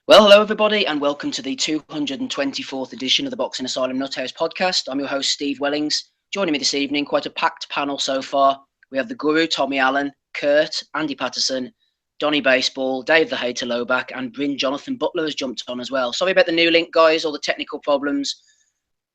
Well, hello everybody, and welcome to the 224th edition of the Boxing Asylum Nuthouse podcast. I'm your host, Steve Wellings. Joining me this evening, quite a packed panel so far. We have the Guru, Tommy Allen, Kurt, Andy Patterson, Donny Baseball, Dave the Hater Lowback, and Bryn Jonathan Butler has jumped on as well. Sorry about the new link, guys, all the technical problems.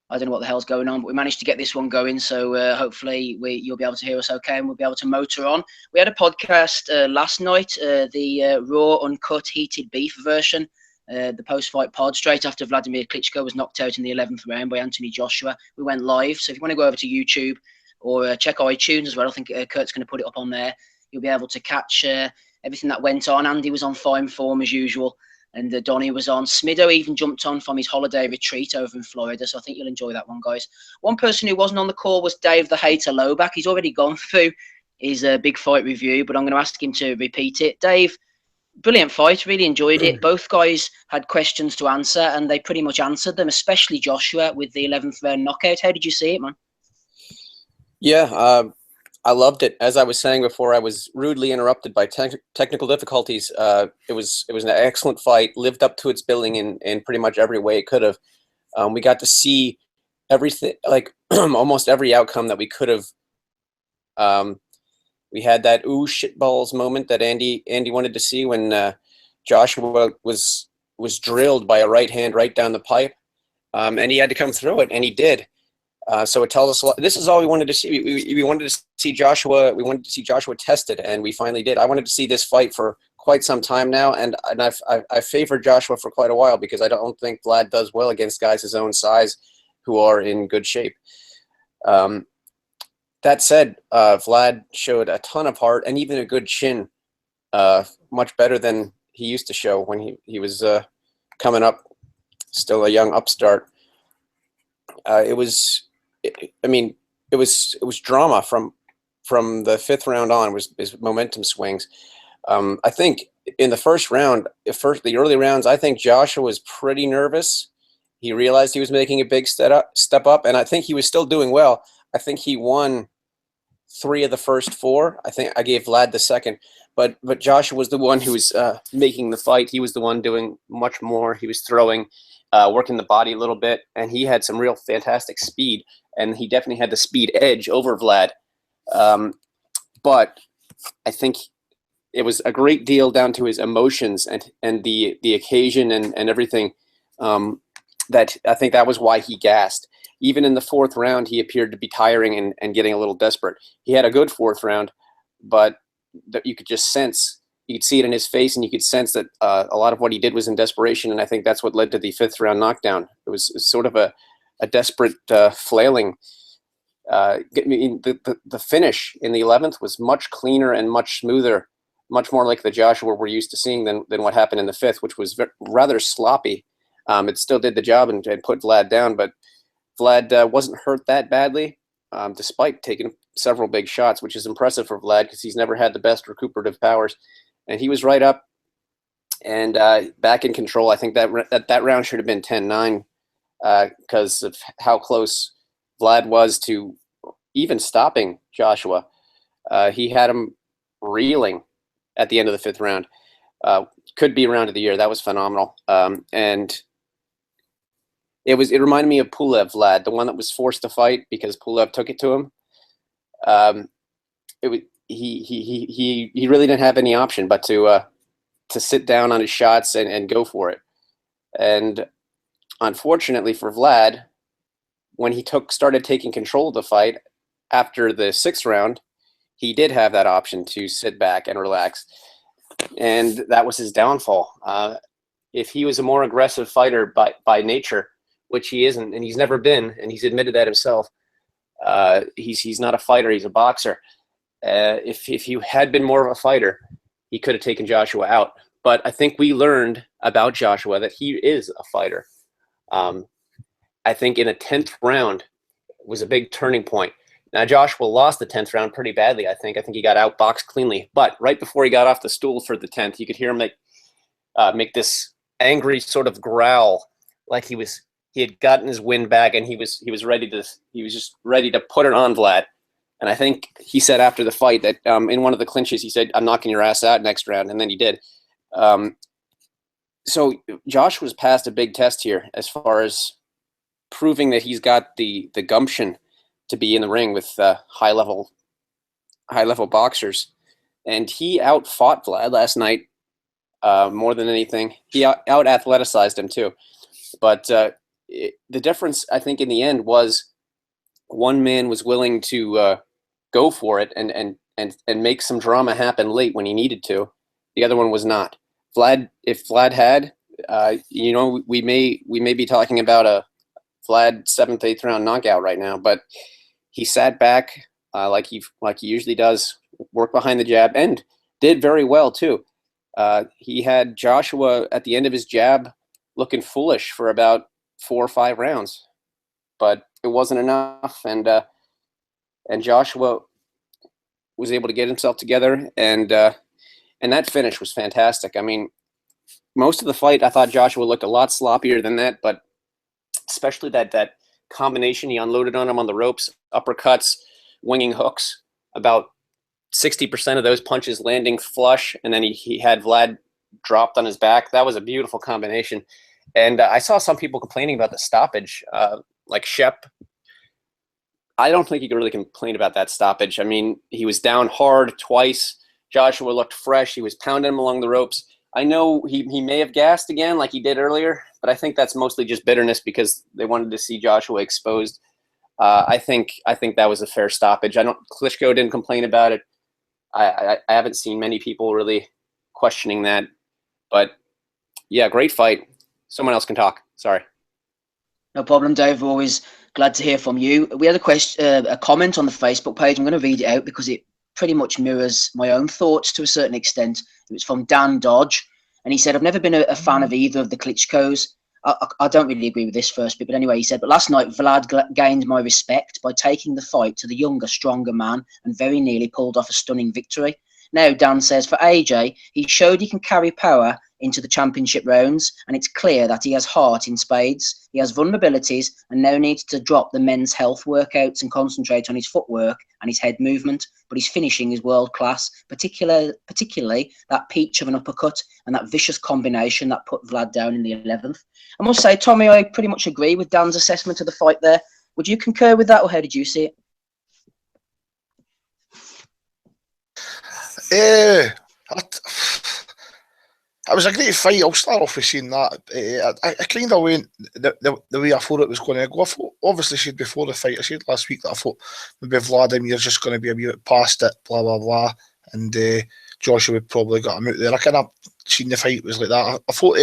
I don't know what the hell's going on, but we managed to get this one going, so hopefully you'll be able to hear us okay, and we'll be able to motor on. We had a podcast last night, the raw, uncut, heated beef version. The post-fight pod, straight after Vladimir Klitschko was knocked out in the 11th round by Anthony Joshua. We went live, so if you want to go over to YouTube or check iTunes as well, I think Kurt's going to put it up on there. You'll be able to catch everything that went on. Andy was on fine form as usual, and Donny was on. Smido even jumped on from his holiday retreat over in Florida, so I think you'll enjoy that one, guys. One person who wasn't on the call was Dave the Hater Lowback. He's already gone through his big fight review, but I'm going to ask him to repeat it. Dave, brilliant fight, really enjoyed it. Both guys had questions to answer, and they pretty much answered them, especially Joshua with the 11th round knockout. How did you see it, man? Yeah, I loved it. As I was saying before, I was rudely interrupted by technical difficulties. It was an excellent fight, lived up to its billing in pretty much every way it could have. We got to see everything, like almost every outcome that we could have. We had that ooh shitballs moment that Andy wanted to see when Joshua was drilled by a right hand right down the pipe, and he had to come through it, and he did. So it tells us a lot. This is all we wanted to see. We wanted to see Joshua. We wanted to see Joshua tested, and we finally did. I wanted to see this fight for quite some time now, and I've favored Joshua for quite a while because I don't think Vlad does well against guys his own size who are in good shape. That said, Vlad showed a ton of heart and even a good chin, much better than he used to show when he was coming up, still a young upstart. It was drama from the fifth round on. Was momentum swings. I think in the first round, the early rounds, I think Joshua was pretty nervous. He realized he was making a big step up, and I think he was still doing well. I think he won 3 of the first 4. I think I gave Vlad the second, but Joshua was the one who was making the fight. He was the one doing much more. He was throwing, working the body a little bit, and he had some real fantastic speed, and he definitely had the speed edge over Vlad. But I think it was a great deal down to his emotions and the occasion and everything. That I think that was why he gassed. Even in the 4th round, he appeared to be tiring and getting a little desperate. He had a good 4th round, but you could just sense, you could see it in his face, and you could sense that a lot of what he did was in desperation, and I think that's what led to the 5th round knockdown. It was sort of a desperate flailing. The finish in the 11th was much cleaner and much smoother, much more like the Joshua we're used to seeing than what happened in the 5th, which was rather sloppy. It still did the job and put Vlad down, but Vlad wasn't hurt that badly, despite taking several big shots, which is impressive for Vlad because he's never had the best recuperative powers. And he was right up and back in control. I think that round should have been 10-9 because of how close Vlad was to even stopping Joshua. He had him reeling at the end of the 5th round. Could be round of the year. That was phenomenal. And it reminded me of Pulev Vlad, the one that was forced to fight because Pulev took it to him. He really didn't have any option but to sit down on his shots and go for it. And unfortunately for Vlad, when he started taking control of the fight after the 6th round, he did have that option to sit back and relax, and that was his downfall. If he was a more aggressive fighter by nature, which he isn't, and he's never been, and he's admitted that himself. He's not a fighter; he's a boxer. If he had been more of a fighter, he could have taken Joshua out. But I think we learned about Joshua that he is a fighter. I think in a 10th round was a big turning point. Now Joshua lost the 10th round pretty badly. I think he got outboxed cleanly. But right before he got off the stool for the 10th, you could hear him make this angry sort of growl, like he had gotten his wind back, and he was just ready to put it on Vlad. And I think he said after the fight that in one of the clinches, he said, "I'm knocking your ass out next round," and then he did. So Joshua's passed a big test here as far as proving that he's got the gumption to be in the ring with high level boxers, and he outfought Vlad last night more than anything. He out athleticized him too, but the difference I think in the end was one man was willing to go for it and make some drama happen late when he needed to. The other one was not. Vlad, if Vlad had, we may be talking about a Vlad 7th, 8th round knockout right now, but he sat back like he usually does, worked behind the jab, and did very well too. He had Joshua at the end of his jab looking foolish for about 4 or 5 rounds, but it wasn't enough, and Joshua was able to get himself together, and that finish was fantastic. I mean, most of the fight, I thought Joshua looked a lot sloppier than that, but especially that combination he unloaded on him on the ropes, uppercuts, winging hooks, about 60% of those punches landing flush, and then he had Vlad dropped on his back. That was a beautiful combination. And I saw some people complaining about the stoppage, like Shep. I don't think you can really complain about that stoppage. I mean, he was down hard twice. Joshua looked fresh. He was pounding him along the ropes. I know he may have gassed again like he did earlier, but I think that's mostly just bitterness because they wanted to see Joshua exposed. I think that was a fair stoppage. Klitschko didn't complain about it. I haven't seen many people really questioning that, but yeah, great fight. Someone else can talk. Sorry. No problem, Dave. We're always glad to hear from you. We had a comment on the Facebook page. I'm going to read it out because it pretty much mirrors my own thoughts to a certain extent. It was from Dan Dodge, and he said, I've never been a fan of either of the Klitschkos. I don't really agree with this first bit, but anyway, he said, but last night Vlad gained my respect by taking the fight to the younger, stronger man and very nearly pulled off a stunning victory. Now, Dan says, for AJ, he showed he can carry power into the championship rounds, and it's clear that he has heart in spades. He has vulnerabilities and now needs to drop the men's health workouts and concentrate on his footwork and his head movement, but his finishing is world class, particularly that peach of an uppercut and that vicious combination that put Vlad down in the 11th. I must say, Tommy, I pretty much agree with Dan's assessment of the fight there. Would you concur with that, or how did you see it? It was a great fight. I'll start off with saying that. I kind of went the way I thought it was going to go. I thought, obviously, said before the fight, I said last week that I thought maybe Vladimir's just going to be a wee bit past it, blah, blah, blah. And Joshua would probably got him out there. I kind of seen the fight was like that. I thought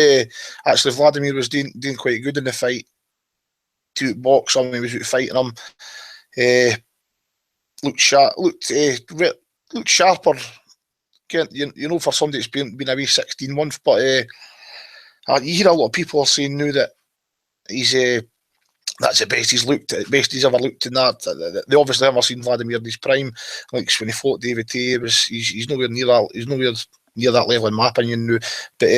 actually Vladimir was doing quite good in the fight. To box him, he was out fighting him. Looked sharper. You know, for somebody that's been a wee 16 months, but you hear a lot of people saying now that he's that's the best he's ever looked in that. They obviously haven't seen Vladimir in his prime. Like when he fought David Tay, he's nowhere near that. He's nowhere near that level in my opinion now. But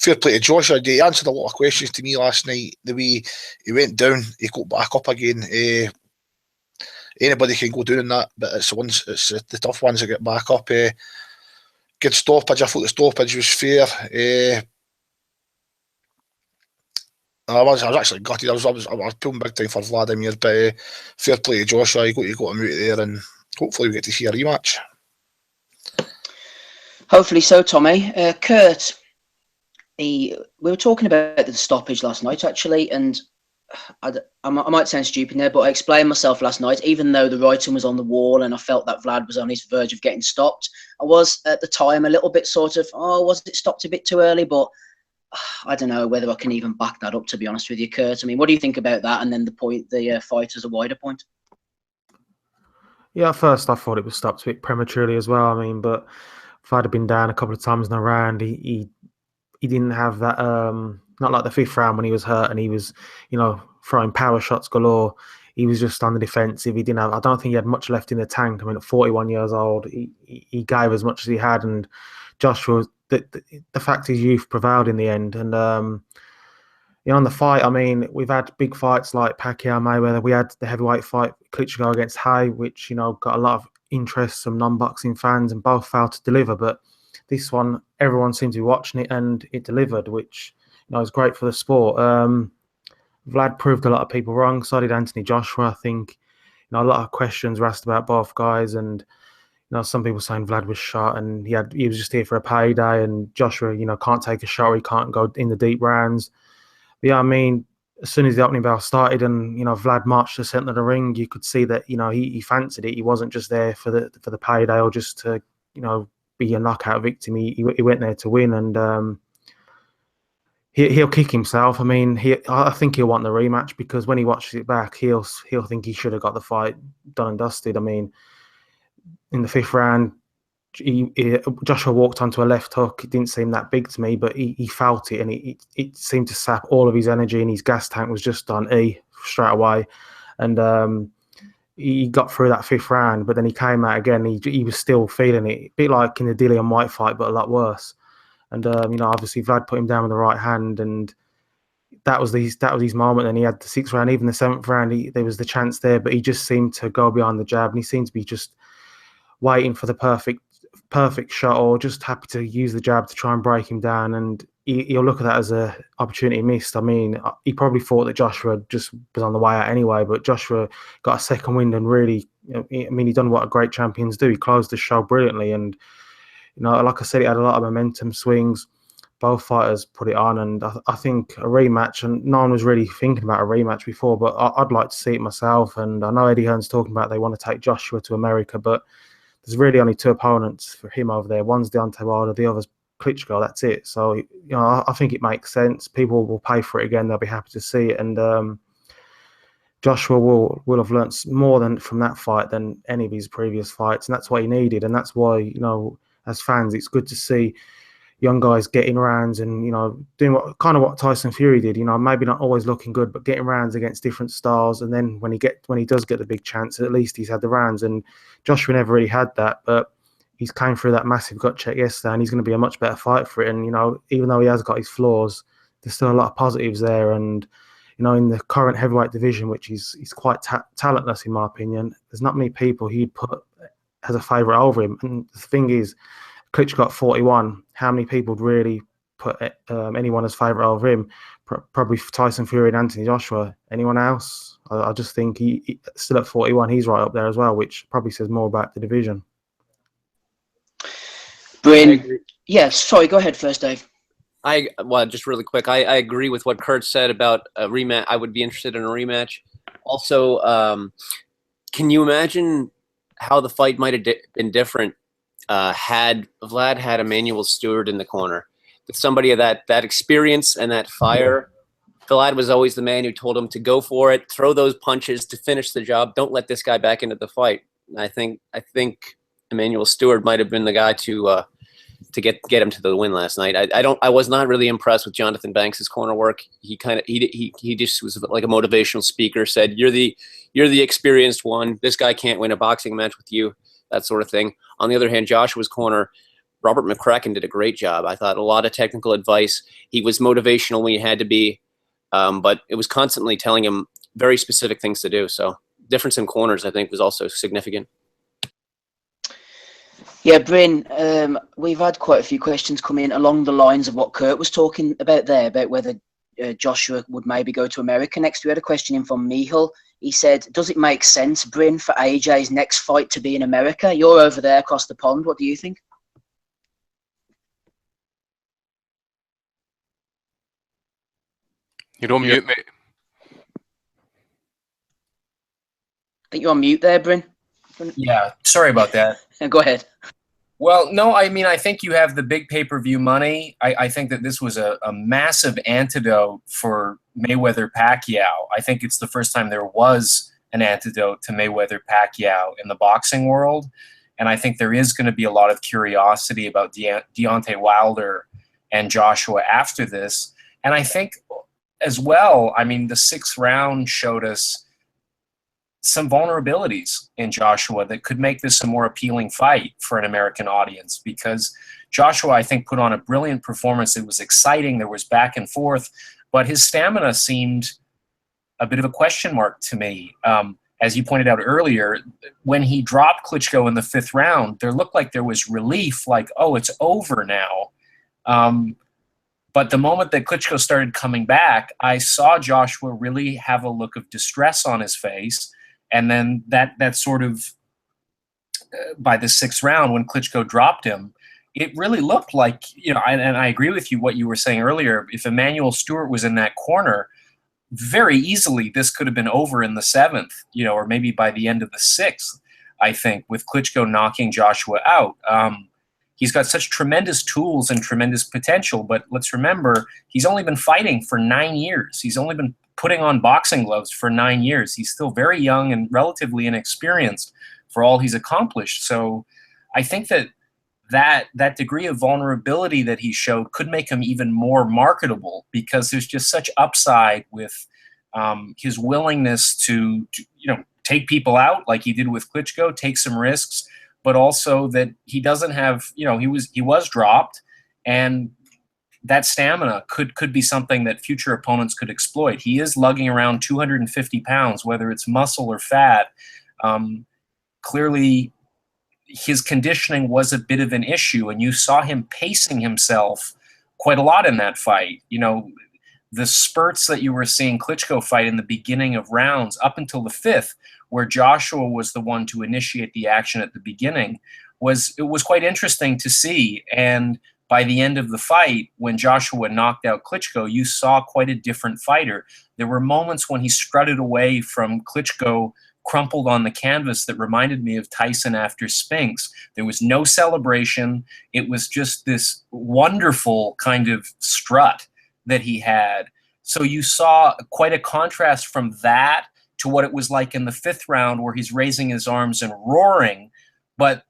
fair play to Joshua. He answered a lot of questions to me last night. The way he went down, he got back up again. Anybody can go down in that, but it's the tough ones that get back up. Good stoppage. I thought the stoppage was fair. I was actually gutted. I was pulling big time for Vladimir, but fair play to Joshua. He got him out there, and hopefully we get to see a rematch. Hopefully so, Tommy. Kurt, we were talking about the stoppage last night, actually, and I might sound stupid there, but I explained myself last night. Even though the writing was on the wall and I felt that Vlad was on his verge of getting stopped, I was at the time a little bit sort of, was it stopped a bit too early? But I don't know whether I can even back that up, to be honest with you, Kurt. I mean, what do you think about that? And then the fight as a wider point. Yeah, at first I thought it was stopped a bit prematurely as well. I mean, but if I'd have been down a couple of times in the round, he didn't have that. Not like the 5th round when he was hurt and he was, throwing power shots galore. He was just on the defensive. I don't think he had much left in the tank. I mean, at 41 years old, he gave as much as he had. And Joshua, the fact his youth prevailed in the end. And, on the fight, I mean, we've had big fights like Pacquiao, Mayweather. We had the heavyweight fight, Klitschko against Hay, which, got a lot of interest from non-boxing fans and both failed to deliver. But this one, everyone seemed to be watching it, and it delivered, which is great for the sport. Vlad proved a lot of people wrong. So did Anthony Joshua. I think a lot of questions were asked about both guys, and some people saying Vlad was shot and he was just here for a payday, and Joshua can't take a shot, or he can't go in the deep rounds. But yeah, I mean, as soon as the opening bell started and Vlad marched to the centre of the ring, you could see that he fancied it. He wasn't just there for the payday or just to be a knockout victim. He went there to win, and he'll kick himself. I mean, I think he'll want the rematch, because when he watches it back, he'll think he should have got the fight done and dusted. I mean, in the 5th round, Joshua walked onto a left hook. It didn't seem that big to me, but he felt it, and it seemed to sap all of his energy, and his gas tank was just on E straight away. And he got through that 5th round, but then he came out again. He was still feeling it, a bit like in the Dillian White fight, but a lot worse. And obviously Vlad put him down with the right hand, and that was his moment. And he had the 6th round, even the 7th round. There was the chance there, but he just seemed to go behind the jab, and he seemed to be just waiting for the perfect shot, or just happy to use the jab to try and break him down. And he'll look at that as an opportunity missed. I mean, he probably thought that Joshua just was on the way out anyway, but Joshua got a second wind and really, he done what great champions do. He closed the show brilliantly, and like I said, it had a lot of momentum swings. Both fighters put it on, and I think a rematch, and no one was really thinking about a rematch before, but I'd like to see it myself. And I know Eddie Hearn's talking about they want to take Joshua to America, but there's really only 2 opponents for him over there. One's Deontay Wilder, the other's Klitschko. That's it. So I think it makes sense. People will pay for it again. They'll be happy to see it, and Joshua will have learnt more from that fight than any of his previous fights, and that's what he needed. And that's why as fans, it's good to see young guys getting rounds and doing what Tyson Fury did. Maybe not always looking good, but getting rounds against different styles. And then when he does get the big chance, at least he's had the rounds. And Joshua never really had that, but he's came through that massive gut check yesterday, and he's going to be a much better fight for it. And even though he has got his flaws, there's still a lot of positives there. And in the current heavyweight division, which is quite talentless in my opinion, there's not many people he'd put as a favourite over him. And the thing is, Klitschko got 41. How many people would really put anyone as favourite over him? Probably Tyson Fury and Anthony Joshua. Anyone else? I just think he still at 41. He's right up there as well, which probably says more about the division. Bryn, yeah, sorry, go ahead first, Dave. Just really quick, I agree with what Kurt said about a rematch. I would be interested in a rematch. Also, can you imagine how the fight might have been different had Vlad had Emanuel Stewart in the corner? With somebody of that experience and that fire, Vlad was always the man who told him to go for it, throw those punches to finish the job. Don't let this guy back into the fight. And I think Emanuel Stewart might have been the guy to get him to the win last night. I was not really impressed with Jonathan Banks' corner work. He just was like a motivational speaker, said, you're the experienced one. This guy can't win a boxing match with you, that sort of thing. On the other hand, Joshua's corner, Robert McCracken did a great job. I thought a lot of technical advice. He was motivational when he had to be, but it was constantly telling him very specific things to do. So difference in corners, I think, was also significant. Yeah, Bryn, we've had quite a few questions come in along the lines of what Kurt was talking about there, about whether Joshua would maybe go to America next. We had a question in from Mihal. He said, does it make sense, Bryn, for AJ's next fight to be in America? You're over there across the pond. What do you think? You don't mute me. I think you're on mute there, Bryn. Yeah, sorry about that. Go ahead. Well, no, I mean, I think you have the big pay-per-view money. I think that this was a massive antidote for Mayweather-Pacquiao. I think it's the first time there was an antidote to Mayweather-Pacquiao in the boxing world. And I think there is going to be a lot of curiosity about Deontay Wilder and Joshua after this. And I think as well, I mean, the 6th round showed us some vulnerabilities in Joshua that could make this a more appealing fight for an American audience, because Joshua, I think, put on a brilliant performance. It was exciting. There was back and forth, but his stamina seemed a bit of a question mark to me. as you pointed out earlier, when he dropped Klitschko in the 5th round, there looked like there was relief, like, oh, it's over now. But the moment that Klitschko started coming back, I saw Joshua really have a look of distress on his face. And then that sort of, by the 6th round, when Klitschko dropped him, it really looked like, and I agree with you what you were saying earlier, if Emmanuel Stewart was in that corner, very easily this could have been over in the 7th, or maybe by the end of the 6th, I think, with Klitschko knocking Joshua out. He's got such tremendous tools and tremendous potential, but let's remember, he's only been fighting for 9 years. He's only been putting on boxing gloves for 9 years. He's still very young and relatively inexperienced for all he's accomplished. So I think that degree of vulnerability that he showed could make him even more marketable, because there's just such upside with his willingness to take people out like he did with Klitschko, take some risks, but also that he doesn't have, he was dropped, and that stamina could be something that future opponents could exploit. He is lugging around 250 pounds, whether it's muscle or fat. Clearly, his conditioning was a bit of an issue, and you saw him pacing himself quite a lot in that fight. The spurts that you were seeing Klitschko fight in the beginning of rounds up until the 5th, where Joshua was the one to initiate the action at the beginning, it was quite interesting to see. And by the end of the fight, when Joshua knocked out Klitschko, you saw quite a different fighter. There were moments when he strutted away from Klitschko, crumpled on the canvas, that reminded me of Tyson after Spinks. There was no celebration. It was just this wonderful kind of strut that he had. So you saw quite a contrast from that to what it was like in the 5th round, where he's raising his arms and roaring. But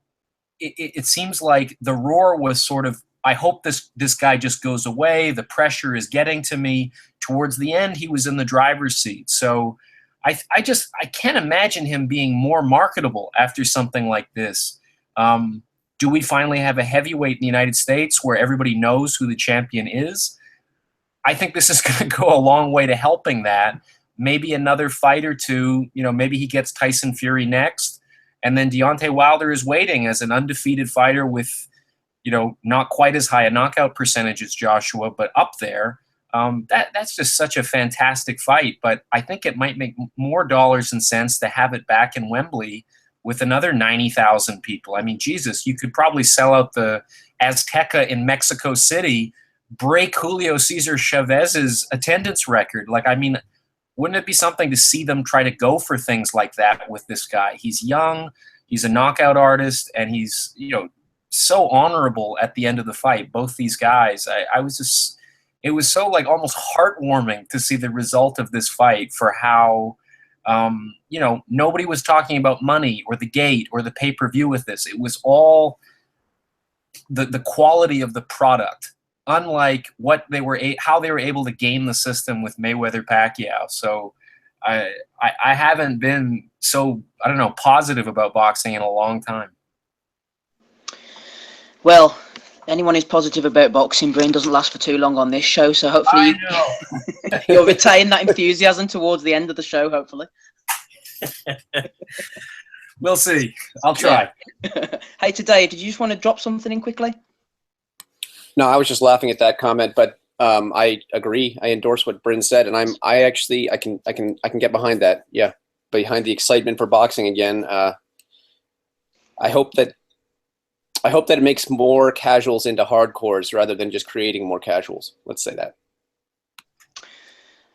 it seems like the roar was sort of, I hope this guy just goes away. The pressure is getting to me. Towards the end, he was in the driver's seat. So I can't imagine him being more marketable after something like this. Do we finally have a heavyweight in the United States where everybody knows who the champion is? I think this is going to go a long way to helping that. Maybe another fight or two, maybe he gets Tyson Fury next, and then Deontay Wilder is waiting as an undefeated fighter with, not quite as high a knockout percentage as Joshua, but up there. That's just such a fantastic fight, but I think it might make more dollars and cents to have it back in Wembley with another 90,000 people. I mean, Jesus, you could probably sell out the Azteca in Mexico City, break Julio Cesar Chavez's attendance record. Wouldn't it be something to see them try to go for things like that with this guy? He's young, he's a knockout artist, and he's, so honorable at the end of the fight. Both these guys, it was so almost heartwarming to see the result of this fight, for how, nobody was talking about money or the gate or the pay-per-view with this. It was all the quality of the product, unlike how they were able to game the system with Mayweather-Pacquiao. So I haven't been so, positive about boxing in a long time. Well, anyone who's positive about boxing, Bryn, doesn't last for too long on this show, so hopefully you'll retain that enthusiasm towards the end of the show, hopefully. We'll see. I'll try. Yeah. Hey, today, did you just want to drop something in quickly? No, I was just laughing at that comment, but I agree. I endorse what Bryn said, and I can get behind that. Yeah, behind the excitement for boxing again. I hope that it makes more casuals into hardcores rather than just creating more casuals. Let's say that.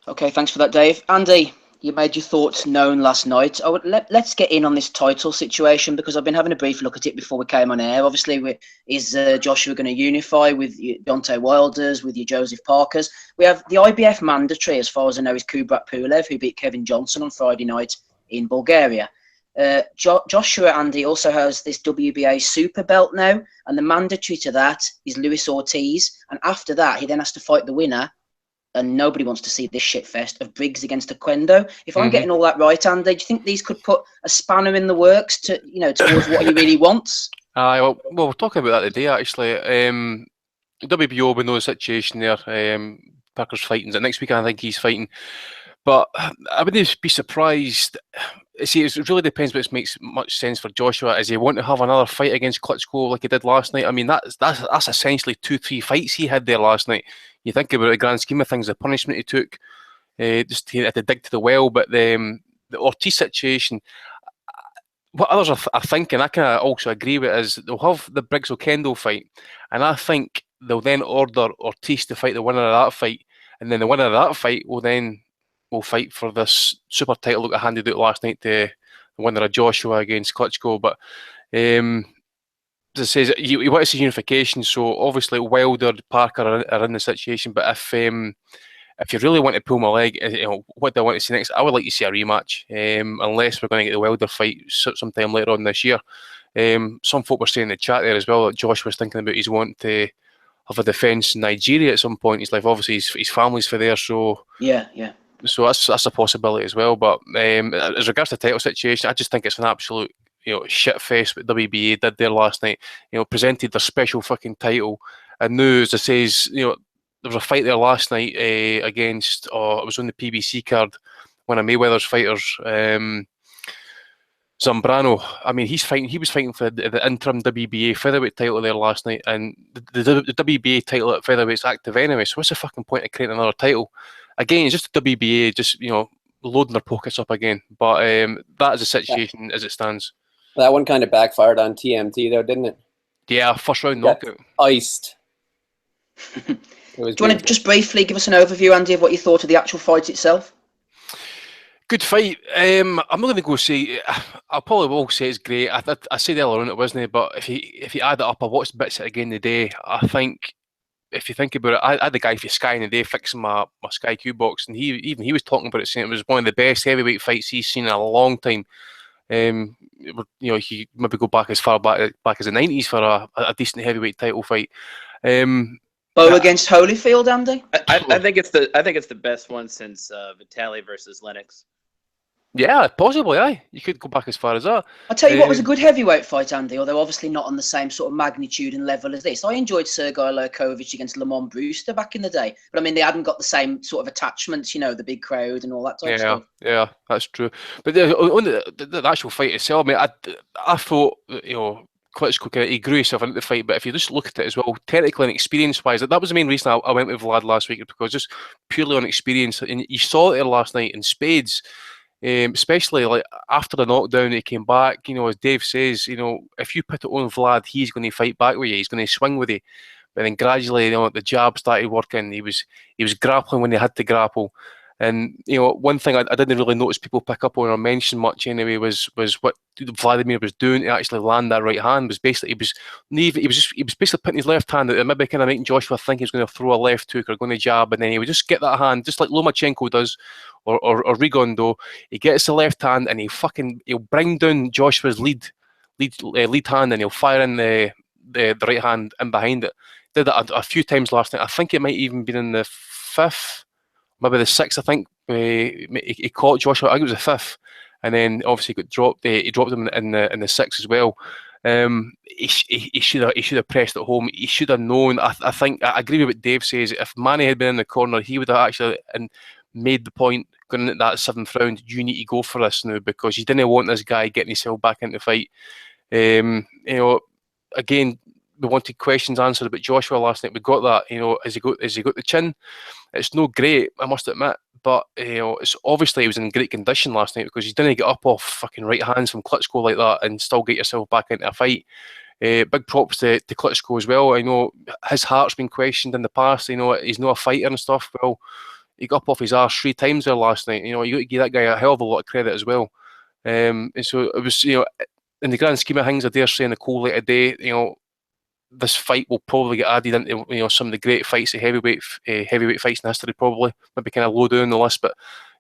Okay, thanks for that, Dave. Andy, you made your thoughts known last night. Let's get in on this title situation, because I've been having a brief look at it before we came on air. Obviously, is Joshua going to unify with Deontay Wilders, with your Joseph Parkers? We have the IBF mandatory, as far as I know, is Kubrat Pulev, who beat Kevin Johnson on Friday night in Bulgaria. Joshua, Andy, also has this WBA super belt now, and the mandatory to that is Luis Ortiz, and after that he then has to fight the winner, and nobody wants to see this shitfest of Briggs against Oquendo. If I'm getting all that right, Andy, do you think these could put a spanner in the works to, towards what he really wants? Well, we're talking about that today, actually. WBO, we know the situation there. Parker's fighting. Next week, I think he's fighting. But I wouldn't be surprised see, it really depends what makes much sense for Joshua. Is he want to have another fight against Klitschko like he did last night? I mean, that's essentially 2-3 fights he had there last night. You think about it, the grand scheme of things, the punishment he took, just he had to dig to the well. But the Ortiz situation, what others are thinking, I kind of also agree with, is they'll have the Briggs-Oquendo fight, and I think they'll then order Ortiz to fight the winner of that fight, and then the winner of that fight will fight for this super title that I handed out last night to the winner of Joshua against Klitschko. But as I say, you want to see unification, so obviously Wilder, Parker are in the situation, but if you really want to pull my leg, what do I want to see next? I would like to see a rematch, unless we're going to get the Wilder fight sometime later on this year. Some folk were saying in the chat there as well that Josh was thinking about his want to have a defence in Nigeria at some point in his life. Obviously, his family's for there, so yeah. So that's a possibility as well. But as regards to the title situation, I just think it's an absolute shit fest what WBA did there last night. Presented their special fucking title, and now, as I says, there was a fight there last night against. It was on the PBC card. One of Mayweather's fighters, Zambrano. I mean, he was fighting for the interim WBA featherweight title there last night, and the WBA title at featherweight's active anyway. So what's the fucking point of creating another title? Again, it's just the WBA, just loading their pockets up again. But that is the situation as it stands. That one kind of backfired on TMT though, didn't it? Yeah, first round knockout. Iced. Do you want to just briefly give us an overview, Andy, of what you thought of the actual fight itself? Good fight. I'm not going to go say. I probably will say it's great. I said earlier on it wasn't, but if you add it up, I watched bits of it again today. I think if you think about it, I had the guy for Sky in the day fixing my Sky Q box, and he was talking about it, saying it was one of the best heavyweight fights he's seen in a long time. He maybe go back as far back as the 90s for a decent heavyweight title fight. Bo against Holyfield, Andy. I think it's the best one since Vitaly versus Lennox. Yeah, possibly. Aye, you could go back as far as that. I'll tell you what was a good heavyweight fight, Andy, although obviously not on the same sort of magnitude and level as this. I enjoyed Sergei Lurkovich against Lamont Brewster back in the day, but I mean they hadn't got the same sort of attachments, the big crowd and all that type of stuff. Yeah, that's true. But on the actual fight itself, I mean, I thought Klitschko he grew himself into the fight, but if you just look at it as well, technically and experience-wise, that was the main reason I went with Vlad last week, because just purely on experience, and you saw it there last night in spades. Especially like after the knockdown, he came back. As Dave says, if you put it on Vlad, he's going to fight back with you. He's going to swing with you. But then gradually, the jab started working. He was grappling when he had to grapple. And one thing I didn't really notice people pick up on or mention much anyway was what Vladimir was doing to actually land that right hand. Was basically he was basically putting his left hand out, maybe kind of making Joshua think he was going to throw a left hook or going to jab, and then he would just get that hand just like Lomachenko does or Rigondo. He gets the left hand and he'll bring down Joshua's lead hand, and he'll fire in the right hand in behind it. Did that a few times last night. I think it might even been in the fifth. Maybe the sixth, I think. He caught Joshua. I think it was the fifth, and then obviously got dropped. He dropped him in the sixth as well. He should have pressed it home. He should have known. I think I agree with what Dave says. If Manny had been in the corner, he would have actually made the point going into that seventh round. You need to go for this now, because you didn't want this guy getting himself back into the fight. Again, we wanted questions answered about Joshua last night. We got that. Has he got the chin? It's no great, I must admit, but it's obviously he was in great condition last night, because you didn't get up off fucking right hands from Klitschko like that and still get yourself back into a fight. Big props to Klitschko as well. I know his heart's been questioned in the past. He's not a fighter and stuff. Well, he got up off his arse 3 times there last night. You got to give that guy a hell of a lot of credit as well. And so it was, in the grand scheme of things, I dare say in the cold light of day, this fight will probably get added into some of the great fights, heavyweight fights in history, probably maybe kind of low down the list. But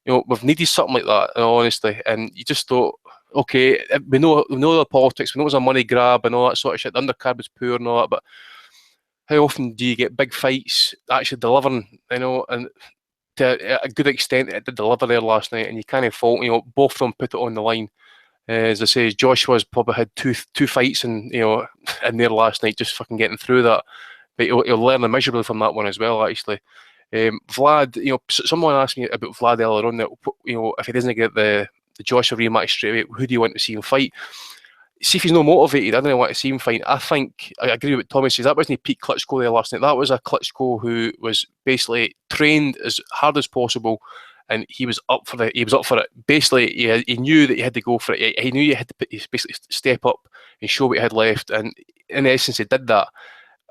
we've needed something like that, honestly. And you just thought, okay, we know the politics, we know it was a money grab and all that sort of shit. The undercard was poor and all that, but how often do you get big fights actually delivering? And to a good extent, it did deliver there last night, and you kind of fault. Both of them put it on the line. As I say, Joshua's probably had two fights in there last night, just fucking getting through that. But he'll learn immeasurably from that one as well, actually. Vlad, someone asked me about Vlad earlier on that if he doesn't get the the Joshua rematch straight away. Who do you want to see him fight? See if he's not motivated, I don't want to see him fight. I think, I agree with what Tommy says, that wasn't Pete Klitschko there last night. That was a Klitschko who was basically trained as hard as possible, and he was up for it. He was up for it. Basically, he knew that he had to go for it. He knew you had to basically step up and show what he had left, and in essence, he did that.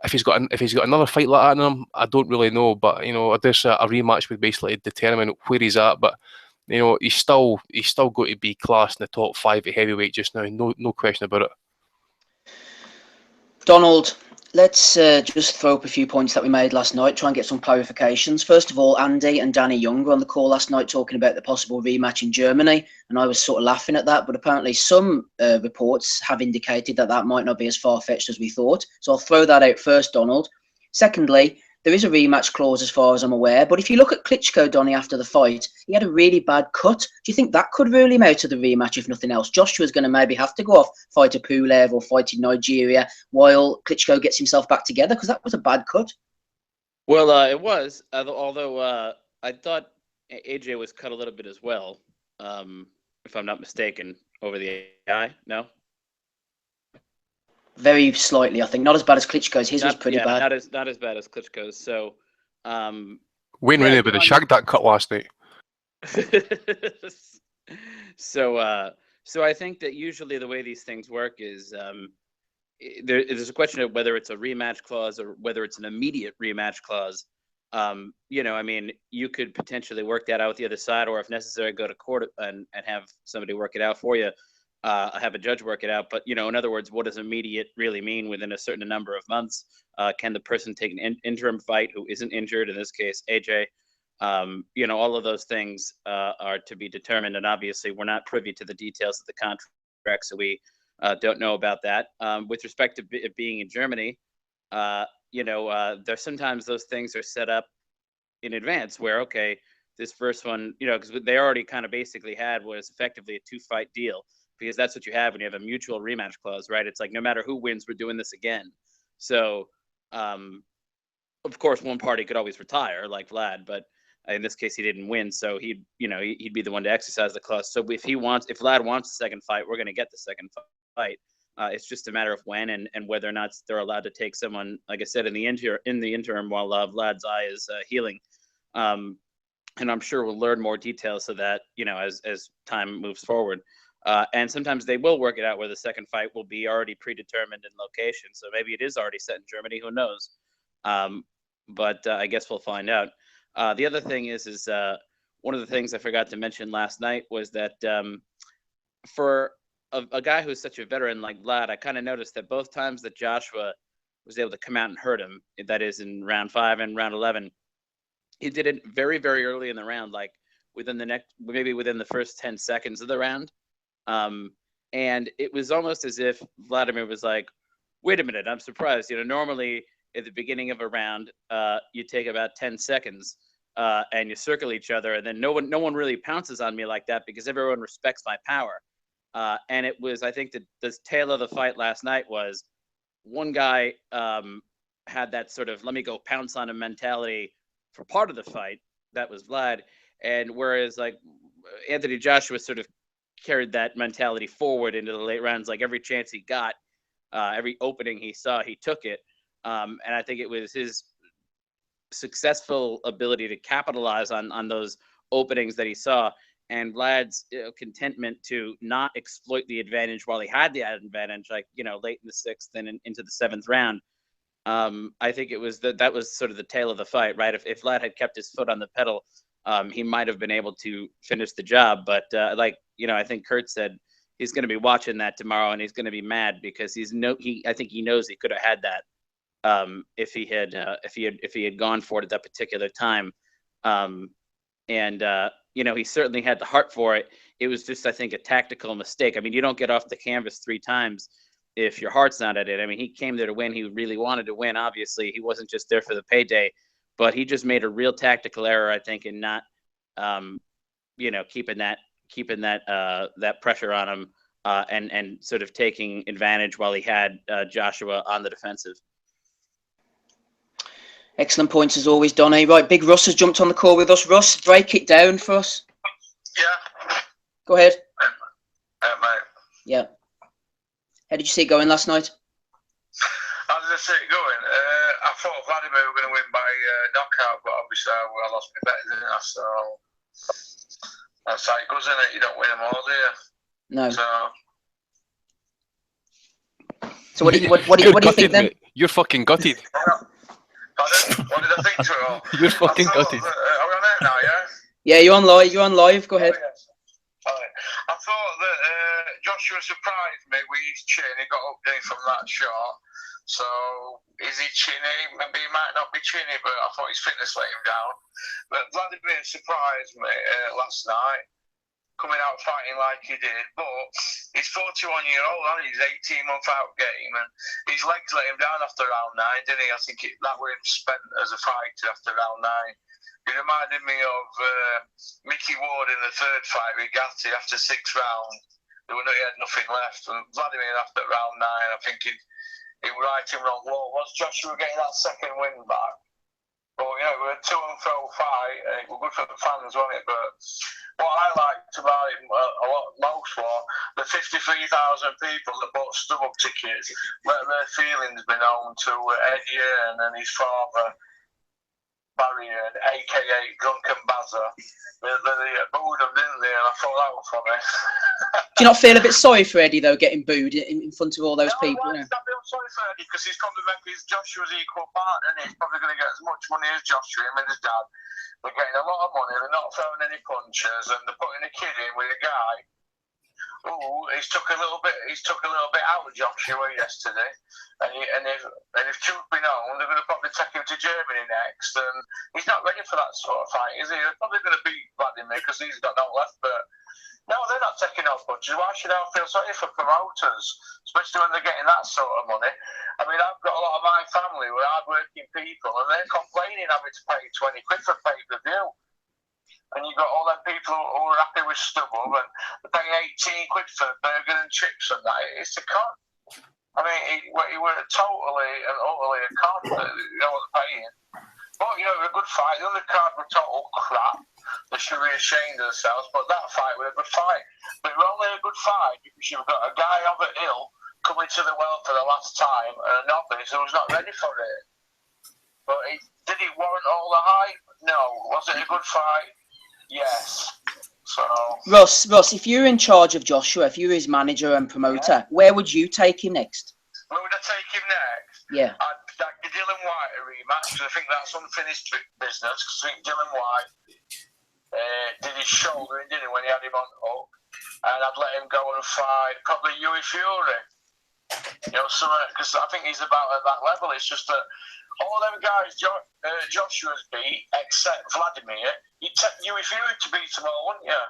If he's got another fight like that in him, I don't really know. But there's a rematch would basically determine where he's at. But he's still got to be classed in the top 5 at heavyweight just now. No question about it. Donald, let's just throw up a few points that we made last night, try and get some clarifications. First of all, Andy and Danny Young were on the call last night talking about the possible rematch in Germany, and I was sort of laughing at that, but apparently some reports have indicated that might not be as far-fetched as we thought. So I'll throw that out first, Donald. Secondly, there is a rematch clause as far as I'm aware, but if you look at Klitschko, Donny, after the fight, he had a really bad cut. Do you think that could rule him out of the rematch, if nothing else? Joshua's going to maybe have to go off, fight a Pulev or fight in Nigeria, while Klitschko gets himself back together, because that was a bad cut. Well, it was, although I thought AJ was cut a little bit as well, if I'm not mistaken, over the eye, no? Very slightly, I think. Not as bad as Klitschko's. His was pretty bad. Not as bad as Klitschko's. So, Wayne Rooney would have shagged that cut last night. So I think that usually the way these things work is there's a question of whether it's a rematch clause or whether it's an immediate rematch clause. I mean, you could potentially work that out with the other side, or if necessary, go to court and have somebody work it out for you. Have a judge work it out. But, in other words, what does immediate really mean within a certain number of months? Can the person take an interim fight who isn't injured? In this case, AJ, all of those things are to be determined. And obviously, we're not privy to the details of the contract, so we don't know about that. With respect to it being in Germany, there's sometimes those things are set up in advance where, okay, this first one, because they already kind of basically had was effectively a 2-fight deal. Because that's what you have when you have a mutual rematch clause, right? It's like no matter who wins, we're doing this again. So, of course, one party could always retire, like Vlad, but in this case, he didn't win, so he'd be the one to exercise the clause. So if Vlad wants the second fight, we're going to get the second fight. It's just a matter of when and whether or not they're allowed to take someone, like I said, in the interim while Vlad's eye is healing. And I'm sure we'll learn more details of that, as time moves forward. And sometimes they will work it out where the second fight will be already predetermined in location. So maybe it is already set in Germany. Who knows? But I guess we'll find out. The other thing is one of the things I forgot to mention last night was that for a guy who's such a veteran like Vlad, I kind of noticed that both times that Joshua was able to come out and hurt him, that is in round 5 and round 11, he did it very, very early in the round, like within the first 10 seconds of the round. And it was almost as if Vladimir was like, wait a minute, I'm surprised. Normally at the beginning of a round, you take about 10 seconds and you circle each other, and then no one really pounces on me like that because everyone respects my power. And it was, I think, the tail of the fight last night was one guy had that sort of let me go pounce on him mentality for part of the fight. That was Vlad. And whereas like Anthony Joshua sort of carried that mentality forward into the late rounds, like every chance he got, every opening he saw, he took it. And I think it was his successful ability to capitalize on those openings that he saw, and Vlad's contentment to not exploit the advantage while he had the advantage, like, late in the 6th and into the 7th round. I think it was that was sort of the tail of the fight, right? If Vlad had kept his foot on the pedal, he might have been able to finish the job. But I think Kurt said he's going to be watching that tomorrow, and he's going to be mad because I think he knows he could have had that if he had gone for it at that particular time. He certainly had the heart for it. It was just, I think, a tactical mistake. I mean, you don't get off the canvas 3 times if your heart's not at it. I mean, he came there to win. He really wanted to win. Obviously, he wasn't just there for the payday, but he just made a real tactical error, I think, in not, keeping that pressure on him and sort of taking advantage while he had Joshua on the defensive. Excellent points as always, Donny. Right, Big Russ has jumped on the call with us. Russ, break it down for us. Yeah. Go ahead. Yeah. How did you see it going last night? How did I see it going? I thought Vladimir were going to win by knockout, but obviously I lost my bet, didn't I? So that's how it goes, isn't it? You don't win them all, do you? No. So what do you think then? Mate. You're fucking gutted. Pardon? What did I think to it all? You're fucking gutted. Are we on air now, yeah? Yeah, you're on live. Go ahead. Oh, yes. I thought that Joshua surprised me with his chin. He got up there from that shot. So, is he chinny? Maybe he might not be chinny, but I thought his fitness let him down. But Vladimir surprised me last night, coming out fighting like he did. But he's 41-year-old, and he's 18-month out game, and his legs let him down after round 9, didn't he? I think that was him spent as a fighter after round 9. He reminded me of Mickey Ward in the third fight with Gatti after 6 rounds. He had nothing left. And Vladimir after round 9, I think he was right and wrong. Well, was Joshua getting that second win back? But, you know, it was a to-and-fro fight, and it was good for the fans, wasn't it? But what I liked about it most was the 53,000 people that bought stub-up tickets let their feelings be known to Eddie and his father, Barry, a.k.a. Drunken Bazza. They booed him, didn't they? And I thought that was funny. Do you not feel a bit sorry for Eddie, though, getting booed in front of all those people? I feel sorry for Eddie because he's probably maybe Joshua's equal partner, and he's probably going to get as much money as Joshua, him and his dad. They're getting a lot of money, they're not throwing any punches, and they're putting a kid in with a guy who he's took a little bit out of Joshua yesterday. And if truth be known, they're going to probably take him to Germany next, and he's not ready for that sort of fight, is he? They're probably going to beat Vladimir because he's got no left, but no, they're not taking no punches. Why should I feel sorry for promoters, especially when they're getting that sort of money? I mean, I've got a lot of my family who are hard-working people, and they're complaining having to pay 20 quid for pay-per-view. And you've got all them people who are happy with stubble, and they're paying 18 quid for burger and chips and that. It's a con. I mean, he were totally and utterly a con, you know what they're paying. But, you know, it was a good fight. The other card were total crap. They should be ashamed of themselves, but that fight was a good fight. But it was only a good fight because you've got a guy over ill coming to the well for the last time, and a novice who was not ready for it. But did it warrant all the hype? No. Was it a good fight? Yes. So Russ, if you're in charge of Joshua, if you're his manager and promoter, where would you take him next? Where would I take him next? Yeah. I'd give Dylan White a rematch, because I think that's unfinished business, because I think Dylan White did his shoulder, didn't he, when he had him on hook, and I'd let him go and fight probably Hughie Fury. You know, because I think he's about at that level. It's just that all them guys Joshua's beat, except Vladimir, you'd take Hughie Fury to beat them all, wouldn't you?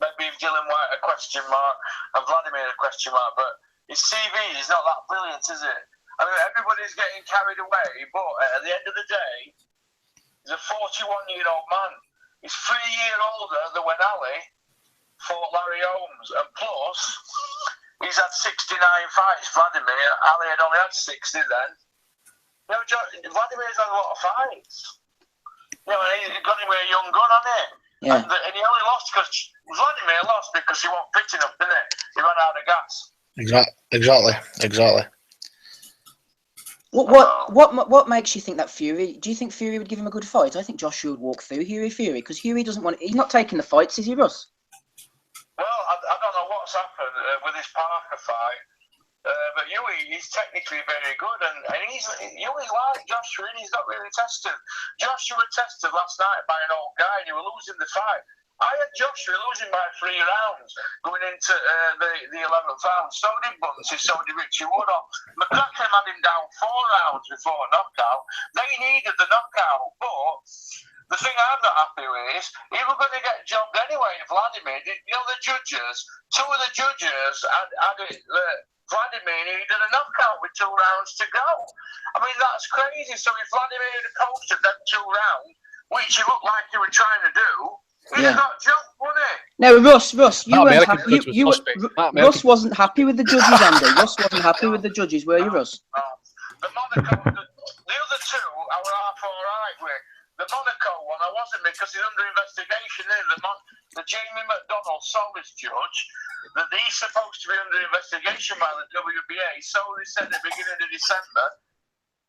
Maybe if Dylan White a question mark and Vladimir a question mark, but his CV is not that brilliant, is it? I mean, everybody's getting carried away, but at the end of the day, he's a 41-year-old man. He's 3 years older than when Ali fought Larry Holmes, and plus, he's had 69 fights, Vladimir. Ali had only had 60 then. You know, Vladimir's had a lot of fights. You know, he got him with a young gun, hasn't he? Yeah. And he only lost because Vladimir lost because he wasn't fit enough, didn't he? He ran out of gas. Exactly. What makes you think that Fury? Do you think Fury would give him a good fight? I think Joshua would walk through Hughie Fury because Hughie doesn't want. He's not taking the fights, is he, Russ? Well, I don't know what's happened with this Parker fight. But Hughie, he's technically very good, and Hughie like Joshua, and he's not really tested. Joshua tested last night by an old guy, and he was losing the fight. I had Joshua losing by 3 rounds going into the 11th round. So did Bunsey, so did Richie Woodall. McCracken had him down 4 rounds before a knockout. They needed the knockout, but the thing I'm not happy with is he was going to get jobbed anyway. Vladimir, you know, the judges, 2 of the judges had it. Vladimir needed a knockout with 2 rounds to go. I mean, that's crazy. So if Vladimir had posted them 2 rounds, which he looked like he was trying to do, he'd have got jumped, wouldn't he? No, Russ, you weren't happy. Russ wasn't happy with the judges, Andy. Russ wasn't happy with the judges, were you, Russ? No. The other 2, I was half all right with. The Monaco one, I wasn't because he's under investigation. The Jamie McDonald Solis judge, that he's supposed to be under investigation by the WBA. So they said at the beginning of December,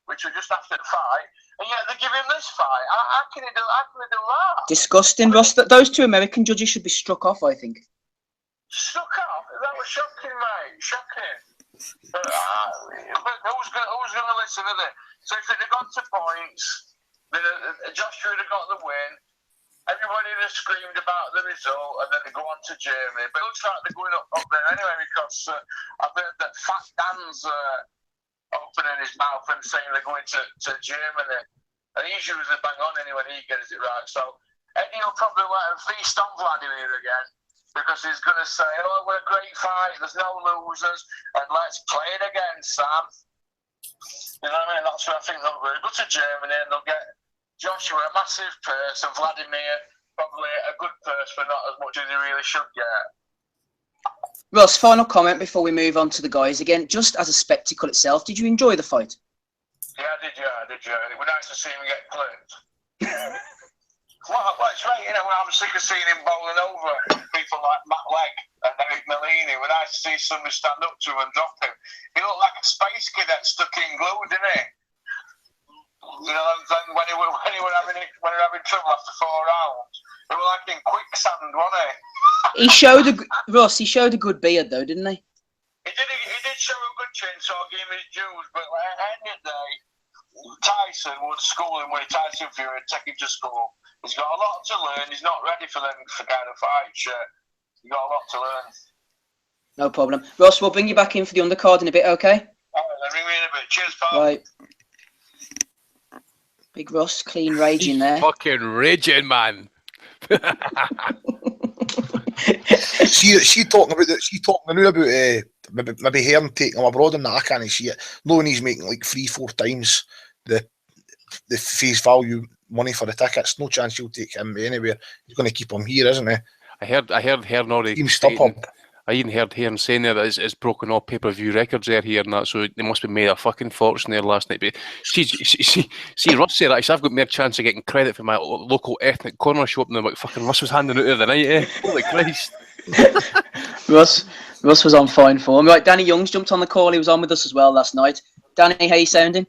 which was just after the fight, and yet they give him this fight. How can he do that? Disgusting, Ross. Those two American judges should be struck off, I think. Struck off? That was shocking, mate. Shocking. But who's going to listen to it? So if they'd have gone to points, Joshua would have got the win. Everybody would have screamed about the result, and then they go on to Germany. But it looks like they're going up there anyway, because I've heard that Fat Dan's opening his mouth and saying they're going to Germany. And he's usually bang on anyway when he gets it right. So Eddie will probably let him feast on Vladimir again, because he's going to say, oh, we're a great fight, there's no losers, and let's play it again, Sam. You know what I mean? That's what I think they'll do. Go to Germany and they'll get Joshua a massive purse and Vladimir probably a good purse, but not as much as he really should get. Ross, final comment before we move on to the guys again. Just as a spectacle itself, did you enjoy the fight? Yeah, I did. It was nice to see him get clipped. Well, it's right, I'm sick of seeing him bowling over people like Matt Legg and Eric Mellini. It was nice to see somebody stand up to him and drop him. He looked like a space cadet stuck in glue, didn't he? You know, then when he were having trouble after 4 rounds, it was like in quicksand, wasn't he? He showed a good beard though, didn't he? He did show a good chin, so I'll give him his dues, but at the end of the day, Tyson would school him with Tyson Fury and take him to school. He's got a lot to learn. He's not ready for them kind of fights. He's got a lot to learn. No problem. Ross, we'll bring you back in for the undercard in a bit, okay? All right, then ring me in a bit. Cheers, pal. Right. Big Ross, clean raging there. Fucking raging, man. She talking about maybe Hearn taking him abroad and that. I can't see it. Knowing he's making like 3-4 times the face value money for the tickets, no chance he'll take him anywhere. He's going to keep him here, isn't he? I heard Hearn already. I even heard Hearn saying there that it's broken all pay-per-view records there here and that, so they must have made a fucking fortune there last night. But see, Ross said that I've got more chance of getting credit for my local ethnic corner shop than what fucking Russ was handing out the other night, eh? Holy Christ. Russ was on fine form. Right, Danny Young's jumped on the call. He was on with us as well last night. Danny, how you sounding?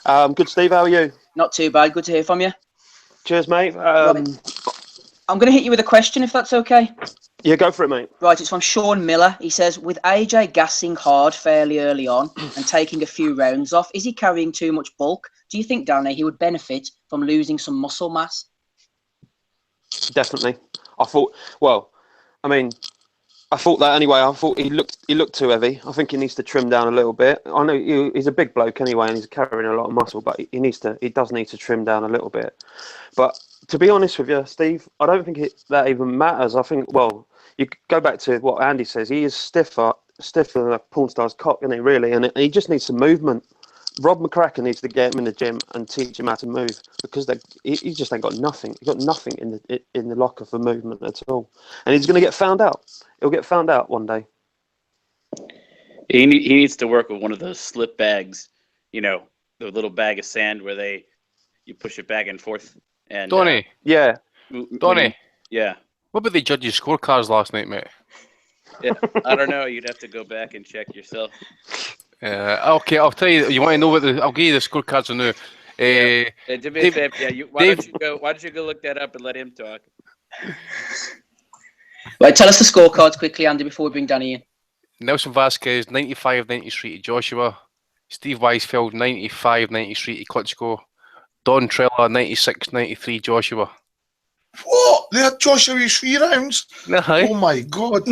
Good, Steve. How are you? Not too bad. Good to hear from you. Cheers, mate. Right. I'm going to hit you with a question, if that's okay. Yeah, go for it, mate. Right, it's from Sean Miller. He says, with AJ gassing hard fairly early on and taking a few rounds off, is he carrying too much bulk? Do you think, Danny, he would benefit from losing some muscle mass? Definitely. I thought that anyway. I thought he looked too heavy. I think he needs to trim down a little bit. I know he's a big bloke anyway, and he's carrying a lot of muscle, but he does need to trim down a little bit. But to be honest with you, Steve, I don't think that even matters. I think, well, you go back to what Andy says. He is stiffer than a porn star's cock, isn't he, really? And he just needs some movement. Rob McCracken needs to get him in the gym and teach him how to move, because he just ain't got nothing. He's got nothing in the locker for movement at all. And he's going to get found out. He'll get found out one day. He needs to work with one of those slip bags, the little bag of sand where you push it back and forth. And Donny. Yeah. Donny. Yeah. What about the judges' scorecards last night, mate? Yeah, I don't know. You'd have to go back and check yourself. Okay, I'll tell you. You want to know I'll give you the scorecards now. To be fair, why don't you go look that up and let him talk? Right, tell us the scorecards quickly, Andy, before we bring Danny in. Nelson Vasquez, 95-93 to Joshua. Steve Weisfeld, 95-93 to Klitschko. Don Trella, 96-93 Joshua. What? They had Joshua with 3 rounds? Aye. Oh my God.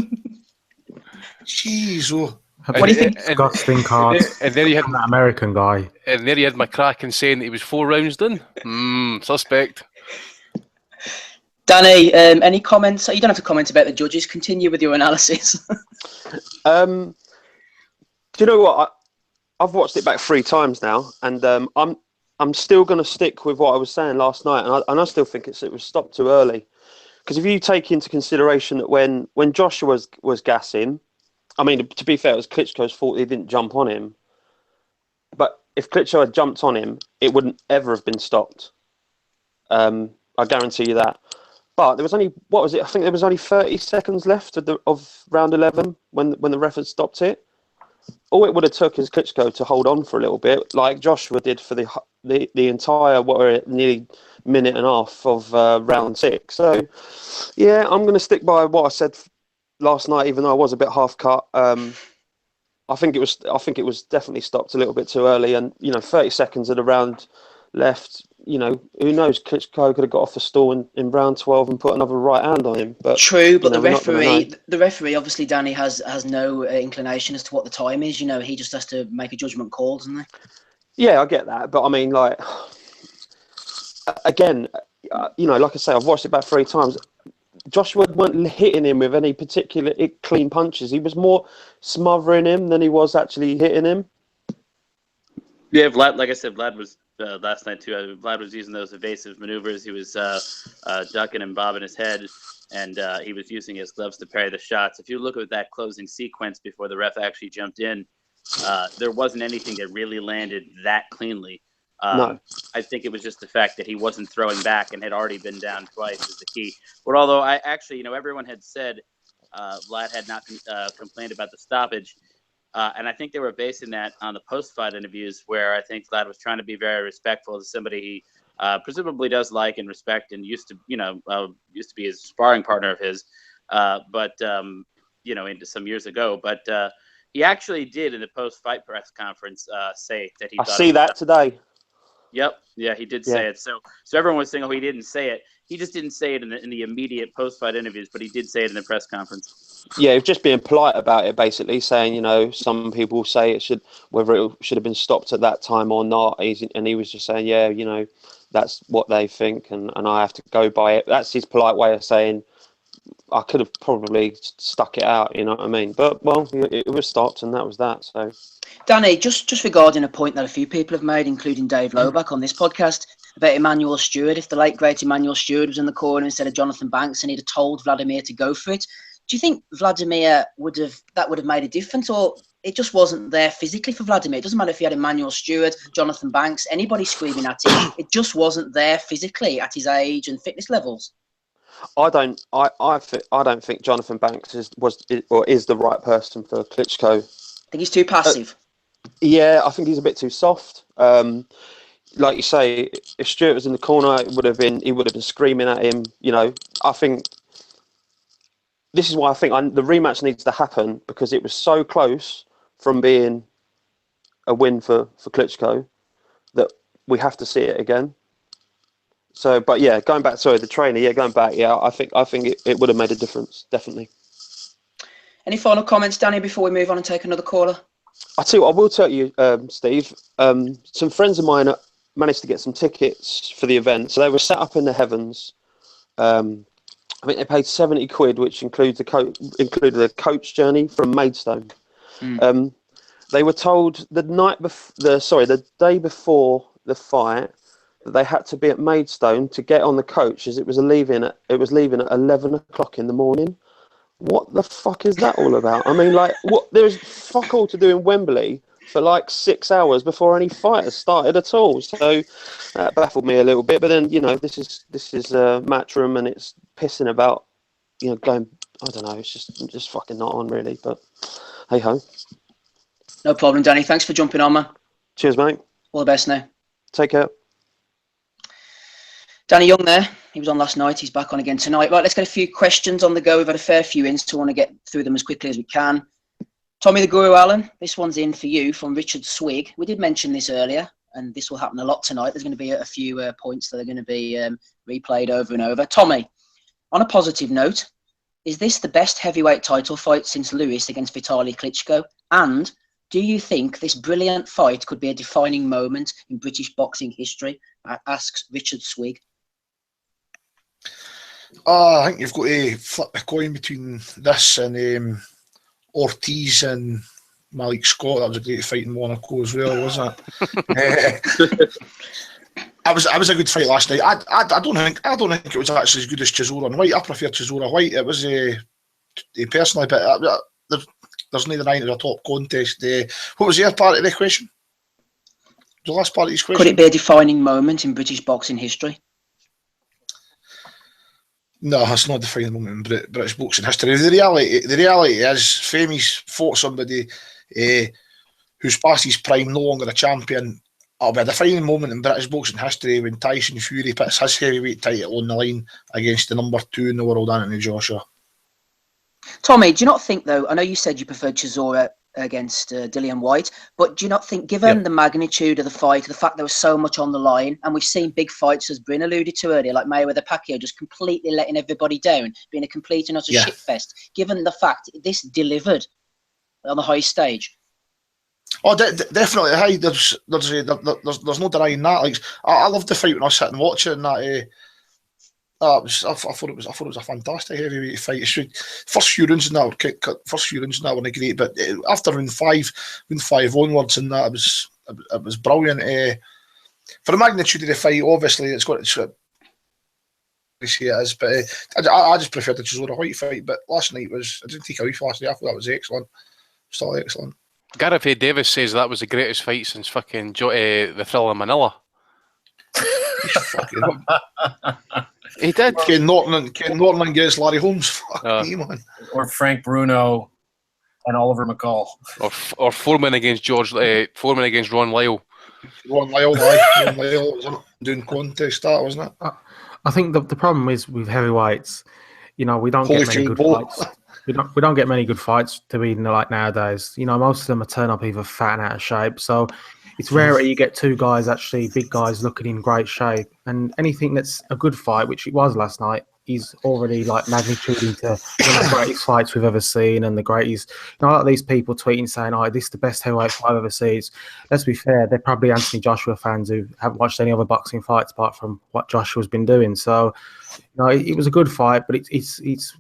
Jeez. Oh. What do you think? Disgusting cards. And then you had that American guy. And there you had McCracken saying that he was 4 rounds done. Suspect. Danny, any comments? You don't have to comment about the judges. Continue with your analysis. Do you know what? I've watched it back 3 times now, and I'm still going to stick with what I was saying last night, and I still think it was stopped too early. Because if you take into consideration that when Joshua was gassing, I mean, to be fair, it was Klitschko's fault he didn't jump on him. But if Klitschko had jumped on him, it wouldn't ever have been stopped. I guarantee you that. But there was only, what was it? I think there was only 30 seconds left of round 11 when the ref had stopped it. All it would have took is Klitschko to hold on for a little bit, like Joshua did for the entire nearly minute and a half of round 6. So, yeah, I'm going to stick by what I said last night, even though I was a bit half cut. I think it was definitely stopped a little bit too early, and 30 seconds of the round left. Who knows? Klitschko could have got off the stall in round 12 and put another right hand on him. But true, but the referee, obviously, Danny has no inclination as to what the time is. He just has to make a judgment call, doesn't he? Yeah, I get that, but I mean, like, again, like I say, I've watched it about 3 times. Joshua weren't hitting him with any particular clean punches. He was more smothering him than he was actually hitting him. Yeah, Vlad, like I said, Vlad was last night too. Vlad was using those evasive maneuvers. He was ducking and bobbing his head, and he was using his gloves to parry the shots. If you look at that closing sequence before the ref actually jumped in, there wasn't anything that really landed that cleanly. No. I think it was just the fact that he wasn't throwing back and had already been down twice is the key. But although I actually, everyone had said Vlad had not complained about the stoppage, and I think they were basing that on the post-fight interviews where I think Vlad was trying to be very respectful to somebody he presumably does like and respect and used to be his sparring partner of his, into some years ago. But he actually did in the post-fight press conference say that he I thought see that today. Yep. Yeah, he did say it. So everyone was saying, oh, he didn't say it. He just didn't say it in the immediate post-fight interviews, but he did say it in the press conference. Yeah, he was just being polite about it, basically saying, some people say whether it should have been stopped at that time or not. And he was just saying, that's what they think, and I have to go by it. That's his polite way of saying, I could have probably stuck it out, you know what I mean? But, well, it was stopped, and that was that, so... Danny, just regarding a point that a few people have made, including Dave Loback on this podcast, about Emmanuel Stewart. If the late, great Emmanuel Stewart was in the corner instead of Jonathan Banks and he'd have told Vladimir to go for it, do you think Vladimir would have made a difference, or it just wasn't there physically for Vladimir? It doesn't matter if he had Emmanuel Stewart, Jonathan Banks, anybody screaming at him. It just wasn't there physically at his age and fitness levels. I don't think Jonathan Banks is the right person for Klitschko. I think he's too passive. Yeah, I think he's a bit too soft. Like you say, if Stewart was in the corner, he would have been screaming at him. I think this is why I think the rematch needs to happen, because it was so close from being a win for Klitschko that we have to see it again. So, but yeah, going back. Sorry, the trainer. Yeah, going back. Yeah, I think it would have made a difference, definitely. Any final comments, Danny, before we move on and take another caller? I will tell you, Steve. Some friends of mine managed to get some tickets for the event, so they were set up in the heavens. I think they paid £70, which included a coach journey from Maidstone. They were told the day before the fight that they had to be at Maidstone to get on the coach, as it was leaving at 11 o'clock in the morning. What the fuck is that all about? I mean, like, what? There's fuck all to do in Wembley for like 6 hours before any fight has started at all. So that baffled me a little bit. But then, this is Matchroom, and it's pissing about, going. I don't know. It's just fucking not on, really. But hey ho. No problem, Danny. Thanks for jumping on, man. Cheers, mate. All the best now. Take care. Danny Young there. He was on last night. He's back on again tonight. Right, let's get a few questions on the go. We've had a fair few in, so I want to get through them as quickly as we can. Tommy the Guru Allen, this one's in for you from Richard Swig. We did mention this earlier, and this will happen a lot tonight. There's going to be a few points that are going to be replayed over and over. Tommy, on a positive note, is this the best heavyweight title fight since Lewis against Vitaly Klitschko? And do you think this brilliant fight could be a defining moment in British boxing history? Asks Richard Swig. I think you've got to flip the coin between this and Ortiz and Malik Scott. That was a great fight in Monaco as well, wasn't it? It was a good fight last night. I don't think it was actually as good as Chisora and White. I prefer Chisora White. It was personally, but there's neither nine in the top contest. What was the other part of the question? The last part of his question. Could it be a defining moment in British boxing history? No, it's not a defining moment in British boxing history. The reality is, Femi's fought somebody who's past his prime, no longer a champion. It'll be a defining moment in British boxing history when Tyson Fury puts his heavyweight title on the line against the number 2 in the world, Anthony Joshua. Tommy, do you not think, though, I know you said you preferred Chisora against Dillian White, but do you not think, given the magnitude of the fight, the fact there was so much on the line, and we've seen big fights, as Bryn alluded to earlier, like Mayweather-Pacquiao, just completely letting everybody down, being a complete and utter shitfest, given the fact this delivered on the high stage? Oh, definitely. Hey, there's no denying that. Like, I loved the fight when I was sitting watching that. I thought it was a fantastic heavyweight fight. First few rounds in that weren't great, but after round five onwards, and that it was brilliant. For the magnitude of the fight, obviously it's got to see it is, but I just preferred the Chisora White fight. But last night I didn't take away from last night. I thought that was excellent, still excellent. Gareth A. Davis says that was the greatest fight since fucking the Thriller Manila. He did. Ken Norton against Larry Holmes. Fuck me, man. Or Frank Bruno and Oliver McCall. Or Foreman against Ron Lyle. Ron Lyle was doing contest, that wasn't it? I think the problem is with heavyweights, we don't get many good fights. We don't get many good fights to be like nowadays. Most of them are turn up either fat and out of shape. So it's rare that you get two guys, actually big guys, looking in great shape. And anything that's a good fight, which it was last night, is already like magnitude into one of the greatest fights we've ever seen, and the greatest. Like these people tweeting saying, "Oh, this is the best heavyweight fight I've ever seen." Let's be fair; they're probably Anthony Joshua fans who haven't watched any other boxing fights apart from what Joshua's been doing. So, it was a good fight, but it's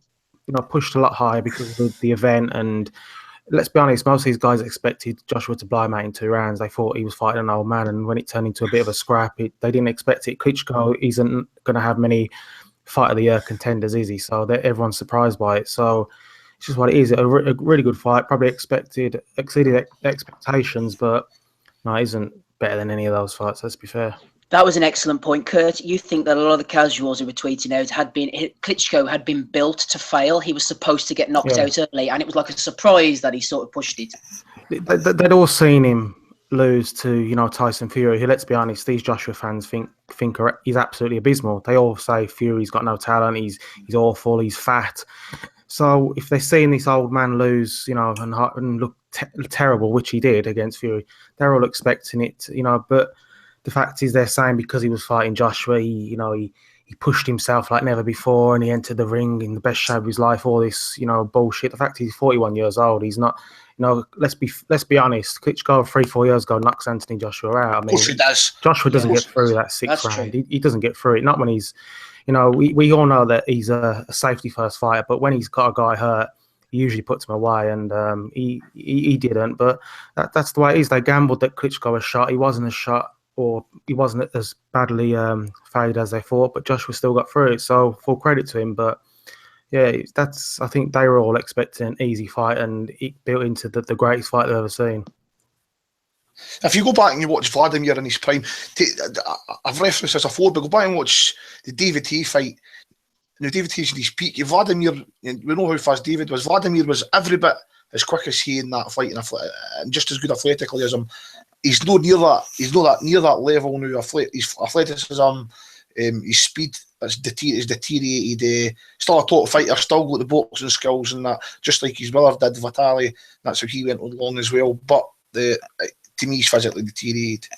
pushed a lot higher because of the event. And let's be honest, most of these guys expected Joshua to blow him out in 2 rounds. They thought he was fighting an old man, and when it turned into a bit of a scrap, they didn't expect it. Klitschko isn't going to have many fight of the year contenders, is he? So everyone's surprised by it. So it's just what it is. A really good fight, probably exceeded expectations, but no, it isn't better than any of those fights, let's be fair. That was an excellent point, Kurt. You think that a lot of the casuals who were tweeting out Klitschko had been built to fail. He was supposed to get knocked out early, and it was like a surprise that he sort of pushed it. They'd all seen him lose to Tyson Fury, who, let's be honest, these Joshua fans think he's absolutely abysmal. They all say Fury's got no talent, he's awful, he's fat. So if they're seeing this old man lose, and look terrible, which he did against Fury, they're all expecting it, but the fact is, they're saying because he was fighting Joshua, he pushed himself like never before, and he entered the ring in the best shape of his life. All this, bullshit. The fact is, he's 41 years old. He's not. Let's be honest. Klitschko 3-4 years ago knocks Anthony Joshua out. I mean, of course he does. Joshua doesn't get through that 6th round. He doesn't get through it. Not when he's, we all know that he's a safety first fighter, but when he's got a guy hurt, he usually puts him away, and he didn't. But that's the way it is. They gambled that Klitschko was shot. He wasn't a shot. Or he wasn't as badly faded as they thought, but Joshua still got through it. So full credit to him. But yeah, I think they were all expecting an easy fight, and it built into the greatest fight they've ever seen. If you go back and you watch Vladimir in his prime, I've referenced this before, but go back and watch the David Haye fight. David Haye's in his peak. Vladimir, we know how fast David was. Vladimir was every bit as quick as he in that fight, and just as good athletically as him. He's not near that. He's not near that level now. His athleticism, his speed is deteriorated. Still a top fighter. Still got the boxing skills and that. Just like his brother did, Vitali. That's how he went on long as well. But to me, he's physically deteriorated.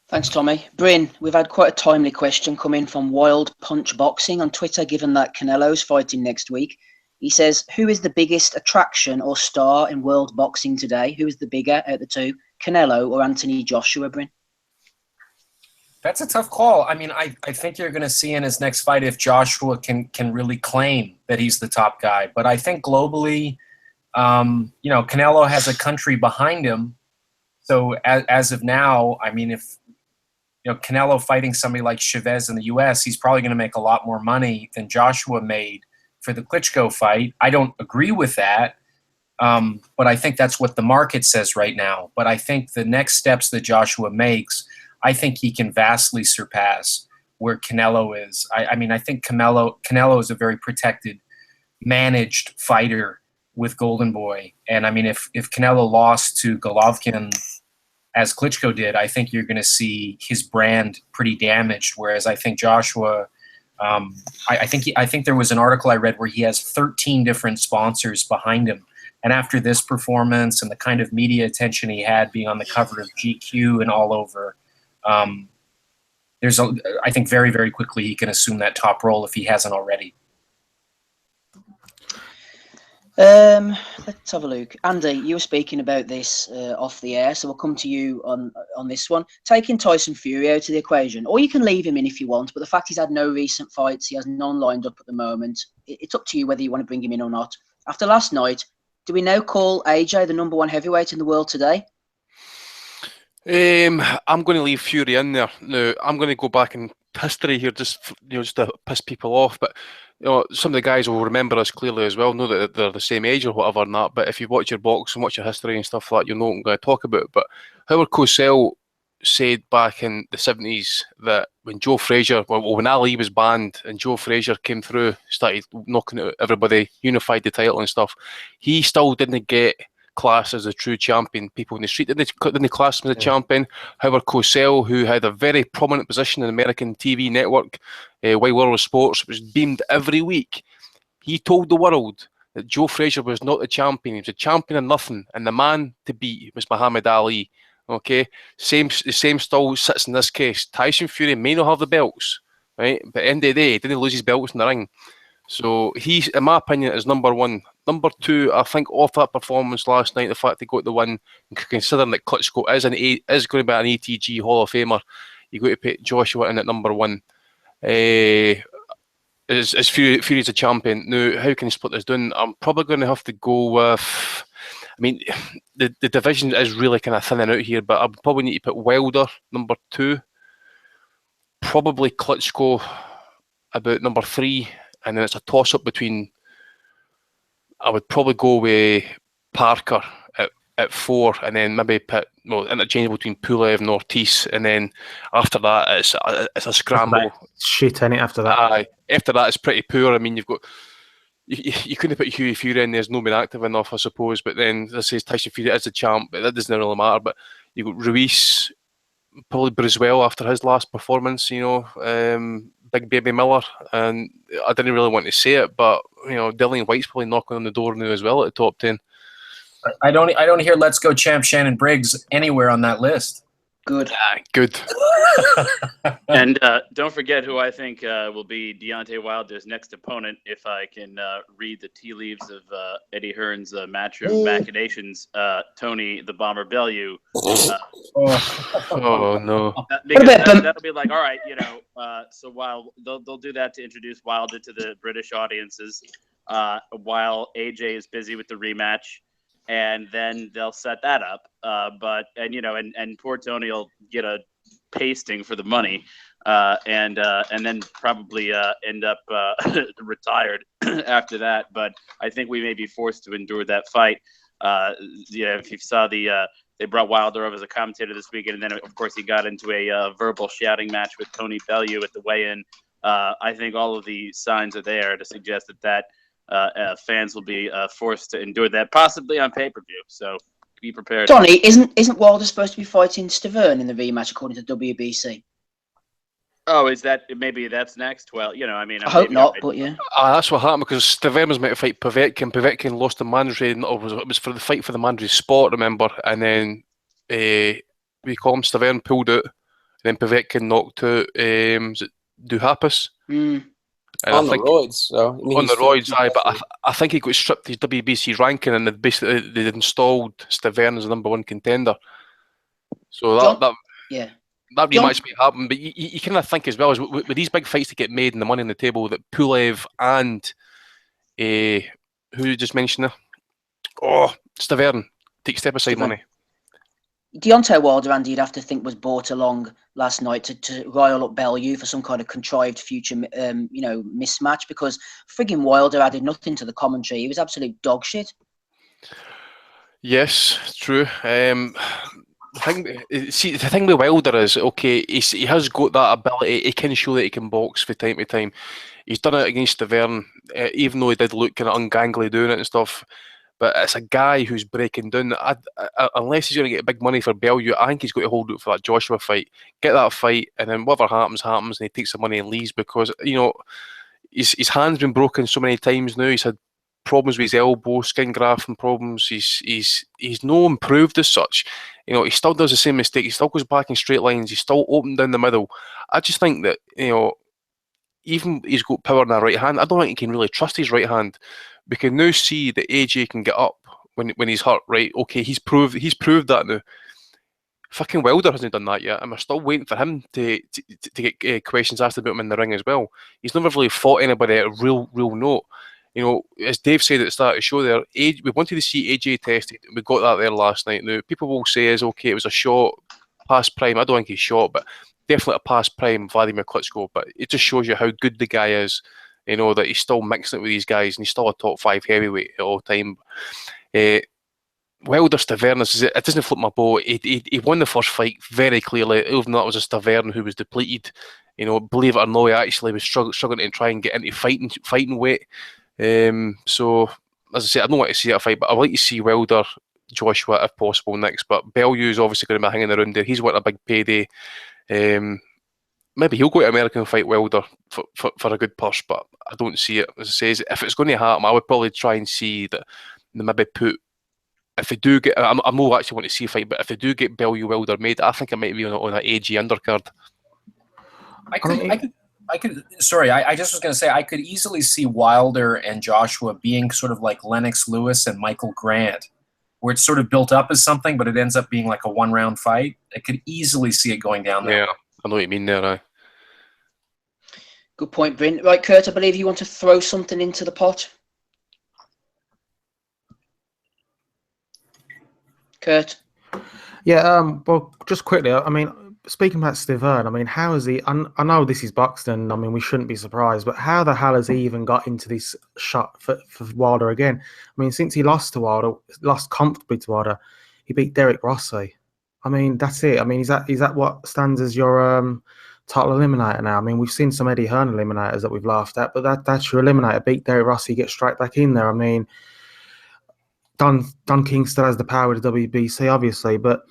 Thanks, Tommy. Bryn, we've had quite a timely question come in from Wild Punch Boxing on Twitter, given that Canelo's fighting next week. He says, who is the biggest attraction or star in world boxing today? Who is the bigger out of the two, Canelo or Anthony Joshua, Bryn? That's a tough call. I mean, I think you're going to see in his next fight if Joshua can really claim that he's the top guy. But I think globally, Canelo has a country behind him. So as of now, I mean, if Canelo fighting somebody like Chavez in the U.S., he's probably going to make a lot more money than Joshua made for the Klitschko fight. I don't agree with that, but I think that's what the market says right now. But I think the next steps that Joshua makes, I think he can vastly surpass where Canelo is. I mean, I think Canelo is a very protected, managed fighter with Golden Boy. And I mean, if Canelo lost to Golovkin as Klitschko did, I think you're going to see his brand pretty damaged. Whereas I think Joshua, I think there was an article I read where he has 13 different sponsors behind him. And after this performance and the kind of media attention he had being on the cover of GQ and all over, I think very, very quickly he can assume that top role if he hasn't already. Let's have a look. Andy, you were speaking about this off the air, so we'll come to you on this one. Taking Tyson Fury out of the equation, or you can leave him in if you want, but the fact he's had no recent fights, he has none lined up at the moment, it's up to you whether you want to bring him in or not. After last night, do we now call AJ the #1 heavyweight in the world today? I'm going to leave Fury in there. Now, I'm going to go back in history here, just to piss people off. But some of the guys will remember us clearly as well. Know that they're the same age or whatever and that. But if you watch your box and watch your history and stuff like that, you'll know what I'm going to talk about. But Howard Cosell said back in the 70s that when Joe Frazier, when Ali was banned and Joe Frazier came through, started knocking out everybody, unified the title and stuff, he still didn't get class as a true champion. People in the street didn't class him as a champion. Howard Cosell, who had a very prominent position in the American TV network, Wide World of Sports, was beamed every week. He told the world that Joe Frazier was not a champion. He was a champion of nothing, and the man to beat was Muhammad Ali. Okay, the same style sits in this case. Tyson Fury may not have the belts, right? But at the end of the day, he didn't lose his belts in the ring. So he's, in my opinion, is #1. #2, I think off that performance last night, the fact he got the win, and considering that Klitschko is going to be an ATG Hall of Famer, you've got to put Joshua in at #1. Is Fury's a champion? Now, how can you split this down? I'm probably going to have to go with... I mean, the division is really kind of thinning out here, but I probably need to put Wilder #2, probably Klitschko about #3, and then it's a toss-up between... I would probably go with Parker at 4, and then maybe put interchangeable between Pulev and Ortiz, and then after that it's a scramble. Shit, innit, after that. Aye, after that it's pretty poor. I mean, you've got... You couldn't put Hughie Fury in there, there's not been active enough, I suppose. But then, as I say, Tyson Fury is a champ, but that doesn't really matter. But you've got Ruiz, probably Briswell after his last performance, Big Baby Miller. And I didn't really want to say it, but, Dillian White's probably knocking on the door now as well at the top 10. I don't hear Let's Go champ Shannon Briggs anywhere on that list. Good. Good. And don't forget who I think will be Deontay Wilder's next opponent, if I can read the tea leaves of Eddie Hearn's matchroom machinations. Tony the Bomber Bellew. Oh no! That'll be like, all right, So while they'll do that to introduce Wilder to the British audiences, while AJ is busy with the rematch. And then they'll set that up. And poor Tony will get a pasting for the money, and then probably end up retired after that. But I think we may be forced to endure that fight. If you saw they brought Wilder over as a commentator this weekend, and then of course he got into a verbal shouting match with Tony Bellew at the weigh-in. I think all of the signs are there to suggest that fans will be forced to endure that, possibly on pay-per-view. So be prepared. Donny, isn't Wilder supposed to be fighting Stavern in the rematch according to WBC? Oh, is that maybe that's next? Well, I hope not, but yeah. That's what happened because Stavern was meant to fight Povetkin. Povetkin lost to Mandry, it was for the fight for the Mandry spot, remember? And then we call him Stavern pulled out, and then Povetkin knocked out was it Duhapis? On the roids, though. On the roids, aye, but I think he got stripped his WBC ranking, and they installed Stavern as the #1 contender. So that rematch may happen, but you kind of think as well, as with these big fights that get made and the money on the table, that Pulev and who you just mentioned there? Oh, Stavern take step aside money. Deontay Wilder, Andy, you'd have to think was brought along last night to rile up Bellew for some kind of contrived future, mismatch, because frigging Wilder added nothing to the commentary. He was absolute dog shit. Yes, true. the thing with Wilder is, okay, he has got that ability. He can show that he can box from time to time. He's done it against Taverne, even though he did look kind of ungangly doing it and stuff. But it's a guy who's breaking down. Unless he's going to get big money for Bellew, I think he's got to hold out for that Joshua fight, get that fight, and then whatever happens, and he takes the money and leaves, because, you know, his hand's been broken so many times now. He's had problems with his elbow, skin grafting problems. He's no improved as such. You know, he still does the same mistake. He still goes back in straight lines. He's still open down the middle. I just think that, you know, even he's got power in that right hand, I don't think he can really trust his right hand. We can now see that AJ can get up when he's hurt, right? Okay, he's proved that now. Fucking Wilder hasn't done that yet, and we're still waiting for him to get questions asked about him in the ring as well. He's never really fought anybody at a real note. You know, as Dave said at the start of the show there, we wanted to see AJ tested. We got that there last night. Now, people will say, is okay, it was a shot past prime. I don't think he's shot, but definitely a past prime Vladimir Klitschko. But it just shows you how good the guy is. You know, that he's still mixing it with these guys, and he's still a top 5 heavyweight at all time. Wilder's Tavernas, it doesn't flip my boat. He won the first fight very clearly. Even though it was a Taverne who was depleted. You know, believe it or not, he actually was struggling to try and get into fighting weight. So, as I say, I don't want to see that fight, but I'd like to see Wilder, Joshua, if possible, next. But Bellew is obviously going to be hanging around there. He's wanting a big payday. Maybe he'll go to America and fight Wilder for a good purse, but I don't see it. As I say, if it's going to happen, I would probably try and see that they maybe put. If they do get, I'm not actually want to see a fight, but if they do get Bellew Wilder made, I think it might be on an AG undercard. I could. Sorry, I just was going to say I could easily see Wilder and Joshua being sort of like Lennox Lewis and Michael Grant, where it's sort of built up as something, but it ends up being like a 1-round fight. I could easily see it going down there. Yeah, I know what you mean there. Good point, Bryn. Right, Kurt, I believe you want to throw something into the pot. Kurt? Yeah, well, just quickly, I mean, speaking about Stiverne, I mean, how is he? I know this is Buxton. I mean, we shouldn't be surprised, but how the hell has he even got into this shot for Wilder again? I mean, since he lost comfortably to Wilder, he beat Derek Rossi. I mean, that's it. I mean, is that what stands as your title eliminator now? I mean, we've seen some Eddie Hearn eliminators that we've laughed at, but that's your eliminator. Beat Derek Rossi, get straight back in there. I mean, Don King still has the power of the WBC, obviously, but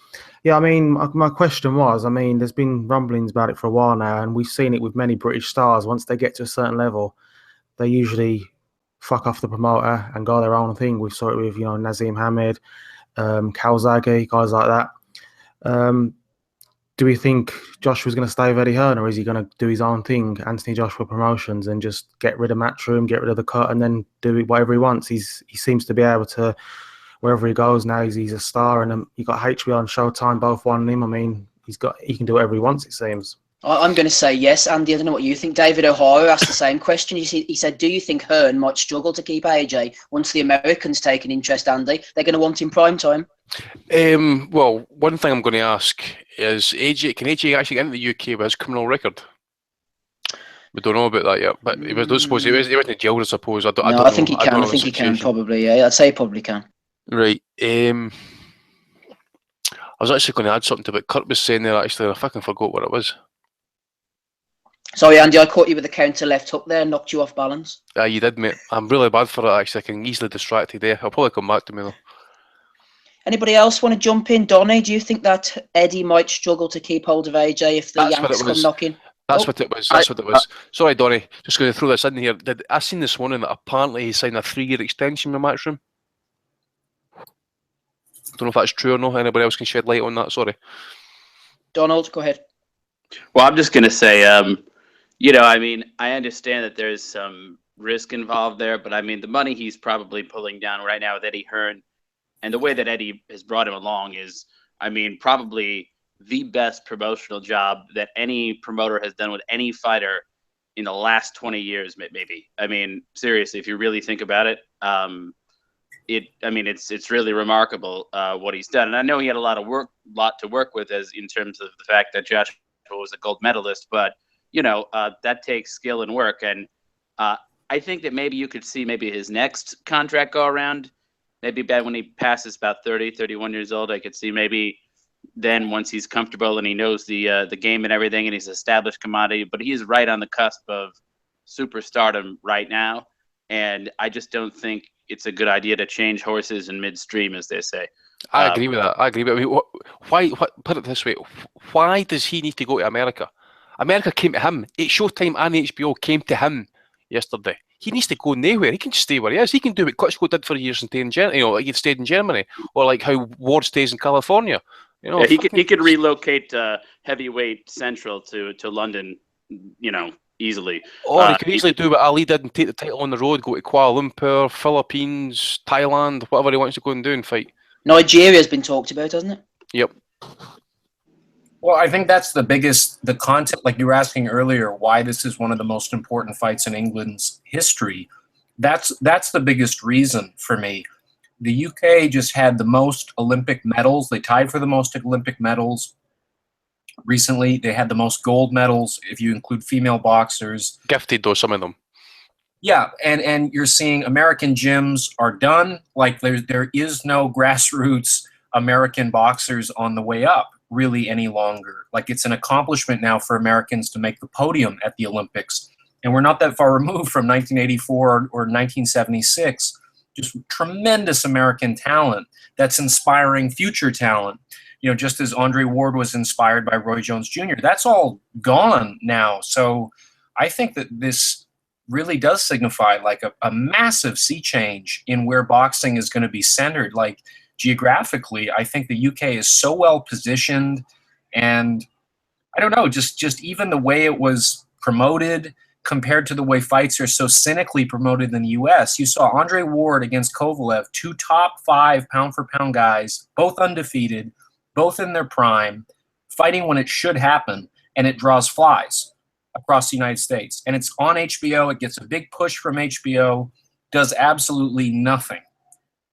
yeah, I mean, my question was, I mean, there's been rumblings about it for a while now, and we've seen it with many British stars. Once they get to a certain level, they usually fuck off the promoter and go their own thing. We saw it with, you know, Nazim Hamed, Calzaghe, guys like that. Do we think Joshua's going to stay with Eddie Hearn, or is he going to do his own thing, Anthony Joshua Promotions, and just get rid of Matchroom, get rid of the cut, and then do whatever he wants? He seems to be able to, wherever he goes now, he's a star, and you got HBO and Showtime both wanting him. I mean, he can do whatever he wants, it seems. I'm going to say yes, Andy. I don't know what you think. David O'Hara asked the same question. He said, do you think Hearn might struggle to keep AJ once the Americans take an interest, Andy? They're going to want him prime time. Well, one thing I'm going to ask is, can AJ actually get into the UK with his criminal record? We don't know about that yet, but he wasn't in jail, I suppose. I don't know. I think he can. I think he can, probably. Yeah, I'd say he probably can. Right. I was actually going to add something to what Kurt was saying there, actually, and I fucking forgot what it was. Sorry, Andy, I caught you with the counter left hook there, knocked you off balance. Yeah, you did, mate. I'm really bad for it, actually. I can easily distract you there. I'll probably come back to me, though. Anybody else want to jump in? Donny, do you think that Eddie might struggle to keep hold of AJ if the Yanks come knocking? That's what it was. That's what it was. Sorry, Donny. Just going to throw this in here. I seen this morning that apparently he signed a 3-year extension with Matchroom. Don't know if that's true or not. Anybody else can shed light on that? Sorry. Donald, go ahead. Well, I'm just going to say, you know, I mean, I understand that there's some risk involved there, but I mean, the money he's probably pulling down right now with Eddie Hearn, and the way that Eddie has brought him along is, I mean, probably the best promotional job that any promoter has done with any fighter in the last 20 years, maybe. I mean, seriously, if you really think about it, it's really remarkable what he's done. And I know he had a lot to work with, as in terms of the fact that Joshua was a gold medalist, but you know, that takes skill and work. And I think that maybe you could see maybe his next contract go around. Maybe when he passes about 30, 31 years old, I could see maybe then once he's comfortable and he knows the game and everything, and he's an established commodity. But he is right on the cusp of superstardom right now, and I just don't think it's a good idea to change horses in midstream, as they say. I agree with that. I agree. But I mean, why? Put it this way: why does he need to go to America? America came to him. Showtime and HBO came to him yesterday. He needs to go nowhere. He can just stay where he is. He can do what Klitschko did for years and stay in Germany. Like he stayed in Germany, or like how Ward stays in California. Yeah, he could relocate heavyweight central to London, easily. Or he could easily do what Ali did and take the title on the road, go to Kuala Lumpur, Philippines, Thailand, whatever he wants to go and do and fight. Nigeria's been talked about, hasn't it? Yep. Well, I think that's the content, like you were asking earlier, why this is one of the most important fights in England's history. That's the biggest reason for me. The UK just had the most Olympic medals. They tied for the most Olympic medals recently. They had the most gold medals, if you include female boxers. Gifted, though, some of them. Yeah, and you're seeing American gyms are done. Like there is no grassroots American boxers on the way up really any longer. Like it's an accomplishment now for Americans to make the podium at the Olympics. And we're not that far removed from 1984 or 1976. Just tremendous American talent that's inspiring future talent. Just as Andre Ward was inspired by Roy Jones Jr. That's all gone now. So I think that this really does signify like a massive sea change in where boxing is going to be centered. Like geographically, I think the UK is so well positioned, and I don't know, just even the way it was promoted compared to the way fights are so cynically promoted in the US. You saw Andre Ward against Kovalev, 2 top 5 pound-for-pound guys, both undefeated, both in their prime, fighting when it should happen, and it draws flies across the United States. And it's on HBO. It gets a big push from HBO, does absolutely nothing.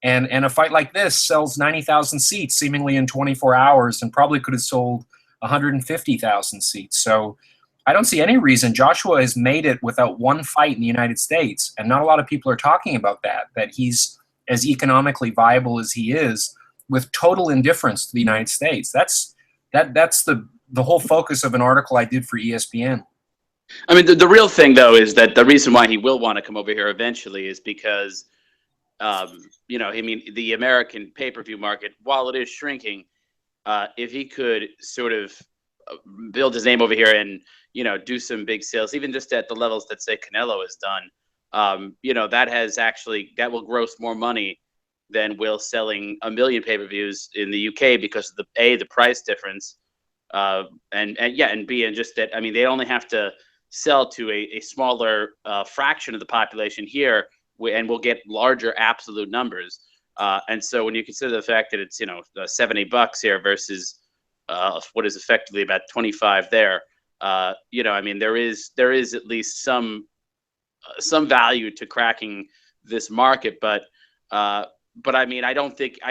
And a fight like this sells 90,000 seats seemingly in 24 hours and probably could have sold 150,000 seats. So I don't see any reason. Joshua has made it without one fight in the United States, and not a lot of people are talking about that he's as economically viable as he is with total indifference to the United States. That's the whole focus of an article I did for ESPN. I mean, the real thing, though, is that the reason why he will want to come over here eventually is because, the American pay-per-view market, while it is shrinking, if he could sort of build his name over here and do some big sales, even just at the levels that say Canelo has done, that will gross more money than will selling 1 million pay-per-views in the UK because of the price difference, and B, and just that, I mean, they only have to sell to a smaller fraction of the population here, and we'll get larger absolute numbers. And so when you consider the fact that it's $70 here versus what is effectively about 25 there, there is at least some value to cracking this market, but I mean, I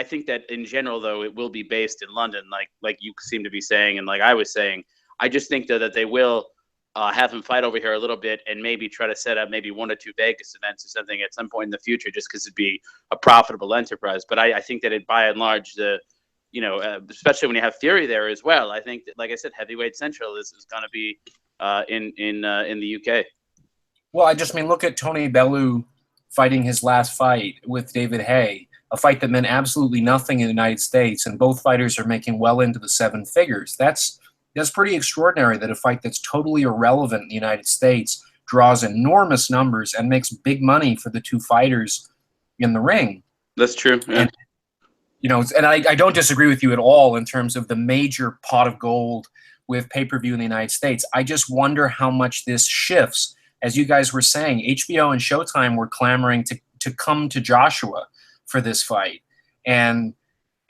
think that in general, though, it will be based in London, like you seem to be saying, and like I was saying. I just think though that they will have him fight over here a little bit and maybe try to set up maybe 1 or 2 Vegas events or something at some point in the future, just because it'd be a profitable enterprise. But I think that by and large, especially when you have Fury there as well, I think that, like I said, heavyweight central is going to be in the UK. Well, look at Tony Bellew fighting his last fight with David Haye, a fight that meant absolutely nothing in the United States, and both fighters are making well into the 7 figures. That's pretty extraordinary that a fight that's totally irrelevant in the United States draws enormous numbers and makes big money for the 2 fighters in the ring. That's true. Yeah. And I don't disagree with you at all in terms of the major pot of gold with pay-per-view in the United States. I just wonder how much this shifts. As you guys were saying, HBO and Showtime were clamoring to come to Joshua for this fight. And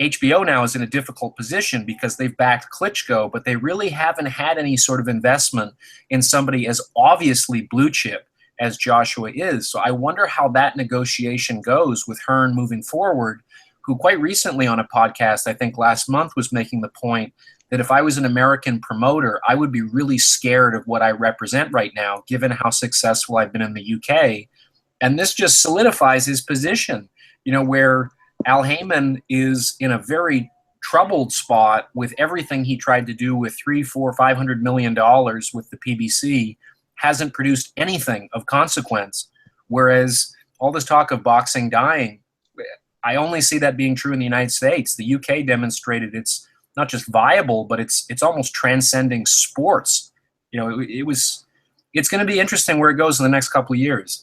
HBO now is in a difficult position because they've backed Klitschko, but they really haven't had any sort of investment in somebody as obviously blue chip as Joshua is. So I wonder how that negotiation goes with Hearn moving forward, who quite recently on a podcast, I think last month, was making the point that if I was an American promoter, I would be really scared of what I represent right now, given how successful I've been in the UK. And this just solidifies his position, where Al Heyman is in a very troubled spot with everything he tried to do with $300-500 million with the PBC, hasn't produced anything of consequence. Whereas all this talk of boxing dying, I only see that being true in the United States. The UK demonstrated it's not just viable, but it's almost transcending sports. You know, it's going to be interesting where it goes in the next couple of years.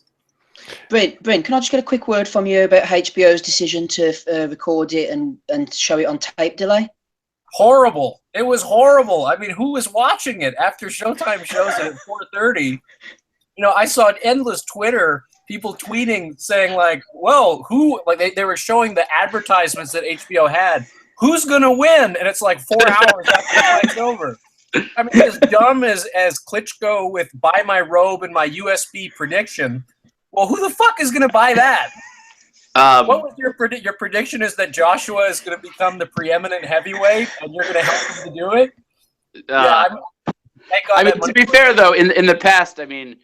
Bryn, can I just get a quick word from you about HBO's decision to record it and show it on tape delay? Horrible. It was horrible. I mean, who was watching it after Showtime shows it at 4:30? You know, I saw endless Twitter, people tweeting saying like, well, who, like they were showing the advertisements that HBO had. Who's going to win? And it's like 4 hours after the fight's over. I mean, as dumb as Klitschko with buy my robe and my USB prediction. Well, who the fuck is going to buy that? What was your prediction? Your prediction is that Joshua is going to become the preeminent heavyweight, and you're going to help him to do it. I mean, to be fair though, in the past, I mean,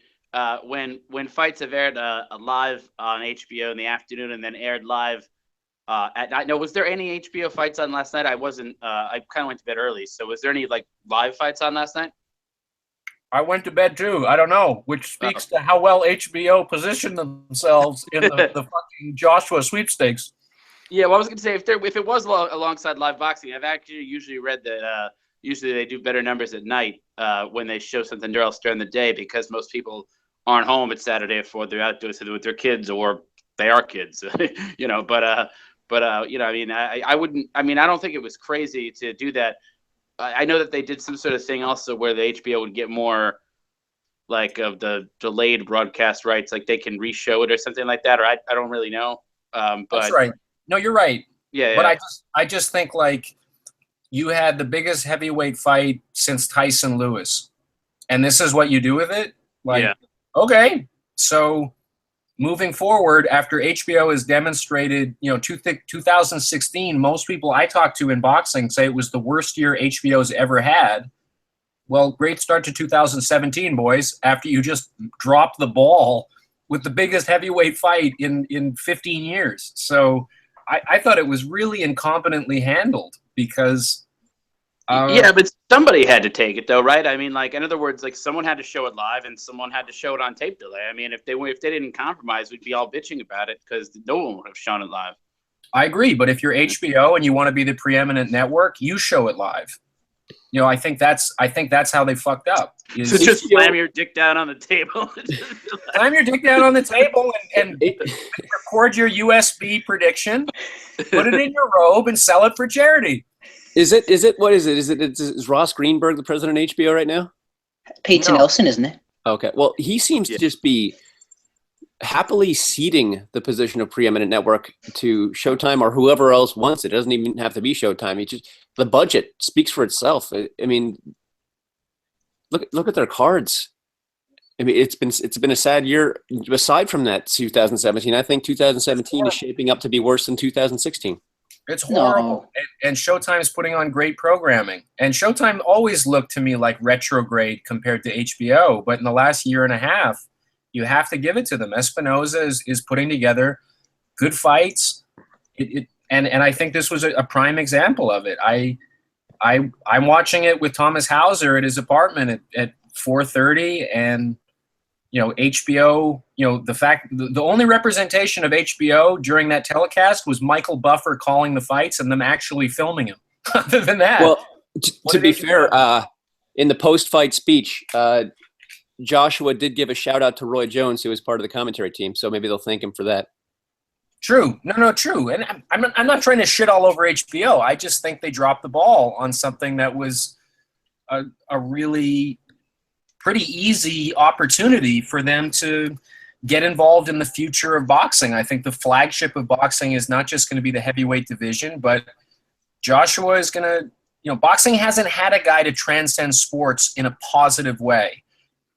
when fights have aired live on HBO in the afternoon and then aired live at night. No, was there any HBO fights on last night? I wasn't. I kind of went to bed early, so was there any like live fights on last night? I went to bed too. I don't know, which speaks to how well HBO positioned themselves in the fucking Joshua sweepstakes. Yeah, well, I was going to say if it was alongside live boxing, I've actually usually read that usually they do better numbers at night when they show something else during the day because most people aren't home at Saturday at 4. They're out doing something with their kids or they are kids, you know. But you know, I mean, I wouldn't. I mean, I don't think it was crazy to do that. I know that they did some sort of thing also where the HBO would get more like of the delayed broadcast rights, like they can reshow it or something like that, or I don't really know. But that's right. No, you're right. Yeah. But I just think like you had the biggest heavyweight fight since Tyson Lewis, and this is what you do with it. Like, okay, so moving forward, after HBO has demonstrated, you know, 2016, most people I talk to in boxing say it was the worst year HBO's ever had. Well, great start to 2017, boys, after you just dropped the ball with the biggest heavyweight fight in 15 years. So I thought it was really incompetently handled because... yeah, but somebody had to take it, though, right? I mean, like, in other words, like, someone had to show it live and someone had to show it on tape delay. I mean, if they didn't compromise, we'd be all bitching about it because no one would have shown it live. I agree, but if you're HBO and you want to be the preeminent network, you show it live. You know, I think that's how they fucked up. So just slam your dick down on the table. Slam your dick down on the table and record your USB prediction, put it in your robe, and sell it for charity. Is it? What is it? Is Ross Greenberg the president of HBO right now? Peter Nelson, isn't it? Okay. Well, he seems to just be happily ceding the position of preeminent network to Showtime or whoever else wants it. It doesn't even have to be Showtime. The budget speaks for itself. I mean, look at their cards. I mean, it's been a sad year. Aside from that, 2017, I think 2017 is shaping up to be worse than 2016. It's horrible. And Showtime's putting on great programming. And Showtime always looked to me like retrograde compared to HBO. But in the last year and a half, you have to give it to them. Espinoza is putting together good fights. And I think this was a prime example of it. I'm watching it with Thomas Hauser at his apartment at 4:30, and you know, HBO, you know, the only representation of HBO during that telecast was Michael Buffer calling the fights and them actually filming him. Other than that, well, to be fair, in the post-fight speech, Joshua did give a shout out to Roy Jones, who was part of the commentary team. So maybe they'll thank him for that. True. No, true. And I'm not trying to shit all over HBO. I just think they dropped the ball on something that was a really pretty easy opportunity for them to get involved in the future of boxing. I think the flagship of boxing is not just going to be the heavyweight division, but Joshua is going to, you know, boxing hasn't had a guy to transcend sports in a positive way.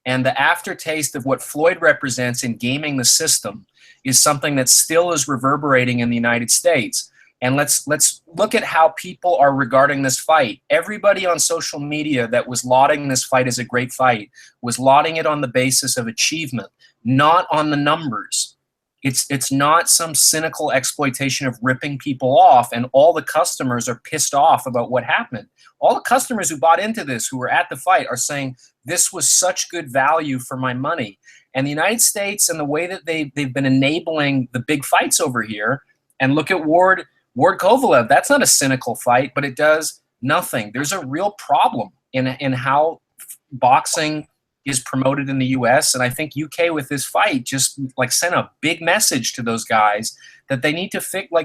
And the aftertaste of what Floyd represents in gaming the system is something that still is reverberating in the United States. And let's look at how people are regarding this fight. Everybody on social media that was lauding this fight as a great fight was lauding it on the basis of achievement, not on the numbers. It's not some cynical exploitation of ripping people off, and all the customers are pissed off about what happened. All the customers who bought into this, who were at the fight, are saying, this was such good value for my money. And the United States and the way that they've been enabling the big fights over here, and look at Ward Kovalev, that's not a cynical fight, but it does nothing. There's a real problem in how boxing is promoted in the U.S. And I think UK with this fight just like sent a big message to those guys that they need to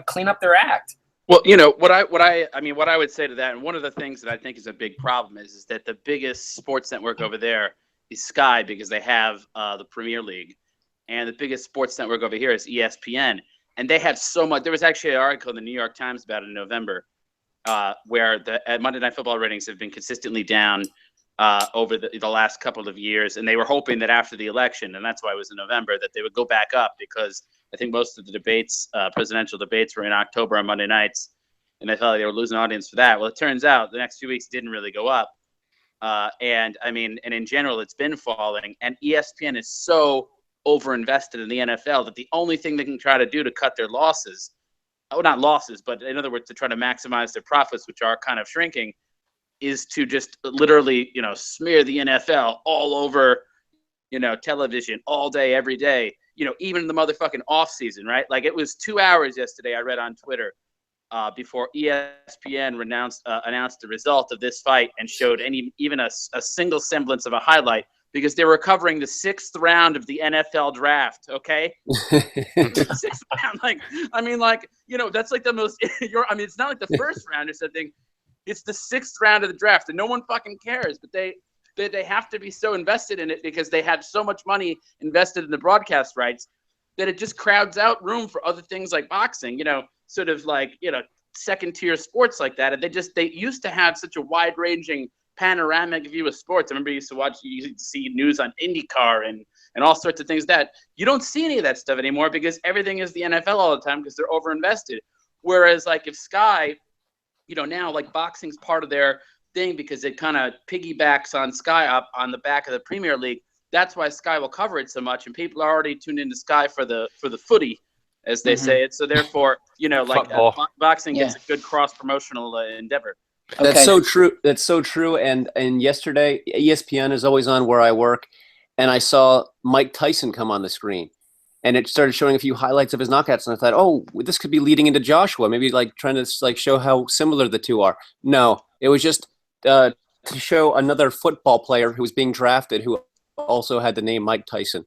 clean up their act. Well, you know what I would say to that, and one of the things that I think is a big problem is that the biggest sports network over there is Sky, because they have the Premier League, and the biggest sports network over here is ESPN, and they have so much. There was actually an article in the New York Times about it in November, where the Monday Night Football ratings have been consistently down over the last couple of years, and they were hoping that after the election, and that's why it was in November, that they would go back up, because I think most of the debates, presidential debates, were in October on Monday nights, and they felt like they were losing audience for that. Well, it turns out the next few weeks didn't really go up, and in general, it's been falling, and ESPN is so overinvested in the NFL that the only thing they can try to do to cut their losses, not losses, but in other words, to try to maximize their profits, which are kind of shrinking, is to just literally, smear the NFL all over, television all day, every day, even in the motherfucking off season, right? Like, it was 2 hours yesterday, I read on Twitter, before ESPN announced the result of this fight and showed even a single semblance of a highlight, because they were covering the 6th round of the NFL draft. Okay. 6th round. That's like the most, it's not like the first round or something. It's the 6th round of the draft, and no one fucking cares. But they have to be so invested in it because they had so much money invested in the broadcast rights that it just crowds out room for other things like boxing. Sort of like second-tier sports like that. And they used to have such a wide-ranging, panoramic view of sports. I remember you used to see news on IndyCar and all sorts of things that you don't see any of that stuff anymore, because everything is the NFL all the time because they're overinvested. Whereas like if Sky, now like boxing's part of their thing because it kind of piggybacks on Sky up on the back of the Premier League. That's why Sky will cover it so much, and people are already tuned into Sky for the footy, as they say it. So therefore, boxing gets a good cross promotional endeavor. That's Okay. so true. That's so true. And yesterday, ESPN is always on where I work, and I saw Mike Tyson come on the screen, and it started showing a few highlights of his knockouts, and I thought, oh, this could be leading into Joshua, maybe like trying to like show how similar the two are. No, it was just to show another football player who was being drafted who also had the name Mike Tyson.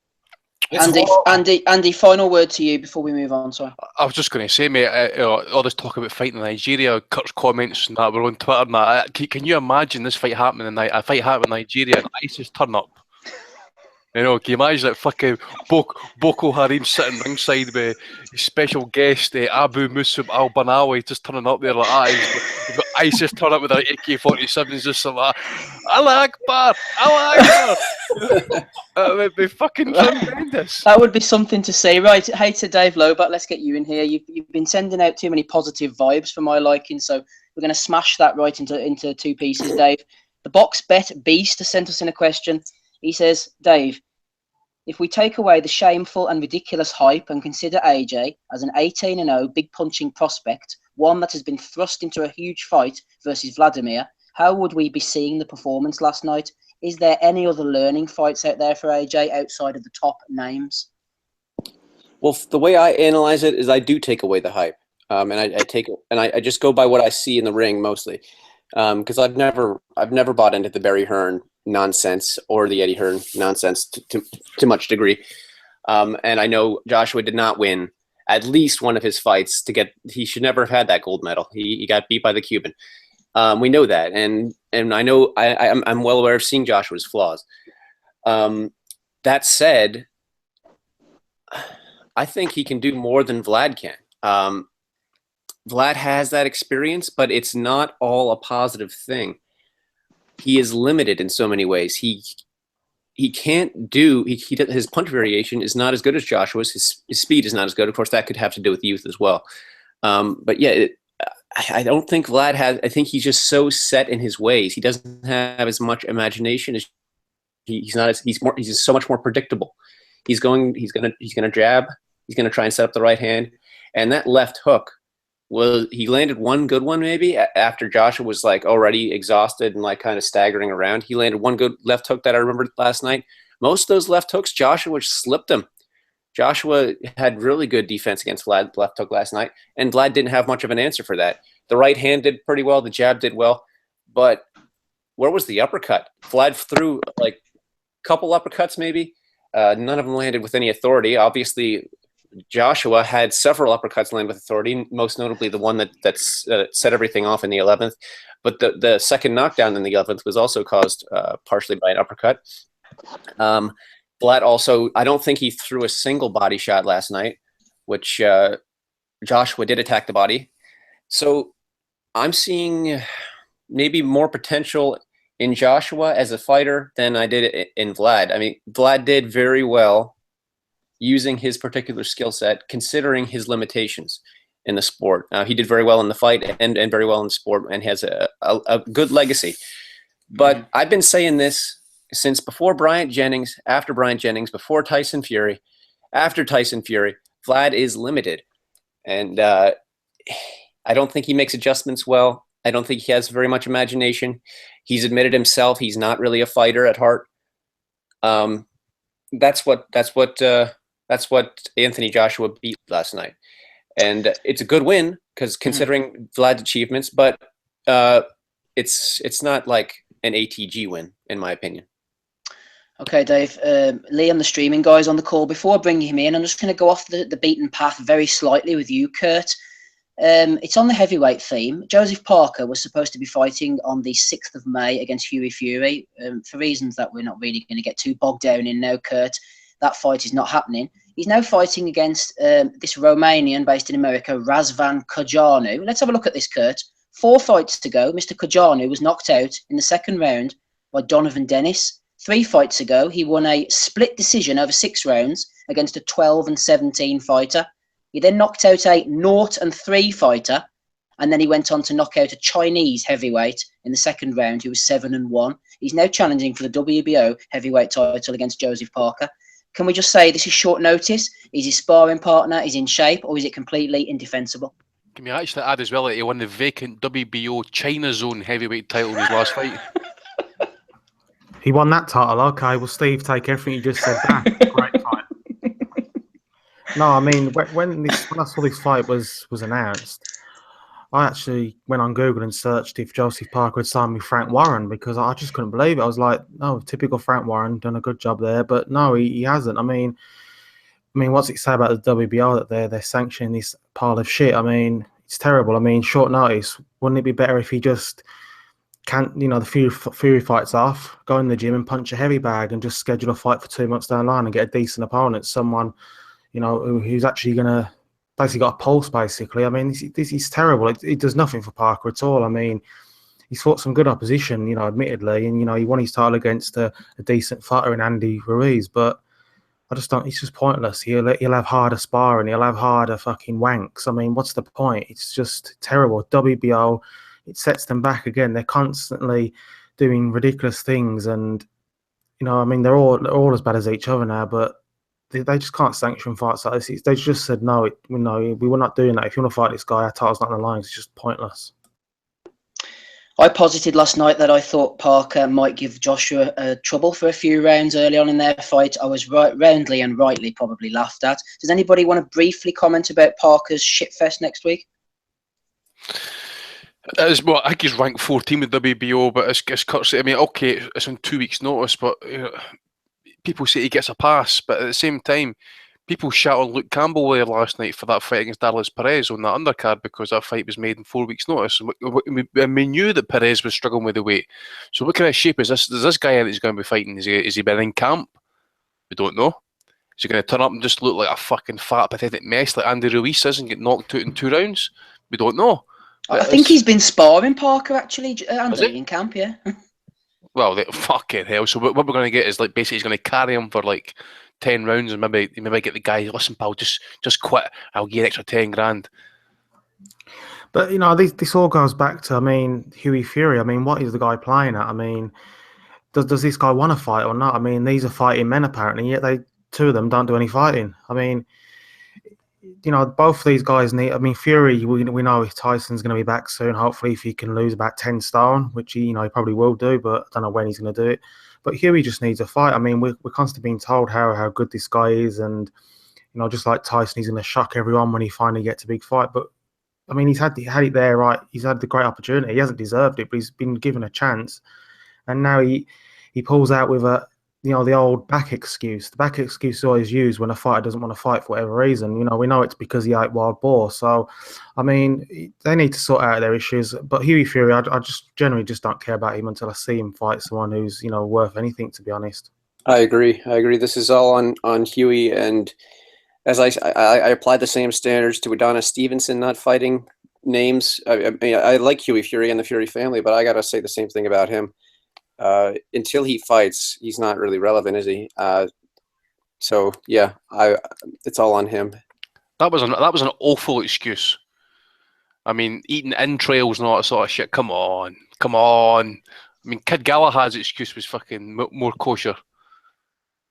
Andy, final word to you before we move on. Sorry. I was just going to say, mate, all this talk about fighting in Nigeria, Kurt's comments and that were on Twitter and that. Can you imagine this fight happening in Nigeria and ISIS turn up? Can you imagine that fucking Boko Haram sitting ringside with special guest Abu Musab al-Banawi just turning up there like that? You've got ISIS turn up with their AK-47s just like, Allah Akbar, Allah Akbar. It would be fucking tremendous. That would be something to say. Right, hey to Dave Lobart, let's get you in here. You've been sending out too many positive vibes for my liking, so we're going to smash that right into two pieces, Dave. The Box Bet Beast has sent us in a question. He says, Dave, if we take away the shameful and ridiculous hype and consider AJ as an 18-0 big punching prospect, one that has been thrust into a huge fight versus Vladimir, how would we be seeing the performance last night? Is there any other learning fights out there for AJ outside of the top names? Well, the way I analyze it is I do take away the hype, and I just go by what I see in the ring mostly, because I've never bought into the Barry Hearn nonsense or the Eddie Hearn nonsense to much degree, and I know Joshua did not win at least one of his fights he should never have had that gold medal. He got beat by the Cuban. We know that, and I know I'm well aware of seeing Joshua's flaws. That said, I think he can do more than Vlad can. Vlad has that experience, but it's not all a positive thing. He is limited in so many ways. He can't do his punch variation is not as good as Joshua's. His speed is not as good. Of course, that could have to do with youth as well. But yeah, I don't think Vlad has. I think he's just so set in his ways. He doesn't have as much imagination as he's so much more predictable. He's gonna jab. He's going to try and set up the right hand. And that left hook, he landed one good one maybe after Joshua was like already exhausted and like kind of staggering around. He landed one good left hook that I remembered last night. Most of those left hooks, Joshua slipped him. Joshua had really good defense against Vlad left hook last night, and Vlad didn't have much of an answer for that. The right hand did pretty well. The jab did well. But where was the uppercut? Vlad threw like a couple uppercuts maybe. None of them landed with any authority. Obviously, Joshua had several uppercuts land with authority, most notably the one that set everything off in the 11th. But the second knockdown in the 11th was also caused partially by an uppercut. Vlad also, I don't think he threw a single body shot last night, which Joshua did attack the body. So I'm seeing maybe more potential in Joshua as a fighter than I did in Vlad. I mean, Vlad did very well using his particular skill set, considering his limitations in the sport. He did very well in the fight and very well in the sport and has a good legacy. But I've been saying this since before Bryant Jennings, after Bryant Jennings, before Tyson Fury, after Tyson Fury. Vlad is limited. And I don't think he makes adjustments well. I don't think he has very much imagination. He's admitted himself he's not really a fighter at heart. That's what Anthony Joshua beat last night. And it's a good win because considering Vlad's achievements, but it's not like an ATG win, in my opinion. Okay, Dave. Liam, the streaming guy, is on the call. Before I bring him in, I'm just going to go off the beaten path very slightly with you, Kurt. It's on the heavyweight theme. Joseph Parker was supposed to be fighting on the 6th of May against Hughie Fury. For reasons that we're not really going to get too bogged down in now, Kurt, that fight is not happening. He's now fighting against this Romanian based in America, Razvan Cojanu. Let's have a look at this, Kurt. 4 fights to go. Mr. Cojanu was knocked out in the second round by Donovan Dennis. 3 fights ago, he won a split decision over 6 rounds against a 12-17 fighter. He then knocked out a 0-3 fighter, and then he went on to knock out a Chinese heavyweight in the second round who was 7-1. He's now challenging for the WBO heavyweight title against Joseph Parker. Can we just say this is short notice? Is his sparring partner is in shape, or is it completely indefensible? Can we actually add as well that he won the vacant WBO China Zone heavyweight title in his last fight? He won that title. Okay, well, Steve, take everything you just said back. Great fight. No, I mean, when I saw this fight was announced, I actually went on Google and searched if Joseph Parker had signed with Frank Warren because I just couldn't believe it. I was like, no, typical Frank Warren, done a good job there. But no, he hasn't. I mean, what's it say about the WBO that they're sanctioning this pile of shit? I mean, it's terrible. I mean, short notice. Wouldn't it be better if he just can't, the Fury fights off, go in the gym and punch a heavy bag and just schedule a fight for 2 months down the line and get a decent opponent, someone, who's actually going to basically got a pulse, basically. I mean, this is terrible. It does nothing for Parker at all. I mean, he's fought some good opposition, admittedly, and, he won his title against a decent fighter in Andy Ruiz, but I just don't, it's just pointless. He'll have harder sparring, he'll have harder fucking wanks. I mean, what's the point? It's just terrible. WBO, it sets them back again. They're constantly doing ridiculous things, and they're all as bad as each other now. But they just can't sanction fights like this. They just said no, we were not doing that. If you want to fight this guy, our title's not on the line. It's just pointless. I posited last night that I thought Parker might give Joshua trouble for a few rounds early on in their fight. I was roundly and rightly probably laughed at. Does anybody want to briefly comment about Parker's shitfest next week? I think he's ranked 14 with WBO, but as Kurt said, I mean, okay, it's on 2 weeks' notice, but people say he gets a pass. But at the same time, people shout on Luke Campbell there last night for that fight against Dallas Perez on that undercard because that fight was made in 4 weeks' notice. And we knew that Perez was struggling with the weight. So what kind of shape is this? Is this guy that he's going to be fighting? Is he been in camp? We don't know. Is he going to turn up and just look like a fucking fat, pathetic mess like Andy Ruiz is and get knocked out in 2 rounds? We don't know. I think he's been sparring Parker, actually, Andy, in camp, yeah. Well, fucking hell. So what we're going to get is, like, basically he's going to carry him for, like, 10 rounds and maybe get the guy, listen, pal, just quit. I'll give you an extra 10 grand. But, this all goes back to, Hughie Fury. What is the guy playing at? Does this guy want to fight or not? These are fighting men, apparently, yet 2 of them don't do any fighting. both of these guys need. I mean, Fury, we know Tyson's going to be back soon. Hopefully, if he can lose about 10 stone, which he probably will do, but I don't know when he's going to do it. But Huey just needs a fight. I mean, we're constantly being told how good this guy is, and just like Tyson, he's going to shock everyone when he finally gets a big fight. But I mean, he had it there, right? He's had the great opportunity. He hasn't deserved it, but he's been given a chance, and now he pulls out with the old back excuse. The back excuse is always used when a fighter doesn't want to fight for whatever reason. We know it's because he ate wild boar. So, I mean, they need to sort out their issues. But Huey Fury, I just generally just don't care about him until I see him fight someone who's worth anything. To be honest, I agree. This is all on Huey, and as I apply the same standards to Adonis Stevenson not fighting names. I like Huey Fury and the Fury family, but I gotta say the same thing about him. Until he fights, he's not really relevant, is he? So yeah, it's all on him. That was an awful excuse. I mean, eating entrails and all that sort of shit. Come on. I mean, Kid Galahad's excuse was fucking more kosher.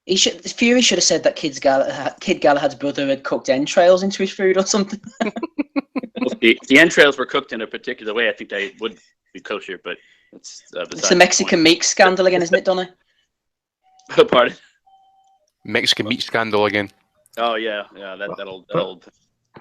Fury should have said that Kid Galahad's brother had cooked entrails into his food or something. Well, if the entrails were cooked in a particular way, I think they would be kosher, but it's the Mexican meat scandal again, isn't it, Donny? Oh, pardon? Mexican meat scandal again. Oh yeah, that'll.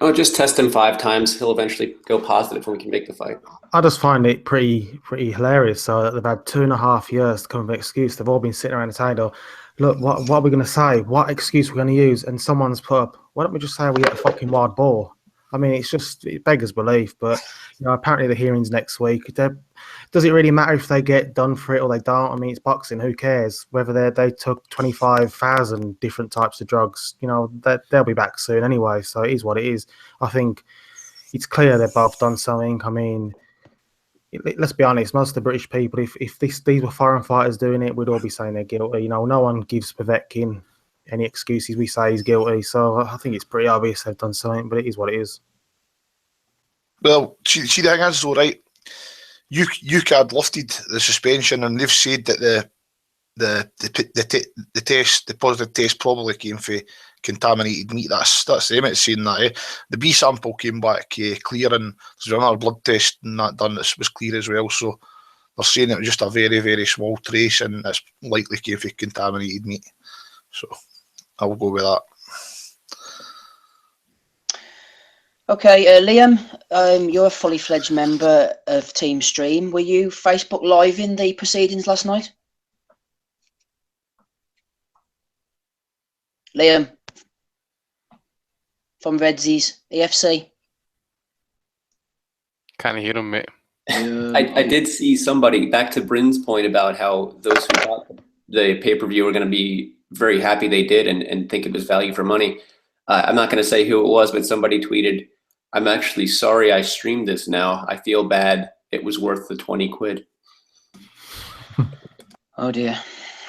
Oh, just test him 5 times. He'll eventually go positive when we can make the fight. I just find it pretty hilarious. So that they've had 2.5 years to come up with an excuse. They've all been sitting around the table. Look, what are we going to say? What excuse we're going to use? And someone's put up, why don't we just say we get a fucking wild boar? I mean, it beggars belief. But apparently the hearing's next week. Does it really matter if they get done for it or they don't? I mean, it's boxing. Who cares? Whether they took 25,000 different types of drugs, they'll be back soon anyway. So it is what it is. I think it's clear they've both done something. I mean, let's be honest. Most of the British people, if these were foreign fighters doing it, we'd all be saying they're guilty. No one gives Povetkin any excuses. We say he's guilty. So I think it's pretty obvious they've done something, but it is what it is. Well, see the thing is, though, right? UCAD lifted the suspension, and they've said that the positive test probably came from contaminated meat. That's them. It's saying that the B sample came back clear, and there's another blood test and that done that was clear as well. So they're saying it was just a very, very small trace, and it's likely came from contaminated meat. So I'll go with that. Okay, Liam, you're a fully fledged member of Team Stream. Were you Facebook Live in the proceedings last night? Liam, from Redsies, EFC. Can't hear him, mate. I did see somebody, back to Bryn's point about how those who thought the pay-per-view were going to be very happy they did and think it was value for money. I'm not going to say who it was, but somebody tweeted, "I'm actually sorry I streamed this now. I feel bad. It was worth the 20 quid. Oh dear.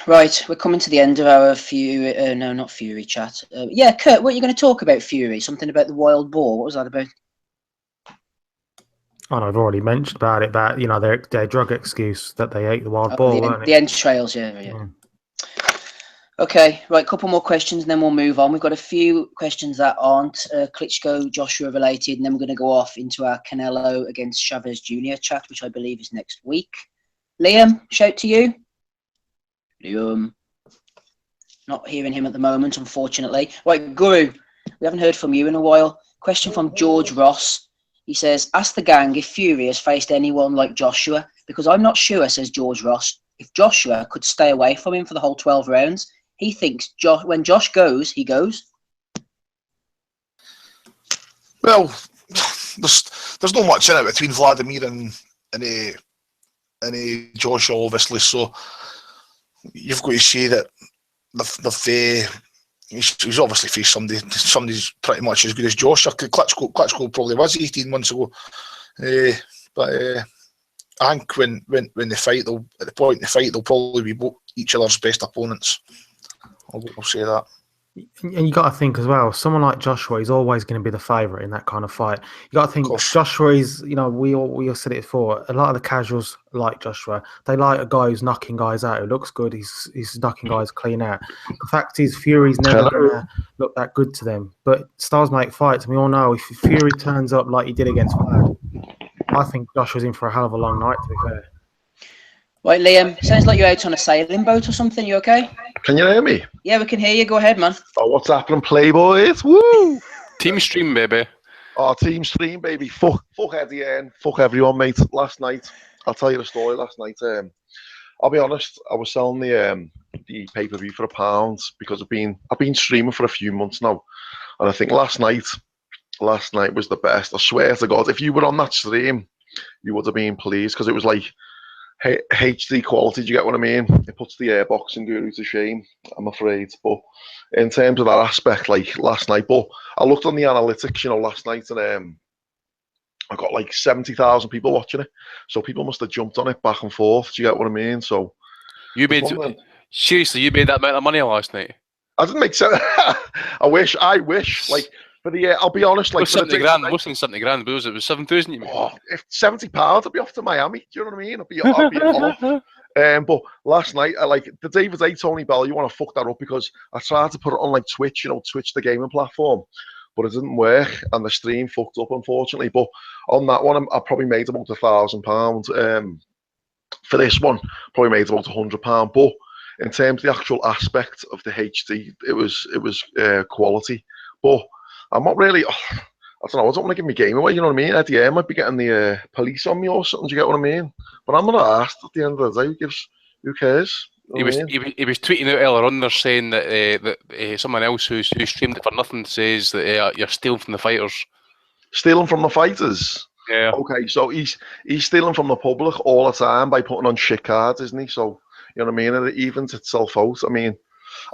Right, we're coming to the end of our Fury, no, not Fury chat. Yeah, Kurt, what are you going to talk about Fury? Something about the wild boar. What was that about? Oh, no, I've already mentioned about it, about their drug excuse that they ate the wild boar. The entrails, yeah. Okay, right, couple more questions and then we'll move on. We've got a few questions that aren't Klitschko, Joshua related, and then we're going to go off into our Canelo against Chavez Jr. chat, which I believe is next week. Liam, shout to you. Liam. Not hearing him at the moment, unfortunately. Right, Guru, we haven't heard from you in a while. Question from George Ross. He says, ask the gang if Fury has faced anyone like Joshua, because I'm not sure, says George Ross, if Joshua could stay away from him for the whole 12 rounds. He thinks when Josh goes, he goes. Well, there's not much in it between Vladimir and Joshua, obviously. So you've got to say that he's obviously faced somebody's pretty much as good as Joshua. Klitschko probably was 18 months ago, but I think when they fight, at the point in the fight, they'll probably be each other's best opponents. I'll say that. And you got to think as well, someone like Joshua is always going to be the favourite in that kind of fight. You got to think Joshua is, we all said it before. A lot of the casuals like Joshua. They like a guy who's knocking guys out, who looks good. He's knocking guys clean out. The fact is, Fury's never going to look that good to them. But styles make fights. And we all know if Fury turns up like he did against Vlad, I think Joshua's in for a hell of a long night, to be fair. Right, Liam, sounds like you're out on a sailing boat or something. You okay? Can you hear me? Yeah, we can hear you. Go ahead, man. Oh, what's happening, Playboys? Woo! Team stream, baby. Oh, team stream, baby. Fuck Eddie and fuck everyone, mate. Last night, I'll tell you the story. Last night, I'll be honest. I was selling the pay-per-view for £1 because I've been streaming for a few months now, and I think last night was the best. I swear to God, if you were on that stream, you would have been pleased because it was like HD quality. Do you get what I mean? It puts the boxing guru to shame, I'm afraid. But in terms of that aspect, like last night, but I looked on the analytics, last night, and I got like 70,000 people watching it. So people must have jumped on it back and forth. Do you get what I mean? So seriously, you made that amount of money last night? I didn't make sense. I wish. Like for the I'll be honest, like 70 grand, most than 70 grand, but it was 7,000 you made. Oh, if £70, I'd be off to Miami. Do you know what I mean? I'd be off. But last night, the David A. Tony Bell, you want to fuck that up because I tried to put it on like Twitch, Twitch the gaming platform, but it didn't work and the stream fucked up, unfortunately. But on that one, I probably made about £1,000. For this one, probably made about £100. But in terms of the actual aspect of the HD, it was quality. But I'm not really. I don't know. I don't want to give my game away. You know what I mean? At the end, might be getting the police on me or something. Do you get what I mean? But I'm not asked. At the end of the day, who cares? He was tweeting out earlier on there saying that someone else who streamed it for nothing says that you're stealing from the fighters. Stealing from the fighters? Yeah. Okay, so he's stealing from the public all the time by putting on shit cards, isn't he? So you know what I mean? And it evens itself out. I mean,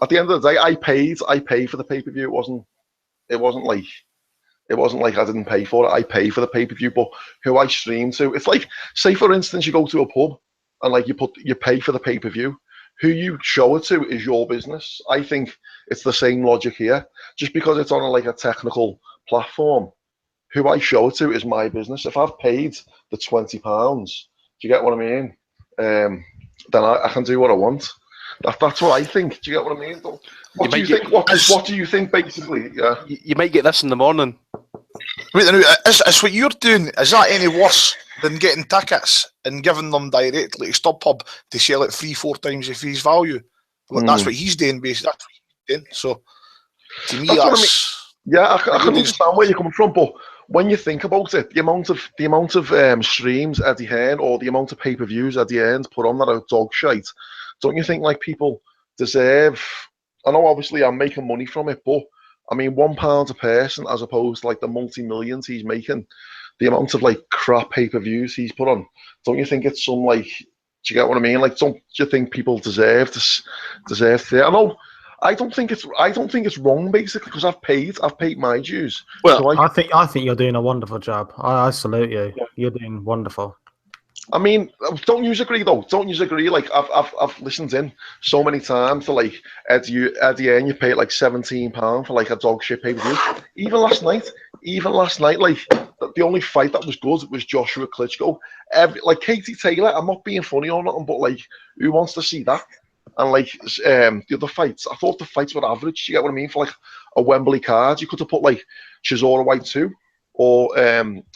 at the end of the day, I paid for the pay-per-view. It wasn't like I didn't pay for it. I pay for the pay-per-view, but who I stream to, it's like, say for instance, you go to a pub and like you pay for the pay-per-view. Who you show it to is your business. I think it's the same logic here. Just because it's on a technical platform, who I show it to is my business. If I've paid the £20, do you get what I mean? Then I can do what I want. That's what I think. Do you get what I mean? What do you think? What do you think, basically? Yeah. You might get this in the morning. Wait, is what you're doing, is that any worse than getting tickets and giving them directly to StubHub to sell it 3-4 times the face value? Well, that's what he's doing, basically. That's what he's doing. So, to me, that's... Yeah, I can understand where you're coming from, but when you think about it, the amount of streams Eddie Hearn or the amount of pay-per-views Eddie Hearn's put on that are dog shite, don't you think people deserve? I know obviously I'm making money from it, but I mean £1 a person as opposed to the multi-millions he's making, the amount of crap pay-per-views he's put on. Don't you think it's some do you get what I mean? Don't you think people deserve to? I don't think it's wrong, basically, because I've paid my dues. Well, so I think you're doing a wonderful job. I salute you. Yeah. You're doing wonderful. I mean, don't you agree though? Don't you agree? I've listened in so many times to Eddie and you pay £17 for a dog shit pay-per-view. Even last night, the only fight that was good was Joshua Klitschko. Katie Taylor, I'm not being funny or nothing, but who wants to see that? And the other fights, I thought the fights were average. You get what I mean? For a Wembley card, you could have put Chisora White 2 or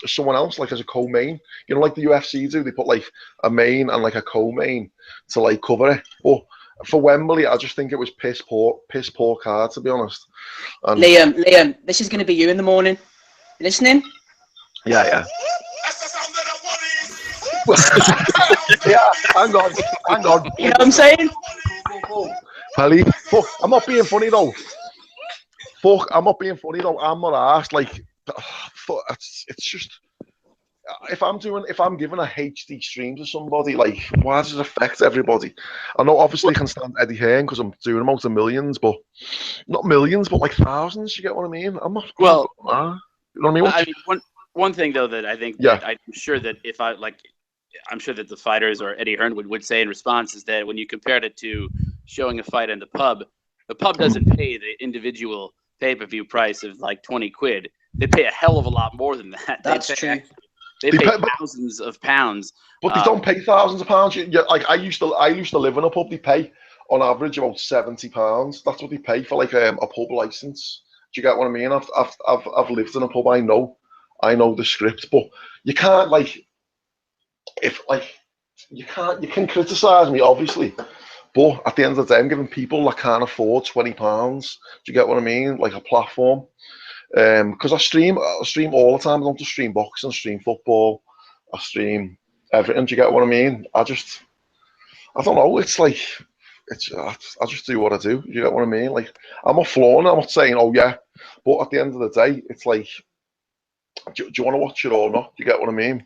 someone else as a co-main. The UFC do. They put a main and a co-main to cover it. But for Wembley, I just think it was piss poor card, to be honest. And Liam, this is going to be you in the morning. You listening? Yeah. Yeah, hang on. You know what I'm saying? Pally, fuck, I'm not being funny though. I'm not asked. It's just if I'm giving a HD stream to somebody, why does it affect everybody? I know obviously I can stand Eddie Hearn because I'm doing about millions, but not millions, but thousands. You get what I mean? I'm not. Well, you know what I mean? One thing though that I think, that I'm sure that I'm sure that the fighters or Eddie Hearn would say in response is that when you compared it to showing a fight in the pub, The pub doesn't pay the individual pay-per-view price of like 20 quid. They pay a hell of a lot more than that. That's true. They pay thousands of pounds. But they don't pay thousands of pounds. Like I used to live in a pub. They pay on average about £70. That's what they pay for like a pub license. Do you get what I mean? I've lived in a pub. I know the script, but you can't you can criticize me obviously, but at the end of the day, I'm giving people that can't afford £20. Do you get what I mean? Like a platform. Because I stream all the time. I don't just stream boxing, I stream football, I stream everything. Do you get what I mean? I don't know. I just do what I do. You get what I mean? Like, I'm not flaunting. I'm not saying, oh yeah, but at the end of the day, it's like, do you want to watch it or not? Do you get what I mean?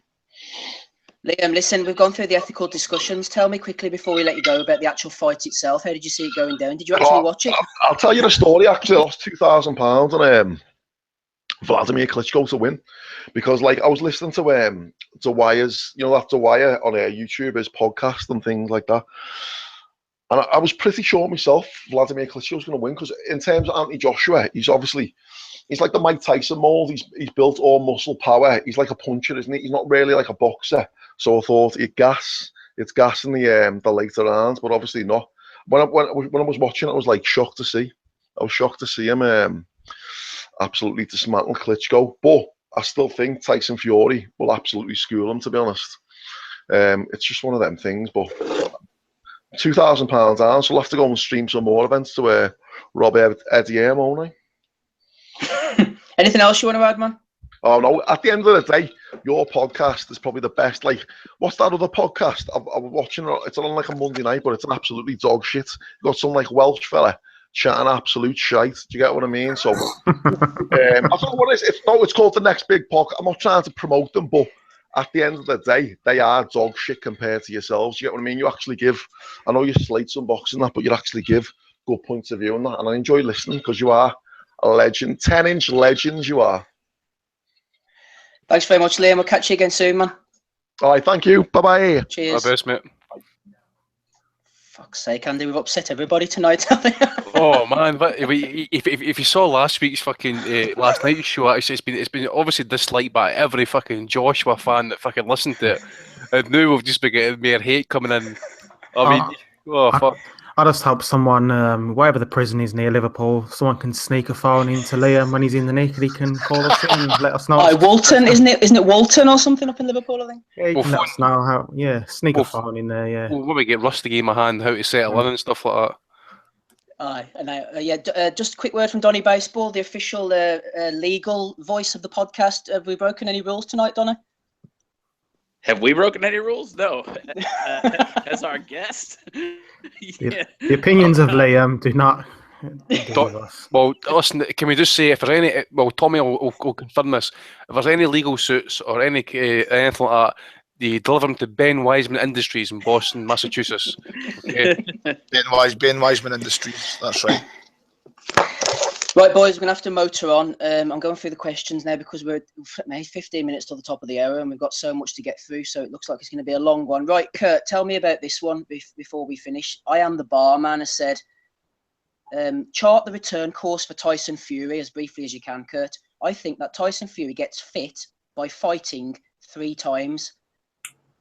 Liam, listen, we've gone through the ethical discussions. Tell me quickly before we let you go about the actual fight itself. How did you see it going down? Did you actually watch it? I'll tell you the story. Actually, I lost £2,000 on Vladimir Klitschko to win, because like I was listening to Dwyer's, that Dwyer on YouTube, his podcast and things like that, and I was pretty sure myself Vladimir Klitschko was going to win, because in terms of Anthony Joshua, he's like the Mike Tyson mold. He's built all muscle power. He's like a puncher, isn't he? He's not really like a boxer. So I thought it's gas in the later rounds, but obviously not. When I was watching it, I was like shocked to see. I was shocked to see him absolutely dismantle Klitschko, but I still think Tyson Fury will absolutely school him, to be honest. It's just one of them things, but £2,000 down, so I'll have to go and stream some more events to rob Eddie M, won't I? Anything else you want to add, man? Oh no, at the end of the day, your podcast is probably the best. Like, what's that other podcast? I was watching it, it's on like a Monday night, but it's an absolutely dog shit. You got some like Welsh fella chatting absolute shite. Do you get what I mean? So, I don't know what it is. It's called The Next Big Podcast. I'm not trying to promote them, but at the end of the day, they are dog shit compared to yourselves. Do you get what I mean? You actually give, I know you slate some boxing that, but you actually give good points of view on that. And I enjoy listening, because you are a legend. 10-inch legends you are. Thanks very much, Liam. We'll catch you again soon, man. All right, thank you. Bye-bye. Cheers. My best, mate. Fuck's sake, Andy, we've upset everybody tonight. Oh man, but if you saw last week's fucking last night's show, it's been obviously disliked by every fucking Joshua fan that fucking listened to it, and now we've just been getting more hate coming in. Fuck. I just hope someone, wherever the prison is near Liverpool, someone can sneak a phone into Liam when he's in the nick, and he can call us in and let us know. Walton, isn't it Walton or something up in Liverpool, I think? Yeah, you can let us know how. Yeah, sneak a phone in there. Yeah. We'll maybe get Rusty game of hand, how to settle in and stuff like that. Aye, and just a quick word from Donny Baseball, the official legal voice of the podcast. Have we broken any rules tonight, Donny? Have we broken any rules? No. As our guest. Yeah. The opinions of Liam do not. Well, listen, can we just say if there's any? Well, Tommy will confirm this. If there's any legal suits or anything like that, you deliver them to Ben Wiseman Industries in Boston, Massachusetts. Okay. Ben Wiseman Industries. That's right. Right, boys, we're going to have to motor on. I'm going through the questions now because we're 15 minutes to the top of the hour and we've got so much to get through, so it looks like it's going to be a long one. Right, Kurt, tell me about this one before we finish. I Am the Barman has said, chart the return course for Tyson Fury as briefly as you can, Kurt. I think that Tyson Fury gets fit by fighting 3 times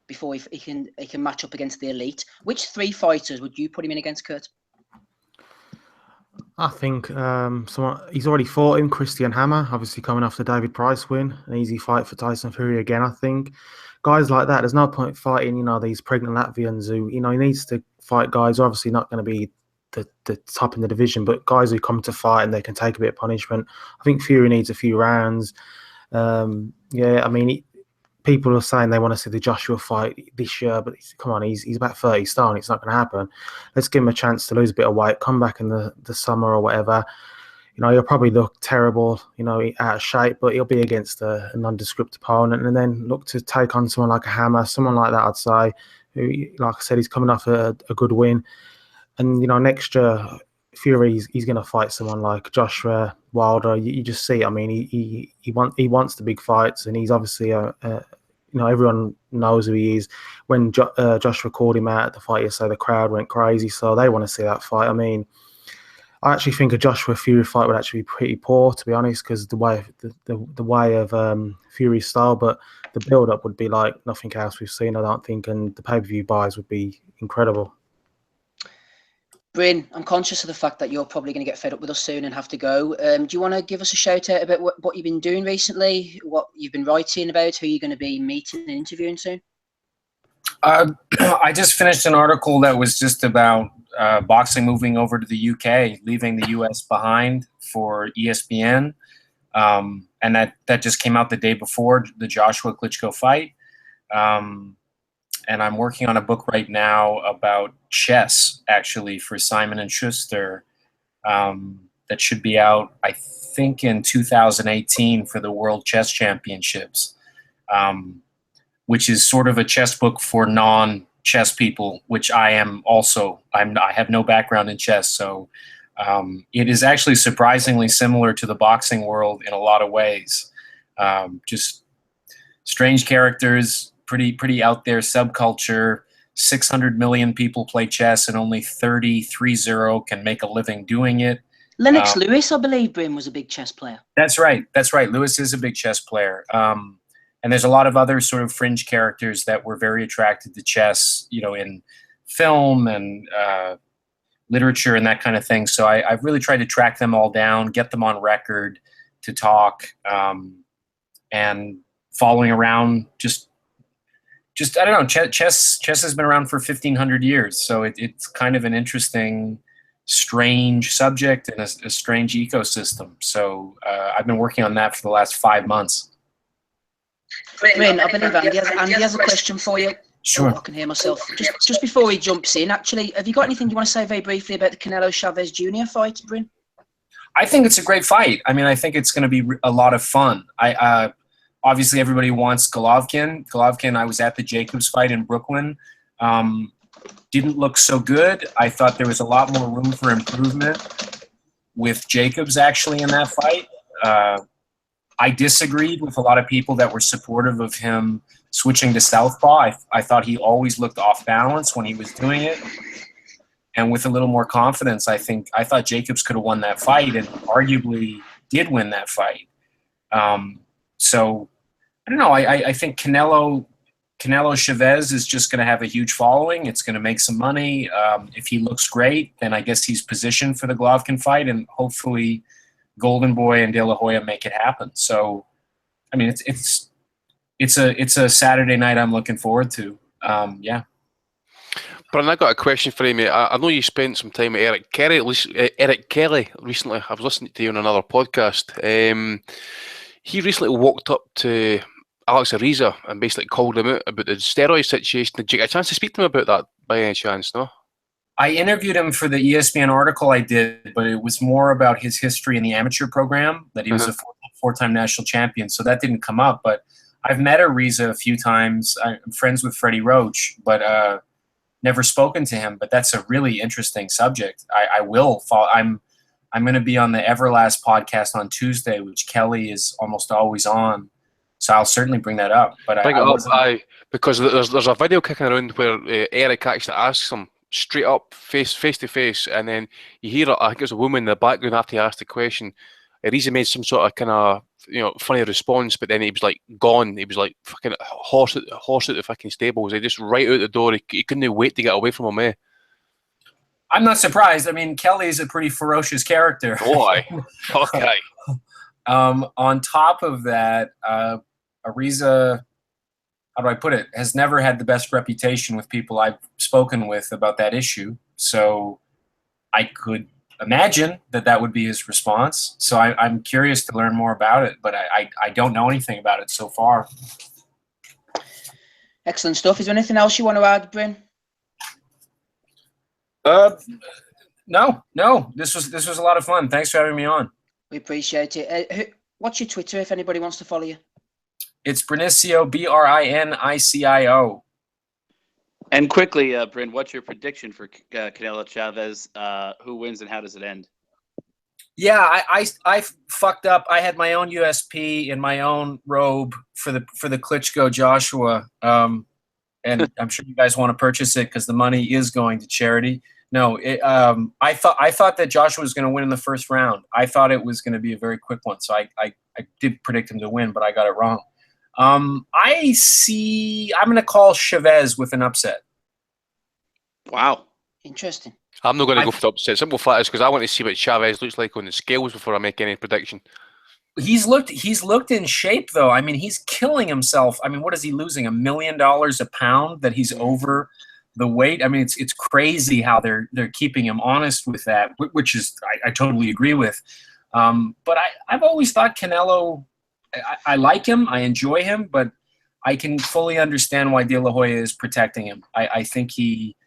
before he can match up against the elite. Which 3 fighters would you put him in against, Kurt? I think he's already fought him, Christian Hammer, obviously coming off the David Price win. An easy fight for Tyson Fury again, I think. Guys like that, there's no point fighting, these pregnant Latvians who, he needs to fight guys who are obviously not going to be the top in the division, but guys who come to fight and they can take a bit of punishment. I think Fury needs a few rounds. People are saying they want to see the Joshua fight this year, but come on, he's about 30 stone. It's not going to happen. Let's give him a chance to lose a bit of weight, come back in the summer or whatever. He'll probably look terrible, out of shape, but he'll be against a nondescript opponent, and then look to take on someone like a Hammer, someone like that, I'd say, who, like I said, he's coming off a good win. And, next year, Fury, he's going to fight someone like Joshua, Wilder. You just see it. I mean, he wants the big fights, and he's obviously everyone knows who he is. When Joshua called him out at the fight yesterday, the crowd went crazy, so they want to see that fight. I mean, I actually think a Joshua Fury fight would actually be pretty poor, to be honest, because the way of Fury's style, but the build up would be like nothing else we've seen, I don't think, and the pay-per-view buys would be incredible. Bryn, I'm conscious of the fact that you're probably going to get fed up with us soon and have to go. Do you want to give us a shout out about what you've been doing recently, what you've been writing about, who you're going to be meeting and interviewing soon? I just finished an article that was just about boxing moving over to the UK, leaving the US behind for ESPN. And that just came out the day before the Joshua Klitschko fight. And I'm working on a book right now about chess, actually, for Simon & Schuster. That should be out, I think, in 2018 for the World Chess Championships, which is sort of a chess book for non-chess people, which I am also. I have no background in chess, so it is actually surprisingly similar to the boxing world in a lot of ways. Just strange characters, pretty out there subculture. 600 million people play chess, and only 30 can make a living doing it. Lennox Lewis, I believe, Bryn, was a big chess player. That's right. Lewis is a big chess player. And there's a lot of other sort of fringe characters that were very attracted to chess, in film and literature and that kind of thing. So I've really tried to track them all down, get them on record to talk, and following around just I don't know. Chess has been around for 1,500 years, so it's kind of an interesting, strange subject and a strange ecosystem. So I've been working on that for the last 5 months. Bryn, I believe Andy has a question for you. Sure. Oh, I can hear myself. Just before he jumps in, actually, have you got anything you want to say very briefly about the Canelo Chavez Jr. fight, Bryn? I think it's a great fight. I mean, I think it's going to be a lot of fun. Obviously, everybody wants Golovkin. Golovkin, I was at the Jacobs fight in Brooklyn. Didn't look so good. I thought there was a lot more room for improvement with Jacobs, actually, in that fight. I disagreed with a lot of people that were supportive of him switching to southpaw. I thought he always looked off balance when he was doing it. And with a little more confidence, I thought Jacobs could have won that fight, and arguably did win that fight. So I don't know. I think Canelo Chavez is just going to have a huge following. It's going to make some money. If he looks great, then I guess he's positioned for the Golovkin fight, and hopefully Golden Boy and De La Hoya make it happen. So, I mean, it's a Saturday night I'm looking forward to. Yeah. Brian, I got a question for you, mate. I know you spent some time with Eric Kelly recently. I was listening to you on another podcast. He recently walked up to Alex Ariza and basically called him out about the steroid situation. Did you get a chance to speak to him about that by any chance, no? I interviewed him for the ESPN article I did, but it was more about his history in the amateur program, that he was a four-time national champion. So that didn't come up. But I've met Ariza a few times. I'm friends with Freddie Roach, but never spoken to him. But that's a really interesting subject. I will follow. I'm going to be on the Everlast podcast on Tuesday, which Kelly is almost always on. So I'll certainly bring that up. But because there's a video kicking around where Eric actually asks him straight up, face to face, and then you hear, I think it was a woman in the background after he asked the question. Ariza made some sort of kind of funny response, but then he was like gone. He was like fucking horse out the fucking stables. He just right out the door. He couldn't wait to get away from him, eh? I'm not surprised. I mean, Kelly is a pretty ferocious character. Boy, okay. On top of that, Ariza, how do I put it, has never had the best reputation with people I've spoken with about that issue. So I could imagine that would be his response. So I'm curious to learn more about it, but I don't know anything about it so far. Excellent stuff. Is there anything else you want to add, Bryn? No. This was a lot of fun. Thanks for having me on. We appreciate it. What's your Twitter if anybody wants to follow you? It's Brinicio, Brinicio. And quickly, Bryn, what's your prediction for Canelo Chavez? Who wins and how does it end? Yeah, I fucked up. I had my own USP in my own robe for the Klitschko Joshua, and I'm sure you guys want to purchase it because the money is going to charity. No. I thought that Joshua was going to win in the first round. I thought it was going to be a very quick one. So I did predict him to win, but I got it wrong. I'm going to call Chavez with an upset. Wow. Interesting. I'm not going to go for the upset. Simple fact is because I want to see what Chavez looks like on the scales before I make any prediction. He's looked in shape though. I mean, he's killing himself. I mean, what is he losing? $1 million a pound that he's over the weight. I mean, it's crazy how they're keeping him honest with that, which is I totally agree with. But I've always thought Canelo. I like him. I enjoy him, but I can fully understand why De La Hoya is protecting him. I think he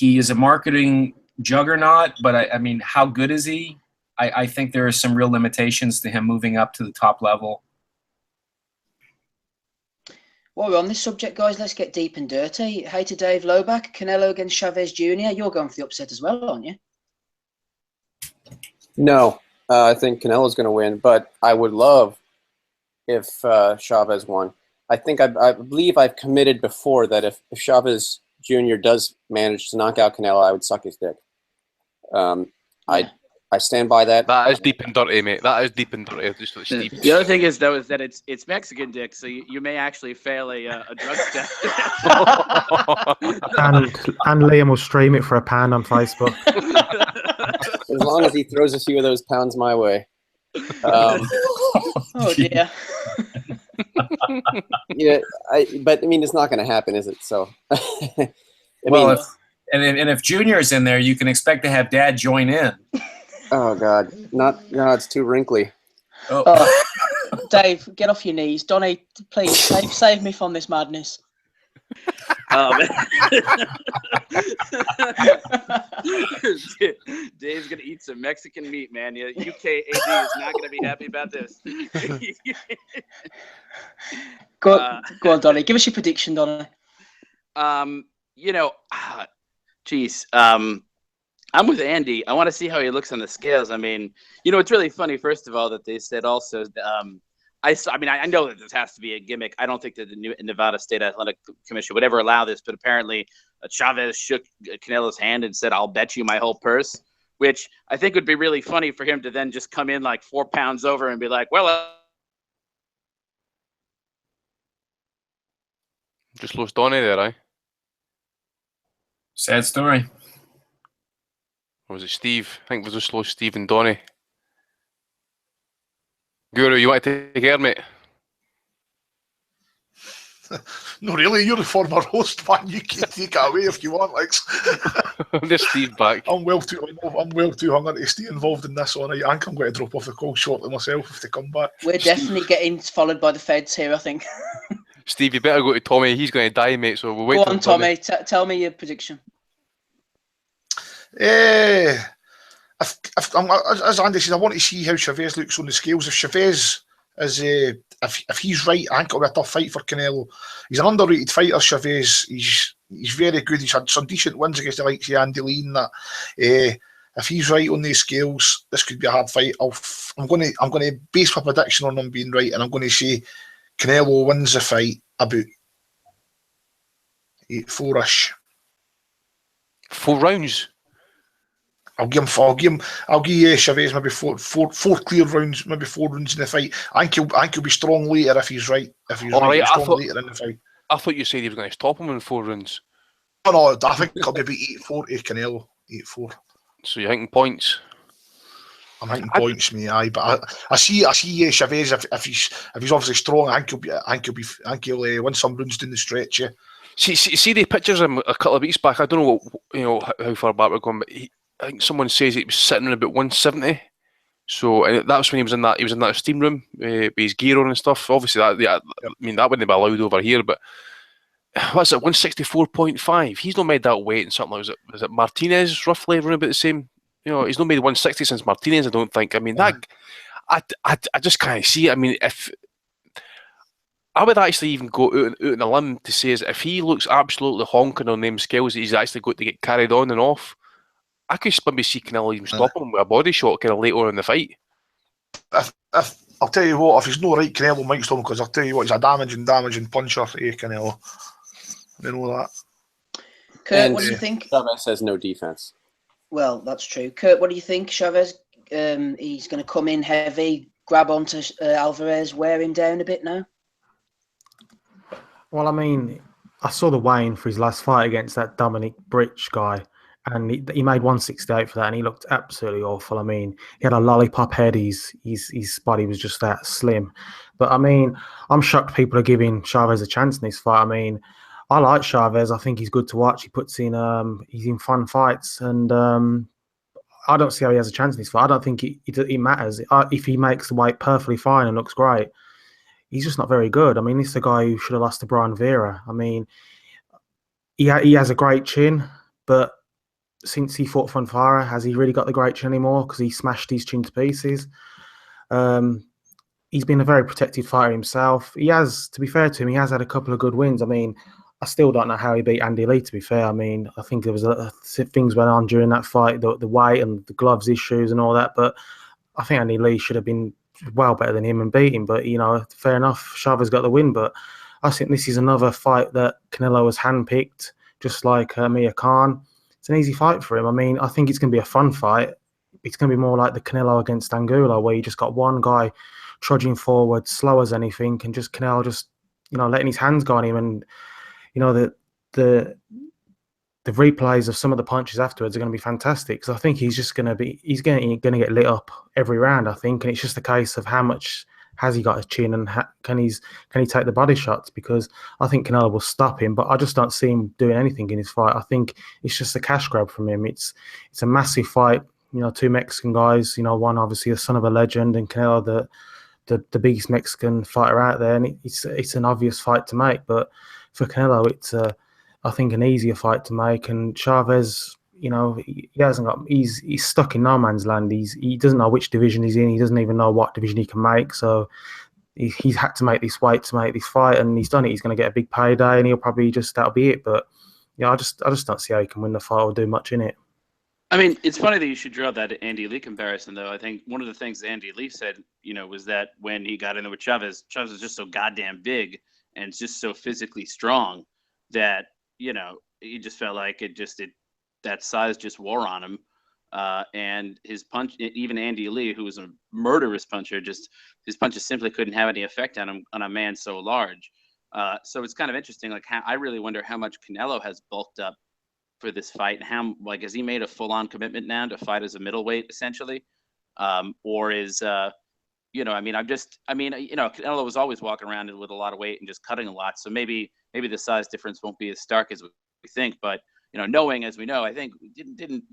is a marketing juggernaut, but I mean, how good is he? I think there are some real limitations to him moving up to the top level. While we're on this subject, guys, let's get deep and dirty. Hey to Dave Loback, Canelo against Chavez Jr. You're going for the upset as well, aren't you? No, I think Canelo's going to win, but I would love if Chavez won. I think I believe I've committed before that if Chavez Jr. does manage to knock out Canelo, I would suck his dick. I stand by that. That is deep and dirty, mate. That is deep and dirty. Just like Steve. The other thing is, though, is that it's Mexican dick, so you may actually fail a drug test. and Liam will stream it for £1 on Facebook. As long as he throws a few of those pounds my way. Oh dear. Yeah, but I mean, it's not going to happen, is it? So, if Junior is in there, you can expect to have Dad join in. Oh God, no, it's too wrinkly. Oh. Dave, get off your knees, Donny. Please save me from this madness. Dave's gonna eat some Mexican meat, man. UK AD is not gonna be happy about this. Go on, Donny. Give us your prediction, Donny. I'm with Andy. I want to see how he looks on the scales. I mean, it's really funny. First of all, that they said also. I know that this has to be a gimmick. I don't think that the Nevada State Athletic Commission would ever allow this. But apparently, Chavez shook Canelo's hand and said, "I'll bet you my whole purse," which I think would be really funny for him to then just come in like 4 pounds over and be like, "Well." Just lost Donny there, eh? Sad story. Or was it Steve? I think we just lost Steve and Donny. Guru, you want to take care, mate? No, really. You're the former host, man. You can take it away if you want, Lex. There's Steve back. I'm well too hungry to stay involved in this all night. I think I'm going to drop off the call shortly myself if they come back. We're definitely getting followed by the feds here, I think. Steve, you better go to Tommy. He's going to die, mate. So we'll wait. Go on, Tommy. Tell me your prediction. As Andy says, I want to see how Chavez looks on the scales. If Chavez is, if he's right, I think it'll be a tough fight for Canelo. He's an underrated fighter, Chavez. He's very good. He's had some decent wins against the likes of Andy Lee and that. If he's right on these scales, this could be a hard fight. I'm going to base my prediction on him being right, and I'm going to say Canelo wins the fight about 8-4-ish. 4 rounds. I'll give Chavez maybe four clear rounds, maybe 4 rounds in the fight. I think he'll be strong later if he's right. If he's right, later in the fight. I thought you said he was going to stop him in 4 rounds. No, I think it'll be about 8-4 to Canelo. 8-4. So you're thinking points? I'm thinking points, me. Aye, but I see Chavez if he's obviously strong. I think he'll win some rounds down the stretch. Yeah. See the pictures of him a couple of weeks back. I don't know how far back we're going, but I think someone says he was sitting in about 170. So and that was when he was in that steam room with his gear on and stuff. Obviously, that wouldn't be allowed over here. But what's it? 164.5. He's not made that weight in something like was it Martinez roughly around about the same. He's not made 160 since Martinez. I don't think. I mean that. I just can't see it. I mean, if I would actually even go out on a limb to say is if he looks absolutely honking on them scales that he's actually got to get carried on and off. I could maybe see Canelo even stop him with a body shot kind of later in the fight. If I'll tell you what, if he's not right, Canelo might stop him because I'll tell you what, he's a damaging puncher, Canelo. You know that. Kurt, what do you think? Chavez has no defense. Well, that's true. Kurt, what do you think? Chavez, he's going to come in heavy, grab onto Alvarez, wear him down a bit now? Well, I mean, I saw the weigh-in for his last fight against that Dominic Britch guy, and he made 168 for that, and he looked absolutely awful. I mean, he had a lollipop head. His body was just that slim. But I mean, I'm shocked people are giving Chavez a chance in this fight. I mean, I like Chavez. I think he's good to watch. He puts in, he's in fun fights, and I don't see how he has a chance in this fight. I don't think it matters if he makes the weight perfectly fine and looks great. He's just not very good. I mean, this is a guy who should have lost to Brian Vera. I mean, he has a great chin, but since he fought Fonfara, has he really got the great chin anymore? Because he smashed his chin to pieces. He's been a very protected fighter himself. He has, to be fair to him, he has had a couple of good wins. I mean, I still don't know how he beat Andy Lee, to be fair. I mean, I think there was things went on during that fight, the weight and the gloves issues and all that. But I think Andy Lee should have been well better than him and beat him. But, you know, fair enough, Chavez got the win. But I think this is another fight that Canelo has handpicked, just like Amir Khan. It's an easy fight for him. I mean, I think it's going to be a fun fight. It's going to be more like the Canelo against Angulo, where you just got one guy trudging forward, slow as anything, and just Canelo just, you know, letting his hands go on him. And, you know, the replays of some of the punches afterwards are going to be fantastic, because I think he's going to get lit up every round, I think. And it's just a case of how much has he got his chin, and can he take the body shots, because I think Canelo will stop him, but I just don't see him doing anything in his fight. I think it's just a cash grab from him. It's a massive fight, you know, two Mexican guys, you know, one obviously the son of a legend, and Canelo the biggest Mexican fighter out there, and it's an obvious fight to make. But for Canelo, it's I think an easier fight to make. And Chavez, you know, he's stuck in no man's land. He doesn't know which division he's in. He doesn't even know what division he can make. So he's had to make this weight to make this fight, and he's done it. He's going to get a big payday, and he'll probably that'll be it. But yeah, I just don't see how he can win the fight or do much in it. I mean, it's funny that you should draw that Andy Lee comparison, though. I think one of the things Andy Lee said, you know, was that when he got in there with Chavez was just so goddamn big and just so physically strong that, you know, he just felt like that size just wore on him. And his punch, even Andy Lee, who was a murderous puncher, just his punches simply couldn't have any effect on him, on a man so large. So it's kind of interesting. Like, I really wonder how much Canelo has bulked up for this fight, and how, like, has he made a full-on commitment now to fight as a middleweight, essentially, or is you know, I mean, you know, Canelo was always walking around with a lot of weight and just cutting a lot, so maybe the size difference won't be as stark as we think. But, you know, knowing as we know, I think didn't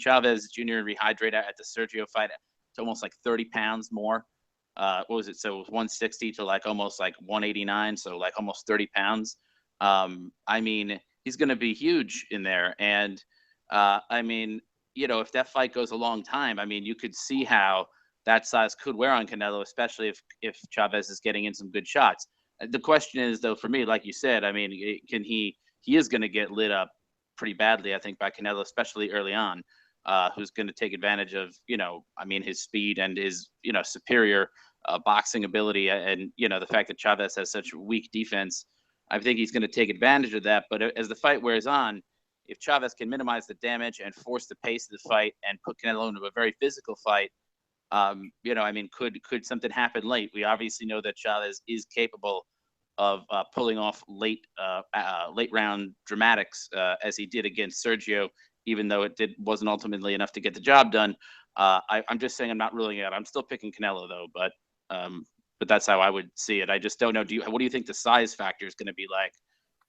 Chavez Jr. rehydrate at the Sergio fight to almost like 30 pounds more? What was it? So it was 160 to like almost like 189, so like almost 30 pounds. I mean, he's going to be huge in there. And I mean, you know, if that fight goes a long time, I mean, you could see how that size could wear on Canelo, especially if Chavez is getting in some good shots. The question is, though, for me, like you said, I mean, he is going to get lit up pretty badly, I think, by Canelo, especially early on, who's going to take advantage of, you know, I mean, his speed and his, you know, superior boxing ability, and, you know, the fact that Chavez has such weak defense. I think he's going to take advantage of that. But as the fight wears on, if Chavez can minimize the damage and force the pace of the fight and put Canelo into a very physical fight, you know, I mean, could something happen late? We obviously know that Chavez is capable of pulling off late round dramatics, as he did against Sergio, even though it wasn't ultimately enough to get the job done. I'm just saying I'm not ruling it out. I'm still picking Canelo, though, but that's how I would see it. I just don't know. What do you think the size factor is going to be like,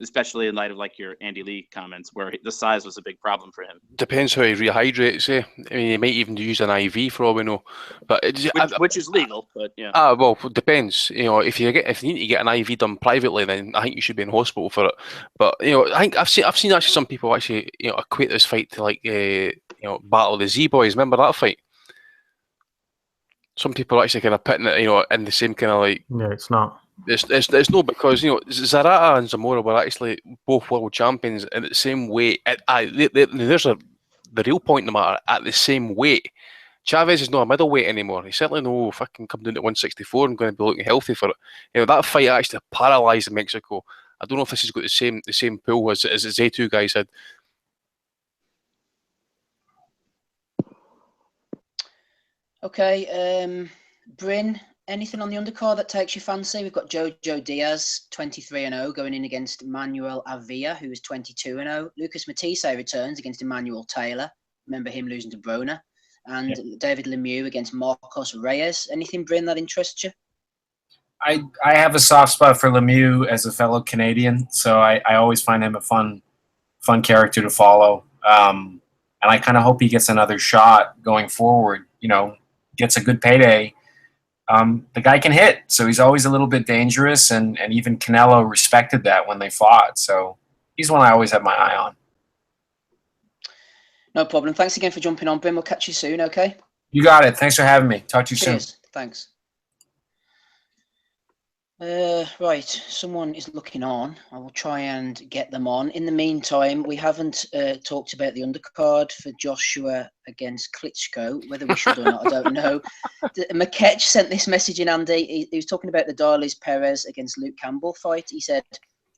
especially in light of like your Andy Lee comments, where the size was a big problem for him? Depends how he rehydrates. I mean, he might even use an IV for all we know, but which is legal. But yeah. Well, it depends. You know, if you need to get an IV done privately, then I think you should be in hospital for it. But, you know, I think I've seen actually some people actually, you know, equate this fight to like you know, Battle of the Z Boys. Remember that fight? Some people actually kind of putting it, you know, in the same kind of like. Yeah, it's not. It's no, because, you know, Zarata and Zamora were actually both world champions in the same weight. There's the real point in the matter, at the same weight. Chavez is not a middleweight anymore. He's certainly no fucking come down to 164 and going to be looking healthy for it. You know, that fight actually paralysed Mexico I don't know if this has got the same pull as the Z2 guy said. Okay, Bryn, anything on the undercard that takes your fancy? We've got Jojo Diaz, 23-0, going in against Manuel Avia, who is 22-0. Lucas Matisse returns against Emmanuel Taylor. Remember him losing to Broner. And David Lemieux against Marcos Reyes. Anything, Bryn, that interests you? I have a soft spot for Lemieux as a fellow Canadian, so I always find him a fun character to follow. And I kind of hope he gets another shot going forward. You know, gets a good payday. The guy can hit, so he's always a little bit dangerous, and even Canelo respected that when they fought. So he's one I always have my eye on. No problem. Thanks again for jumping on, Bryn. We'll catch you soon, okay? You got it. Thanks for having me. Talk to you soon. Cheers. Thanks. Right, someone is looking on. I will try and get them on. In the meantime, we haven't talked about the undercard for Joshua against Klitschko. Whether we should or not, I don't know. McKetch sent this message in, Andy. He was talking about the Darlis Perez against Luke Campbell fight. He said,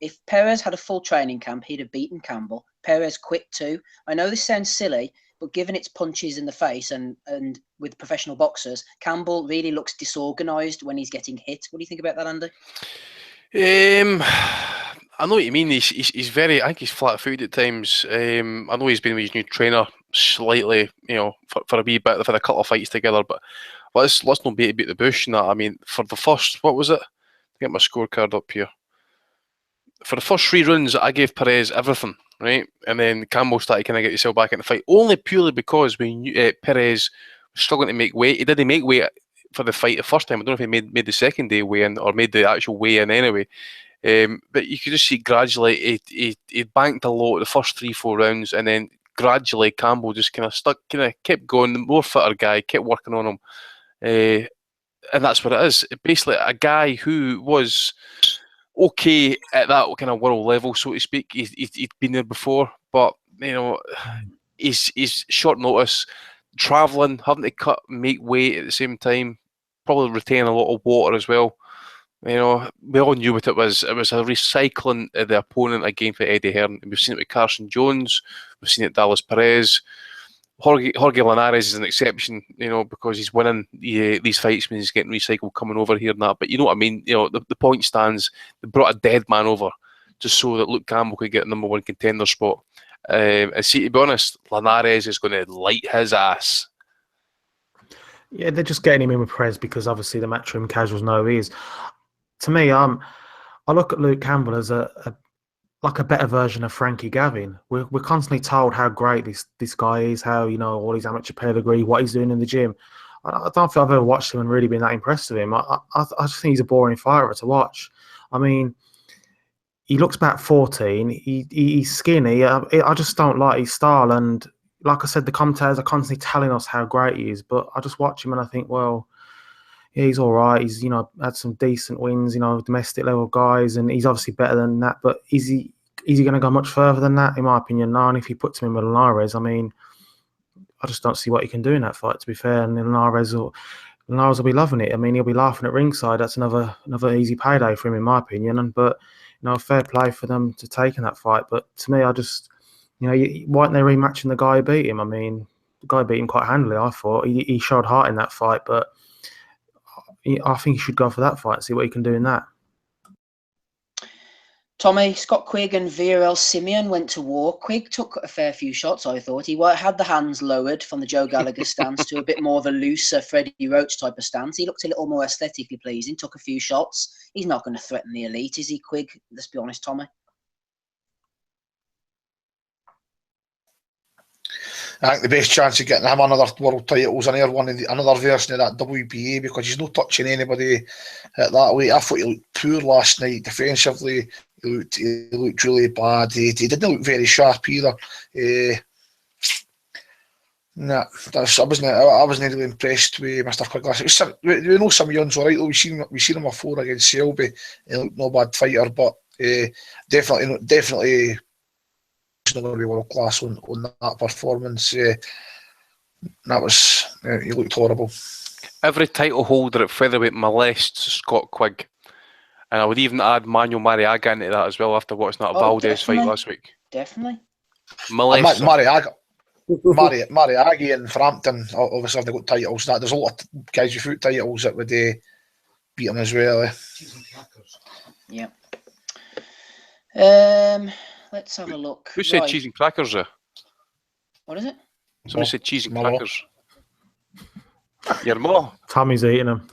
if Perez had a full training camp, he'd have beaten Campbell. Perez quit too. I know this sounds silly, but given its punches in the face and with professional boxers, Campbell really looks disorganised when he's getting hit. What do you think about that, Andy? I know what you mean. He's very. I think he's flat-footed at times. I know he's been with his new trainer slightly, for a wee bit, for a couple of fights together. But let's not beat the bush. And that. I mean, for the first, what was it? Get my scorecard up here. For the first 3 rounds, I gave Perez everything, right? And then Campbell started kind of get himself back in the fight, only purely because when Perez was struggling to make weight, he didn't make weight for the fight the first time. I don't know if he made the second day weigh-in or made the actual weigh-in anyway. But you could just see gradually he banked a lot the first 3-4 rounds, and then gradually Campbell just kind of kept going. The more fitter guy kept working on him, and that's what it is. Basically, a guy who was okay at that kind of world level, so to speak. He'd been there before, but he's short notice, travelling, having to make weight at the same time, probably retaining a lot of water as well. We all knew what it was. It was a recycling of the opponent again for Eddie Hearn. We've seen it with Carson Jones, we've seen it with Dallas Perez. Jorge Linares is an exception, because he's winning these fights when he's getting recycled coming over here and that. But you know what I mean? The point stands. They brought a dead man over just so that Luke Campbell could get a number 1 contender spot. And see, to be honest, Linares is going to light his ass. Yeah, they're just getting him in with Perez because obviously the matchroom casuals know he is. To me, I look at Luke Campbell as like a better version of Frankie Gavin. We're constantly told how great this guy is, how all his amateur pedigree, what he's doing in the gym. I don't think I've ever watched him and really been that impressed with him. I just think he's a boring fighter to watch. I mean, he looks about 14. He's skinny. I just don't like his style. And like I said, the commentators are constantly telling us how great he is. But I just watch him and I think, well, yeah, he's all right. He's had some decent wins, domestic level guys, and he's obviously better than that. But is he going to go much further than that? In my opinion, no. And if he puts him in with Linares, I mean, I just don't see what he can do in that fight. To be fair, and Linares will be loving it. I mean, he'll be laughing at ringside. That's another easy payday for him, in my opinion. But fair play for them to take in that fight. But to me, I just, why aren't they rematching the guy who beat him? I mean, the guy beat him quite handily. I thought he showed heart in that fight, but I think he should go for that fight and see what he can do in that. Tommy, Scott Quigg and VRL Simeon went to war. Quigg took a fair few shots, I thought. He had the hands lowered from the Joe Gallagher stance to a bit more of a looser Freddie Roach type of stance. He looked a little more aesthetically pleasing, took a few shots. He's not going to threaten the elite, is he, Quigg? Let's be honest, Tommy. I think the best chance of getting him another world title is another version of that WBA, because he's not touching anybody at that weight. I thought he looked poor last night defensively. He looked really bad. He didn't look very sharp either. I wasn't really impressed with Mr. Quigg last night. We know Simeon's all right. We've seen him before against Selby. He looked no bad fighter, but definitely not going to be world class on that performance. That was he looked horrible. Every title holder at featherweight molests Scott Quigg, And I would even add Manuel Mariaga into that as well after watching that Valdez fight definitely. last week. Definitely. Mariaga and Frampton obviously have got titles. There's a lot of guys with foot titles that would beat him as well. Yeah. Let's have a look. Who said cheese and crackers there? What is it? Somebody said cheese and my crackers. Your ma. Tommy's eating them.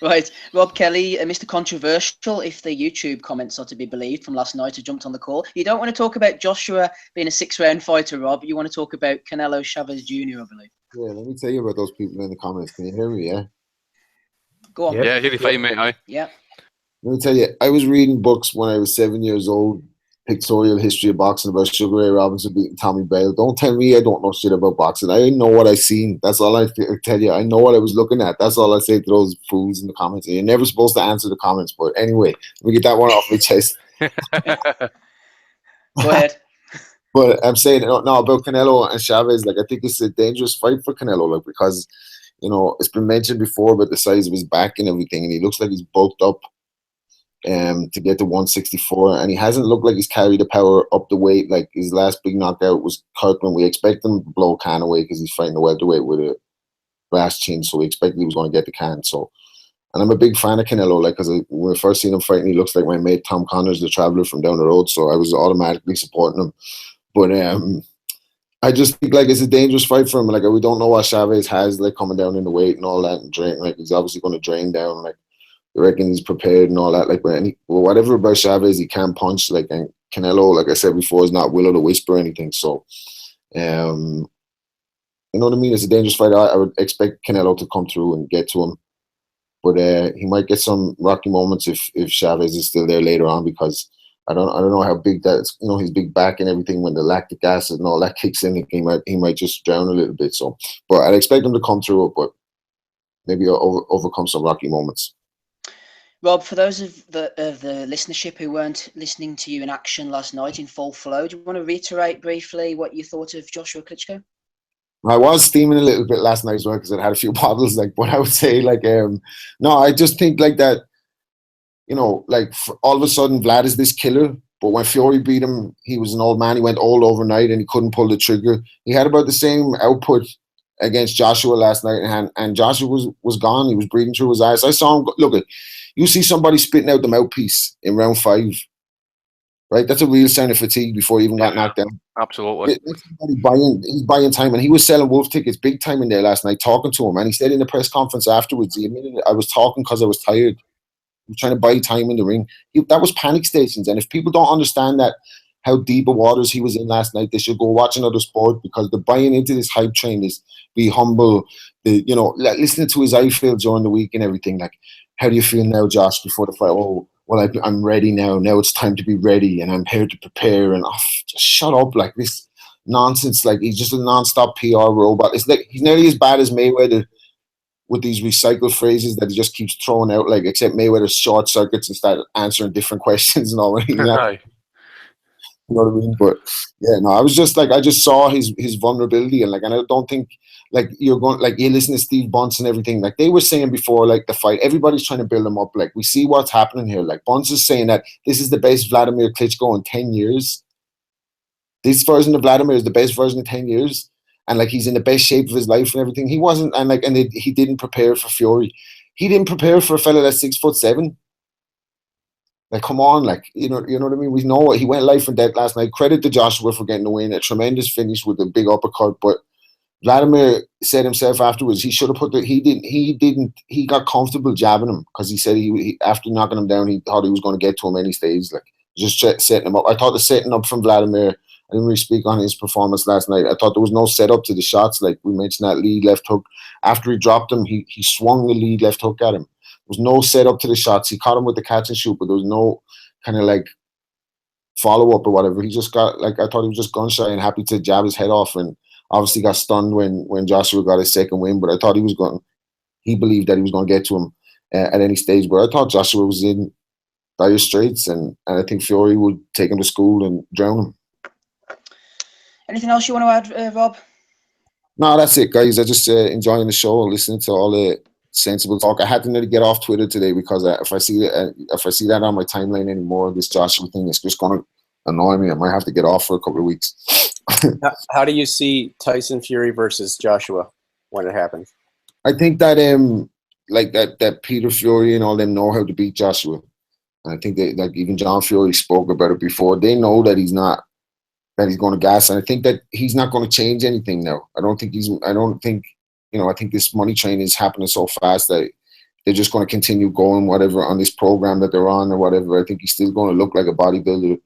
Right, Rob Kelly, Mr. Controversial, if the YouTube comments are to be believed from last night, who jumped on the call. You don't want to talk about Joshua being a 6-round fighter, Rob. You want to talk about Canelo Chavez Jr., I believe. Yeah, let me tell you about those people in the comments. Can you hear me? Yeah. Go on. Yeah, here you fight, mate. Aye. Yeah. Let me tell you, I was reading books when I was 7 years old, pictorial history of boxing about Sugar Ray Robinson beating Tommy Bale. Don't tell me I don't know shit about boxing. I know what I seen. That's all I tell you. I know what I was looking at. That's all I say to those fools in the comments. You're never supposed to answer the comments, but anyway, let me get that one off my chest. Go ahead. But I'm saying no about Canelo and Chavez. Like, I think it's a dangerous fight for Canelo, like, because it's been mentioned before about the size of his back and everything, and he looks like he's bulked up to get to 164, and he hasn't looked like he's carried the power up the weight. Like, his last big knockout was Kirkman. We expect him to blow Khan away because he's fighting the welterweight with a glass chin, so we expected he was going to get the Khan. So, and I'm a big fan of Canelo, like, because when I first seen him fighting, he looks like my mate Tom Connors, the traveler from down the road, so I was automatically supporting him. But I just think, like, it's a dangerous fight for him. Like, we don't know what Chavez has, like, coming down in the weight and all that, and drain. Like, he's obviously going to drain down. Like, I reckon he's prepared and all that. Like, whatever about Chavez, he can't punch. Like, and Canelo, like I said before, is not willow to whisper or anything. So, you know what I mean? It's a dangerous fight. I would expect Canelo to come through and get to him, but he might get some rocky moments if Chavez is still there later on, because I don't know how big that's, his big back and everything, when the lactic acid and all that kicks in, he might just drown a little bit. So, but I'd expect him to come through it, but maybe overcome some rocky moments. Rob, for those of the listenership who weren't listening to you in action last night in full flow, do you want to reiterate briefly what you thought of Joshua Klitschko? I was steaming a little bit last night as well because I'd had a few bottles. Like, but I would say, like, no, I just think like that. Like, all of a sudden, Vlad is this killer. But when Fury beat him, he was an old man. He went old overnight and he couldn't pull the trigger. He had about the same output against Joshua last night, and Joshua was gone. He was breathing through his eyes. I saw him. Look, you see somebody spitting out the mouthpiece in round 5, right? That's a real sign of fatigue before he even got knocked down. Absolutely. He's buying time, and he was selling wolf tickets big time in there last night, talking to him. And he said in the press conference afterwards, he admitted, I was talking because I was tired. He was trying to buy time in the ring. That was panic stations. And if people don't understand that, how deep of waters he was in last night, they should go watch another sport, because the buying into this hype train is be humble. Listening to his eye feel during the week and everything. Like, how do you feel now, Josh, before the fight? Oh, well, I'm ready now. Now it's time to be ready, and I'm here to prepare. And just shut up, like, this nonsense. Like, he's just a non-stop PR robot. It's like he's nearly as bad as Mayweather with these recycled phrases that he just keeps throwing out. Like, except Mayweather short circuits and start answering different questions and all. You know what I mean? But yeah, no, I was just like, I just saw his vulnerability, and I don't think, like, you listen to Steve Bunce and everything, like they were saying before, like, the fight, everybody's trying to build him up. Like, we see what's happening here. Like, Bunce is saying that this is the best Vladimir Klitschko in 10 years. This version of Vladimir is the best version in 10 years. And, like, he's in the best shape of his life and everything. He wasn't, and he didn't prepare for Fury. He didn't prepare for a fella that's 6'7". Like, come on, like, you know what I mean? We know he went life and death last night. Credit to Joshua for getting the win. A tremendous finish with a big uppercut. But Vladimir said himself afterwards, he should have he got comfortable jabbing him, because he said he after knocking him down, he thought he was going to get to him any stage. Like, just setting him up. I thought the setting up from Vladimir, I didn't really speak on his performance last night. I thought there was no setup to the shots. Like we mentioned, that lead left hook. After he dropped him, he swung the lead left hook at him. There was no setup to the shots. He caught him with the catch and shoot, but there was no kind of like follow-up or whatever. He just got, like, I thought he was just gun shy and happy to jab his head off, and obviously got stunned when Joshua got his second win. But I thought he believed that he was going to get to him at any stage. But I thought Joshua was in dire straits, and I think Fury would take him to school and drown him. Anything else you want to add, Rob? No, that's it, guys. I just enjoying the show, listening to all the sensible talk. I had to nearly get off Twitter today because if I see that on my timeline anymore, this Joshua thing is just going to annoy me. I might have to get off for a couple of weeks. How do you see Tyson Fury versus Joshua when it happens? I think that that Peter Fury and all them know how to beat Joshua. And I think that like even John Fury spoke about it before. They know that he's going to gas, and I think that he's not going to change anything now. I think this money train is happening so fast that they're just going to continue going whatever on this program that they're on or whatever. I think he's still going to look like a bodybuilder,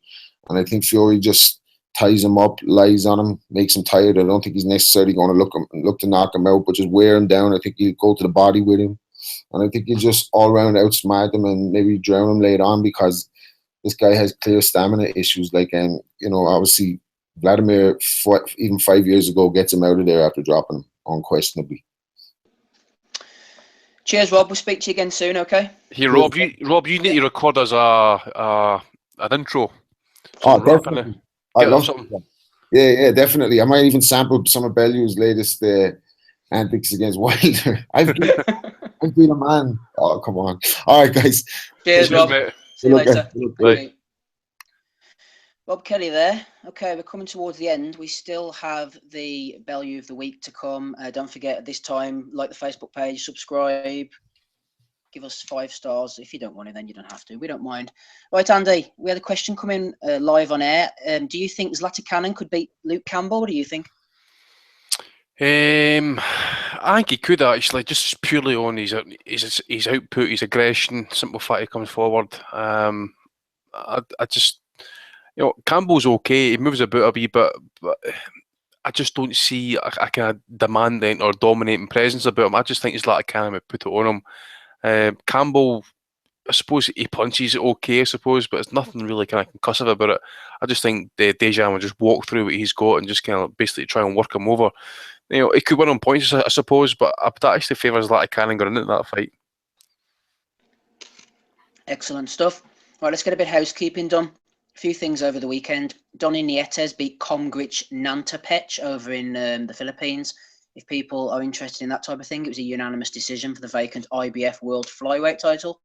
and I think Fury just ties him up, lies on him, makes him tired. I don't think he's necessarily going to look to knock him out, but just wear him down. I think he'll go to the body with him, and I think he'll just all around outsmart him and maybe drown him later on because this guy has clear stamina issues. Like, and obviously Vladimir, even 5 years ago, gets him out of there after dropping him unquestionably. Cheers, Rob. We'll speak to you again soon. Okay. Hey, Rob, you need to record us an intro. Oh, definitely. I love something. Yeah, definitely. I might even sample some of Bellew's latest antics against Wilder. I've been a man. Oh, come on. All right, guys. Cheers, Rob. Mate. See you later. Bye. Rob Kelly there. Okay, we're coming towards the end. We still have the Bellew of the Week to come. Don't forget, at this time, like the Facebook page, subscribe, give us 5 stars. If you don't want it, then you don't have to. We don't mind. Right, Andy, we had a question come in live on air. Do you think Zlatikanen could beat Luke Campbell? What do you think? I think he could actually, just purely on his output, his aggression, simple fact he comes forward. I just, Campbell's okay. He moves about a wee bit, but I just don't see a kind of demanding or dominating presence about him. I just think Zlatikanen would put it on him. Campbell, I suppose he punches okay, I suppose, but it's nothing really kind of concussive about it. I just think Dejan will just walk through what he's got and just kind of basically try and work him over. He could win on points, I suppose, but I would actually favour Zlatikanen going into that fight. Excellent stuff. Right, let's get a bit of housekeeping done. A few things over the weekend. Donny Nietes beat Komgrich Nantapech over in the Philippines. If people are interested in that type of thing, it was a unanimous decision for the vacant IBF World Flyweight title.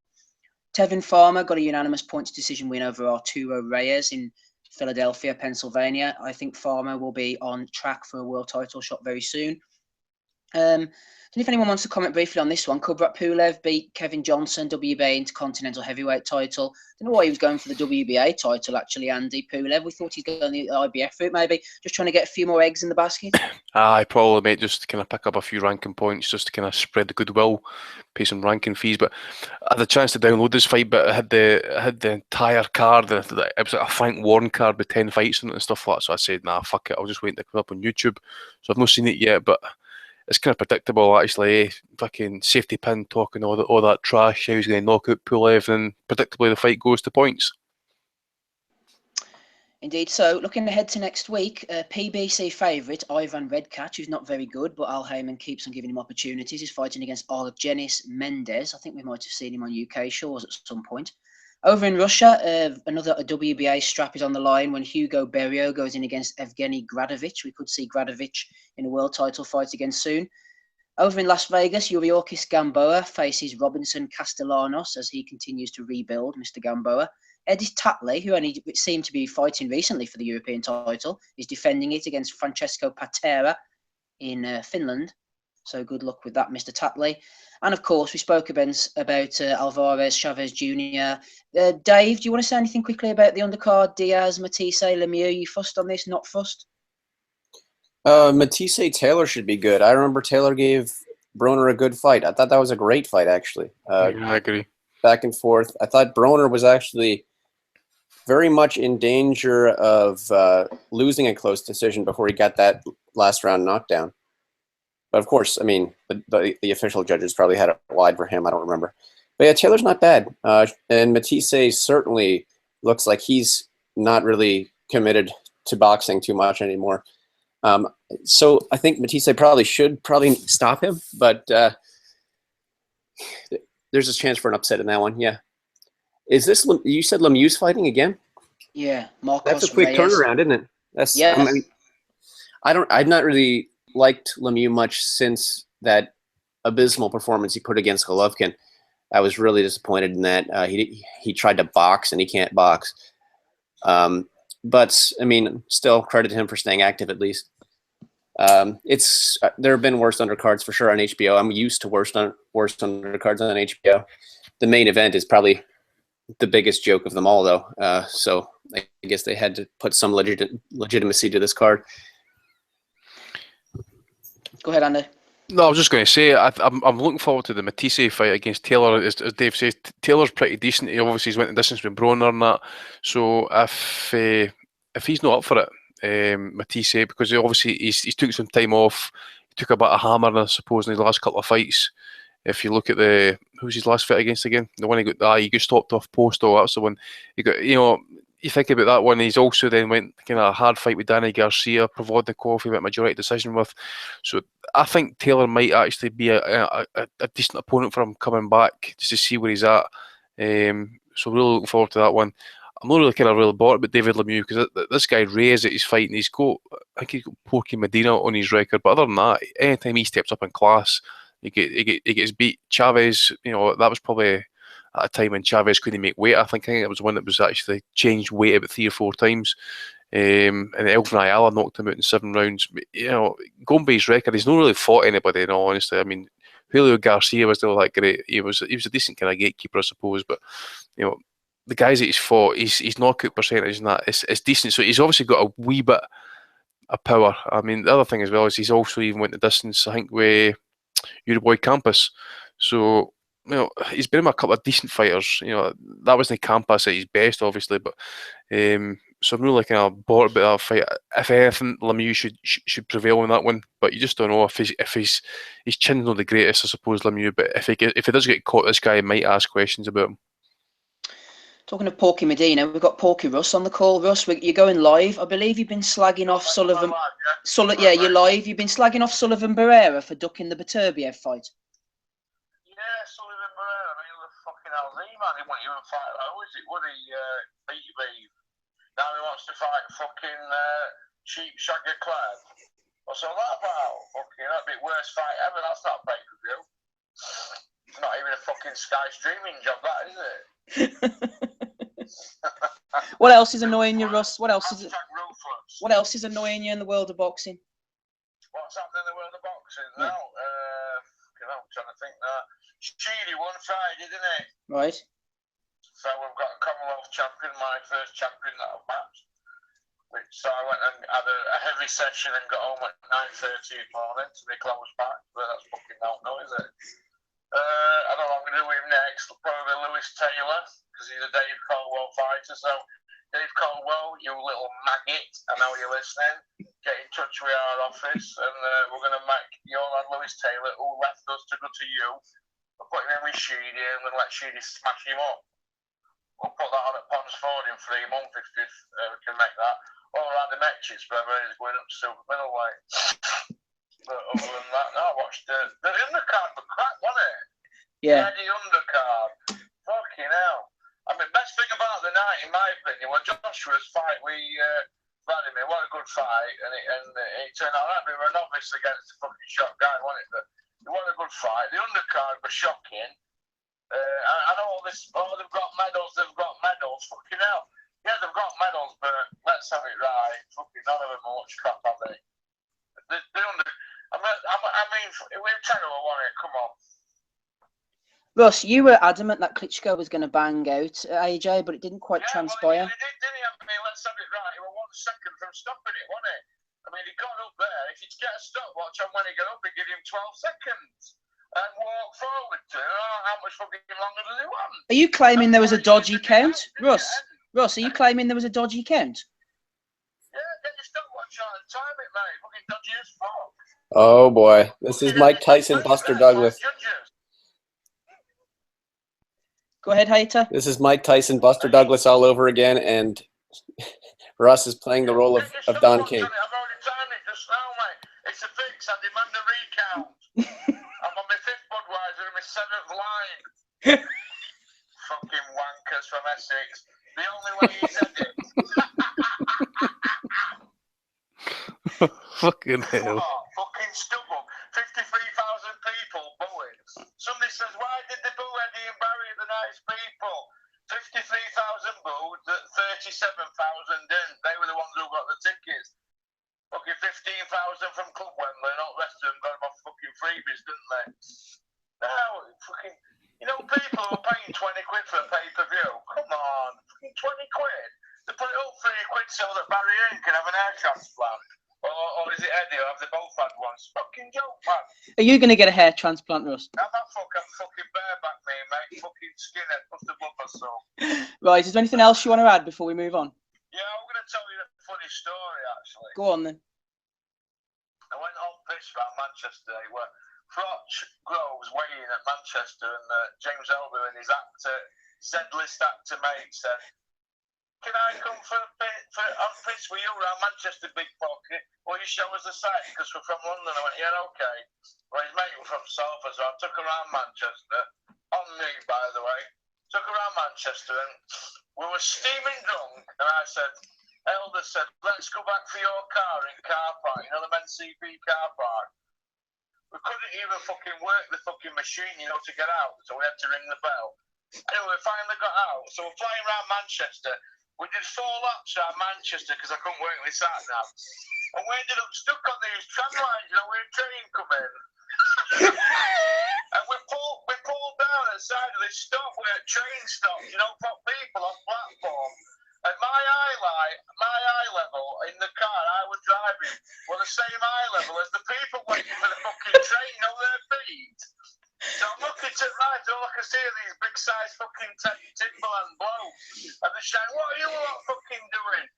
Tevin Farmer got a unanimous points decision win over Arturo Reyes in Philadelphia, Pennsylvania. I think Farmer will be on track for a world title shot very soon. And if anyone wants to comment briefly on this one, Kubrat Pulev beat Kevin Johnson, WBA Intercontinental Heavyweight title. I don't know why he was going for the WBA title, actually, Andy Pulev. We thought he's going the IBF route, maybe. Just trying to get a few more eggs in the basket. I probably, mate, just to kind of pick up a few ranking points, just to kind of spread the goodwill, pay some ranking fees. But I had a chance to download this fight, but I had the entire card. It was like a Frank Warren card with 10 fights in it and stuff like that. So I said, nah, fuck it. I'll just wait to come up on YouTube. So I've not seen it yet, but it's kind of predictable, actually. Fucking safety pin talking all that trash. How he's going to knock out Pulev, and predictably the fight goes to points. Indeed. So, looking ahead to next week, PBC favourite Ivan Redkach, who's not very good, but Al Heyman keeps on giving him opportunities. He's fighting against Argenis Mendez. I think we might have seen him on UK shores at some point. Over in Russia, another WBA strap is on the line when Hugo Berrio goes in against Evgeny Gradovich. We could see Gradovich in a world title fight again soon. Over in Las Vegas, Yuriorkis Gamboa faces Robinson Castellanos as he continues to rebuild, Mr. Gamboa. Edis Tatley, who only seemed to be fighting recently for the European title, is defending it against Francesco Patera in Finland. So good luck with that, Mr. Tatley. And of course, we spoke about Alvarez, Chavez Jr. Dave, do you want to say anything quickly about the undercard? Diaz, Matisse, Lemieux, you fussed on this, not fussed? Matisse Taylor should be good. I remember Taylor gave Broner a good fight. I thought that was a great fight, actually. Yeah, I agree. Back and forth. I thought Broner was actually very much in danger of losing a close decision before he got that last round knockdown. But of course, I mean, the official judges probably had it wide for him. I don't remember. But yeah, Taylor's not bad. And Matisse certainly looks like he's not really committed to boxing too much anymore. So I think Matisse should stop him. But there's a chance for an upset in that one. Yeah. Is this, you said Lemieux's fighting again? Yeah. Marcos That's a quick Reyes. turnaround, isn't it? That's, yeah. I mean, I've not really liked Lemieux much since that abysmal performance he put against Golovkin. I was really disappointed in that. He tried to box and he can't box. But I mean, still credit to him for staying active at least. There have been worse undercards for sure on HBO. I'm used to worse undercards on HBO. The main event is probably the biggest joke of them all, though. So I guess they had to put some legitimacy to this card. Go ahead, Andy. No, I was just going to say, I'm looking forward to the Matisse fight against Taylor. As Dave says, Taylor's pretty decent. He obviously went the distance with Broner and that. So if he's not up for it, Matisse, because he's took some time off. He took a bit of hammering, I suppose, in his last couple of fights. If you look at who's his last fight against again? The one he got stopped off post. Oh, that's the one. He got, you think about that one. He's also then went kind of a hard fight with Danny Garcia, Provodnikov, he went majority decision with. So I think Taylor might actually be a decent opponent for him coming back just to see where he's at. So really looking forward to that one. I'm not really bored about David Lemieux because this guy Reyes at his fight, and I think he's got Porky Medina on his record. But other than that, anytime he steps up in class, he gets beat. Chavez, that was probably at a time when Chavez couldn't make weight. I think it was one that was actually changed weight about 3 or 4 times. And Elvin Ayala knocked him out in 7 rounds. Going by his record, he's not really fought anybody, in all honesty. I mean, Julio Garcia was still that great. He was a decent kind of gatekeeper, I suppose. But the guys that he's fought, his knockout percentage and that is decent. So he's obviously got a wee bit of power. I mean, the other thing as well is he's also even went the distance, I think, with Uruguay Campos. So, he's been in a couple of decent fighters. That wasn't Campos at his best, obviously, but so I'm really kind of bored about that fight. If anything, Lemieux should prevail in that one, but you just don't know if his chin's not the greatest, I suppose, Lemieux. But if he does get caught, this guy might ask questions about him. Talking of Porky Medina, we've got Porky Russ on the call. Russ, you're going live. I believe you've been slagging off Sullivan. Yeah, you're live. You've been slagging off Sullivan Barrera for ducking the Beterbiev fight. Yeah, Sullivan Barrera. I mean, who the fucking hell is he, man? He won't even fight. Who is it? Would he beat? Now he wants to fight fucking cheap Shagger Clad. What's all that about? Fucking, that'd be the worst fight ever. That's not pay-per-view. It's not even a fucking Sky streaming job, that, is it? What else is annoying you, Russ? What else is annoying you in the world of boxing? What's happening in the world of boxing now? I'm trying to think now. Sheedy won Friday, didn't he? Right. So we've got a Commonwealth champion, my first champion that I've matched. So I went and had a heavy session and got home at 9:30 in the morning to be close back. But that's fucking out now, is it? I don't know what I'm going to do with him next. Probably Lewis Taylor, because he's a Dave Caldwell fighter. So, Dave Caldwell, you little maggot, I know you're listening. Get in touch with our office, and we're going to make your lad Lewis Taylor, who left us to go to you. We're putting him with Sheedy, and we're going to let Sheedy smash him up. We'll put that on at Pons Ford in 3 months if we can make that. Or Andy Metchis, but he's going up to super middleweight. But other than that, no, I watched the undercard for crap, wasn't it? Yeah. The undercard. Fucking hell. I mean, best thing about the night, in my opinion, was Joshua's fight with Vladimir. What a good fight. And it turned out that we were a novice against the fucking shot guy, wasn't it? But it was a good fight. The undercard was shocking. I know all this, they've got medals. Fucking hell. Yeah, they've got medals, but let's have it right. Fucking none of them are much crap, have they? I mean, we're terrible, wasn't it? Come on. Russ, you were adamant that Klitschko was going to bang out AJ, but it didn't quite transpire. Well, he did, didn't he? I mean, let's have it right. He was 1 second from stopping it, wasn't he? I mean, he got up there. If he'd get a stopwatch on when he got up, he'd give him 12 seconds and walk forward to how much fucking longer does he want? Are you claiming there was a dodgy count? Russ, are you claiming there was a dodgy count? Yeah, get your stopwatch on and time it, mate. Fucking dodgy as fuck. Oh, boy. This is Mike Tyson, Buster Douglas. Go ahead, Hayter. This is Mike Tyson, Buster Douglas all over again, and Russ is playing the role of Don King. I've already timed it just now, mate. It's a fix. I demand a recount. I'm on my 5th Budweiser and my 7th line. Fucking wankers from Essex. The only way he said it. Fucking hell. Oh, fucking stubborn. 53,000 people booing. Barry can have an hair transplant? Or is it Eddie who have they both had one? It's fucking joke, man. Are you going to get a hair transplant, Russ? Have that fucking bareback me, mate. Fucking skinhead, bust a bumper, so. Right, is there anything else you want to add before we move on? Yeah, I'm going to tell you a funny story, actually. Go on, then. I went on pitch around Manchester where Frotch Groves weighing at Manchester and James Elder and his Z-list actor mate said, can I come for on pitch with you around Manchester, big pocket? Will you show us the site? Because we're from London. I went, yeah, okay. Well, his mate was from Salford, so I took around Manchester. On me, by the way. Took around Manchester and we were steaming drunk. And I said, Elder said, let's go back for your car in car park. You know, the men's CP car park. We couldn't even fucking work the fucking machine, you know, to get out. So we had to ring the bell. Anyway, we finally got out. So we're flying around Manchester. We did 4 laps around Manchester because I couldn't work with sat nav. And we ended up stuck on these tram lines, you know, where a train come in. And we pulled down at the side of this stop where a train stopped, you know, for people on platform. And my eye level in the car I was driving were the same eye level as the people waiting for the fucking train on their feet. So I'm looking to the right, and all I can see are these big size fucking Timberland blokes. And they're shouting, what are you all fucking doing?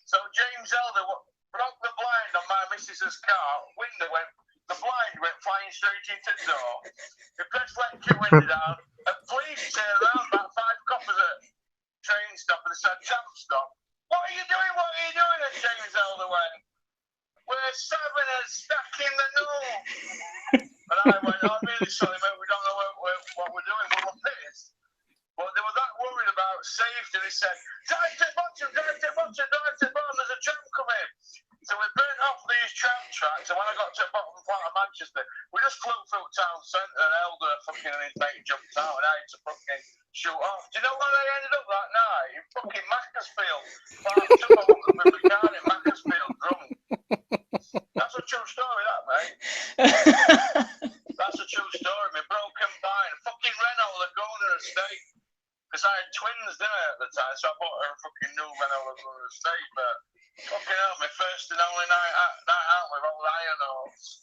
So James Elder broke the blind on my missus's car, the blind went flying straight into the door. He pressed lecture window down, and police turned around about 5 coppers at train stop, and they said, tram stop. What are you doing? What are you doing? And James Elder went, we're 7 and stacking the north. And I went, oh, I'm really sorry, mate, we don't know what we're doing, we were pissed. But they were that worried about safety, they said, drive to the bottom, there's a tram coming. So we burnt off these tram tracks, and when I got to the bottom part of Manchester, we just flew through town centre, and Elder fucking and his mate jumped out, and I had to fucking shoot off. Do you know where they ended up that night? In fucking Macclesfield. Parked up with my car in Macclesfield, drunk. That's a true story, that, mate. That's a true story. My broken behind. Fucking Renault, the Laguna estate. Because I had twins, didn't I, at the time, so I bought her a fucking new Renault Laguna estate. But fucking hell, my first and only night out with old iron horse.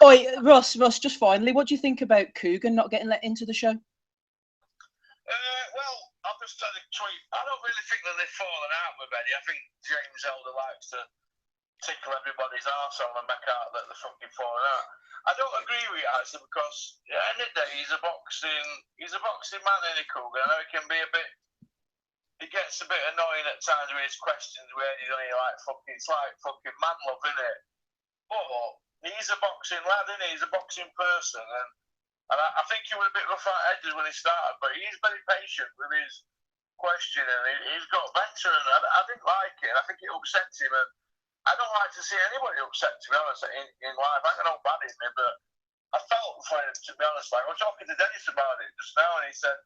Oi, Russ, just finally, what do you think about Coogan not getting let into the show? Well, I've just had a tweet. I don't really think that they've fallen out with Eddie. I think James Elder likes to tickle everybody's arsehole and make out that they're fucking falling out. I don't agree with it, actually, because at the end of the day, he's a boxing man, isn't he, Coogan? I know he can be he gets a bit annoying at times with his questions where he's only it's like fucking man love, isn't it? But he's a boxing lad, isn't he? He's a boxing person, and I think he was a bit rough at edges when he started, but he's very patient with his questioning. He's got better, and I didn't like it. I think it upsets him, and I don't like to see anybody upset, to be honest, in life. I don't know bad in me, but I felt for him, to be honest. Like, I was talking to Dennis about it just now, and he said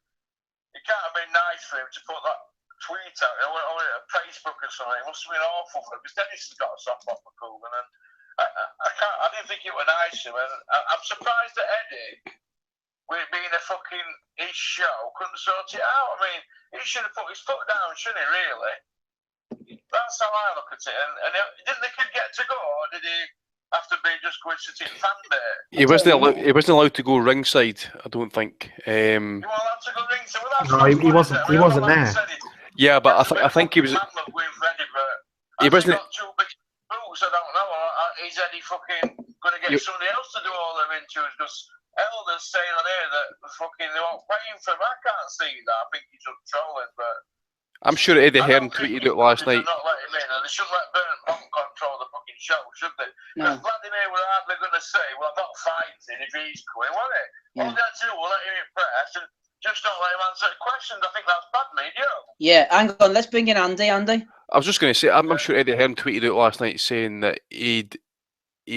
it can't have been nice for him to put that tweet out, or a Facebook or something. It must have been awful for him, because Dennis has got a soft spot for Coogan, and I didn't think it was nice of him, and I'm surprised that Eddie, with it being a fucking his show, couldn't sort it out. I mean, he should have put his foot down, shouldn't he, really? That's how I look at it. And didn't the kid get to go, or did he have to be just going to sit in fan there? He wasn't allowed to go ringside, I don't think. You weren't allowed to go ringside? No, Well, he wasn't there. Yeah, but I think he was. He wasn't. Got 2 big boots, I don't know. Is Eddie fucking going to get somebody else to do all their interviews? Because Elder's saying on here that fucking they weren't paying for him. I can't see that. I think he's up trolling, but. I'm sure Eddie Hearn tweeted it last night. Not let him in, and they shouldn't let Burn Punk control the fucking show, should they? Because Vladimir were hardly going to say, well, I'm not fighting if he's going, was it? Yeah. All they had to do was let him in press and just don't let him answer questions. I think that's bad, media. Yeah, hang on, let's bring in Andy. Andy? I was just going to say, I'm sure Eddie Hearn tweeted out last night saying that he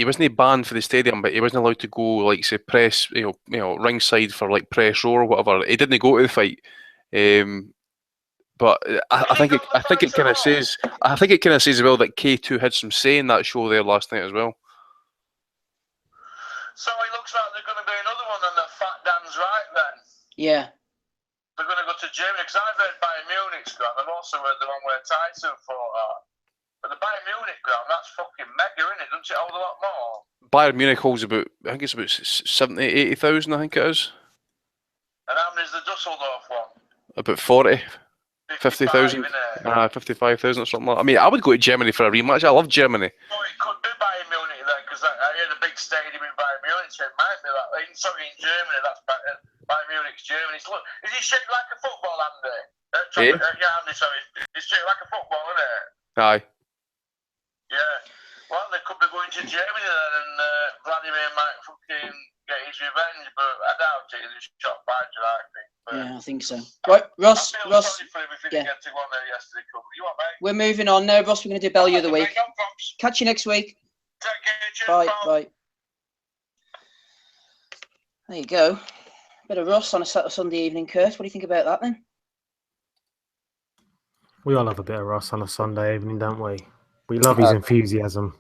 wasn't banned for the stadium, but he wasn't allowed to go, like, say, press, you know, ringside for like press row or whatever. He didn't go to the fight. But I think it kind of says as well that K2 had some say in that show there last night as well. So it looks like there's going to be another one on the Fat Dan's right then. Yeah. They're going to go to to Germany because I've heard Bayern Munich's ground. I've also heard the one where Tyson fought at. But the Bayern Munich ground, that's fucking mega, isn't it? Doesn't it hold a lot more? Bayern Munich holds about, I think it's about 70, 80,000, I think it is. And how many is the Dusseldorf one? About 40, 50,000. 55, 55,000 or something like that. I mean, I would go to Germany for a rematch. I love Germany. Well, it could be Bayern Munich then, because I heard a big stadium in Bayern Munich, so it might be that. Sorry, in Germany, that's Bayern Munich's Germany. Look, is he shaped like a football, Andy? Yeah, Andy, sorry. He's shaped like a football, isn't it? Aye. Yeah. Well, they could be going to Germany then, and Vladimir might fucking get his revenge, but I doubt it. He's shot by July, I think. But Yeah, I think so. Right, Ross. I feel Ross. sorry for him if he didn't get to go on there yesterday. You what, mate? We're moving on now, Ross. We're going to do Bellew of the Week. No props. Catch you next week. Take care, cheers, Bye. pal. Bye. There you go. Bit of Ross on a Sunday evening, Kurt. What do you think about that then? We all love a bit of Ross on a Sunday evening, don't we? We love his enthusiasm.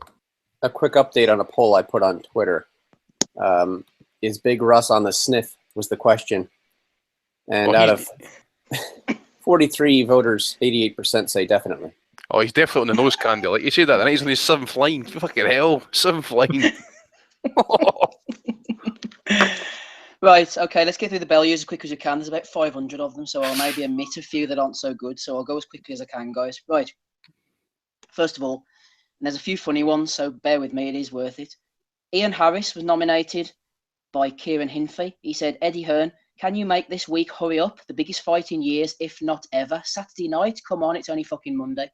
A quick update on a poll I put on Twitter. Is Big Russ on the sniff was the question. And Well, out of 43 voters, 88% say definitely. Oh, he's definitely on the nose candy. Like you say that, and he's on his 7th line. Fucking hell, 7th line. Right, okay, let's get through the Bellews as quick as we can. There's about 500 of them, so I'll maybe omit a few that aren't so good. So I'll go as quickly as I can, guys. Right. First of all, and there's a few funny ones, so bear with me, it is worth it. Ian Harris was nominated by Kieran Hinfey. He said, Eddie Hearn, can you make this week hurry up? The biggest fight in years, if not ever. Saturday night? Come on, it's only fucking Monday.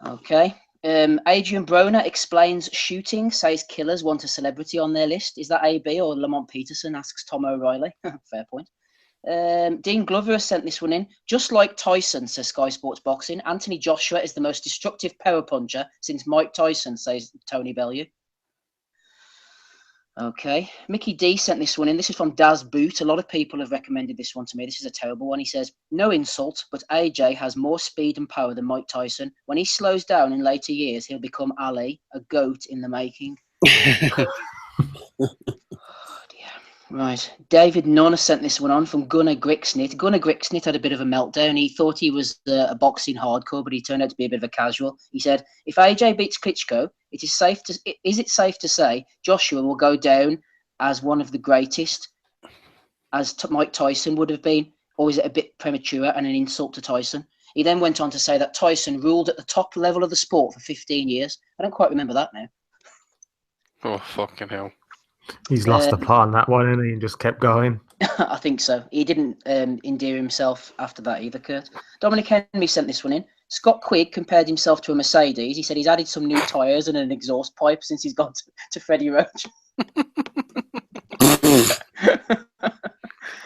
Okay. Adrian Broner explains shooting, says killers want a celebrity on their list. Is that AB or Lamont Peterson? Asks Tom O'Reilly. Fair point. Dean Glover has sent this one in. Just like Tyson, says Sky Sports Boxing, Anthony Joshua is the most destructive power puncher since Mike Tyson, says Tony Bellew. Okay. Mickey D sent this one in. This is from Daz Boot. A lot of people have recommended this one to me. This is a terrible one. He says, no insult, but AJ has more speed and power than Mike Tyson. When he slows down in later years, he'll become Ali, a goat in the making. Right. David Nunn sent this one on from Gunnar Grixnit. Gunnar Grixnit had a bit of a meltdown. He thought he was a boxing hardcore, but he turned out to be a bit of a casual. He said, if AJ beats Klitschko, is it safe to say Joshua will go down as one of the greatest, as Mike Tyson would have been? Or is it a bit premature and an insult to Tyson? He then went on to say that Tyson ruled at the top level of the sport for 15 years. I don't quite remember that now. Oh, fucking hell. He's lost the plot on that one, hasn't he? And just kept going. I think so. He didn't endear himself after that either, Kurt. Dominic Henry sent this one in. Scott Quigg compared himself to a Mercedes. He said he's added some new tyres and an exhaust pipe since he's gone to Freddie Roach. He's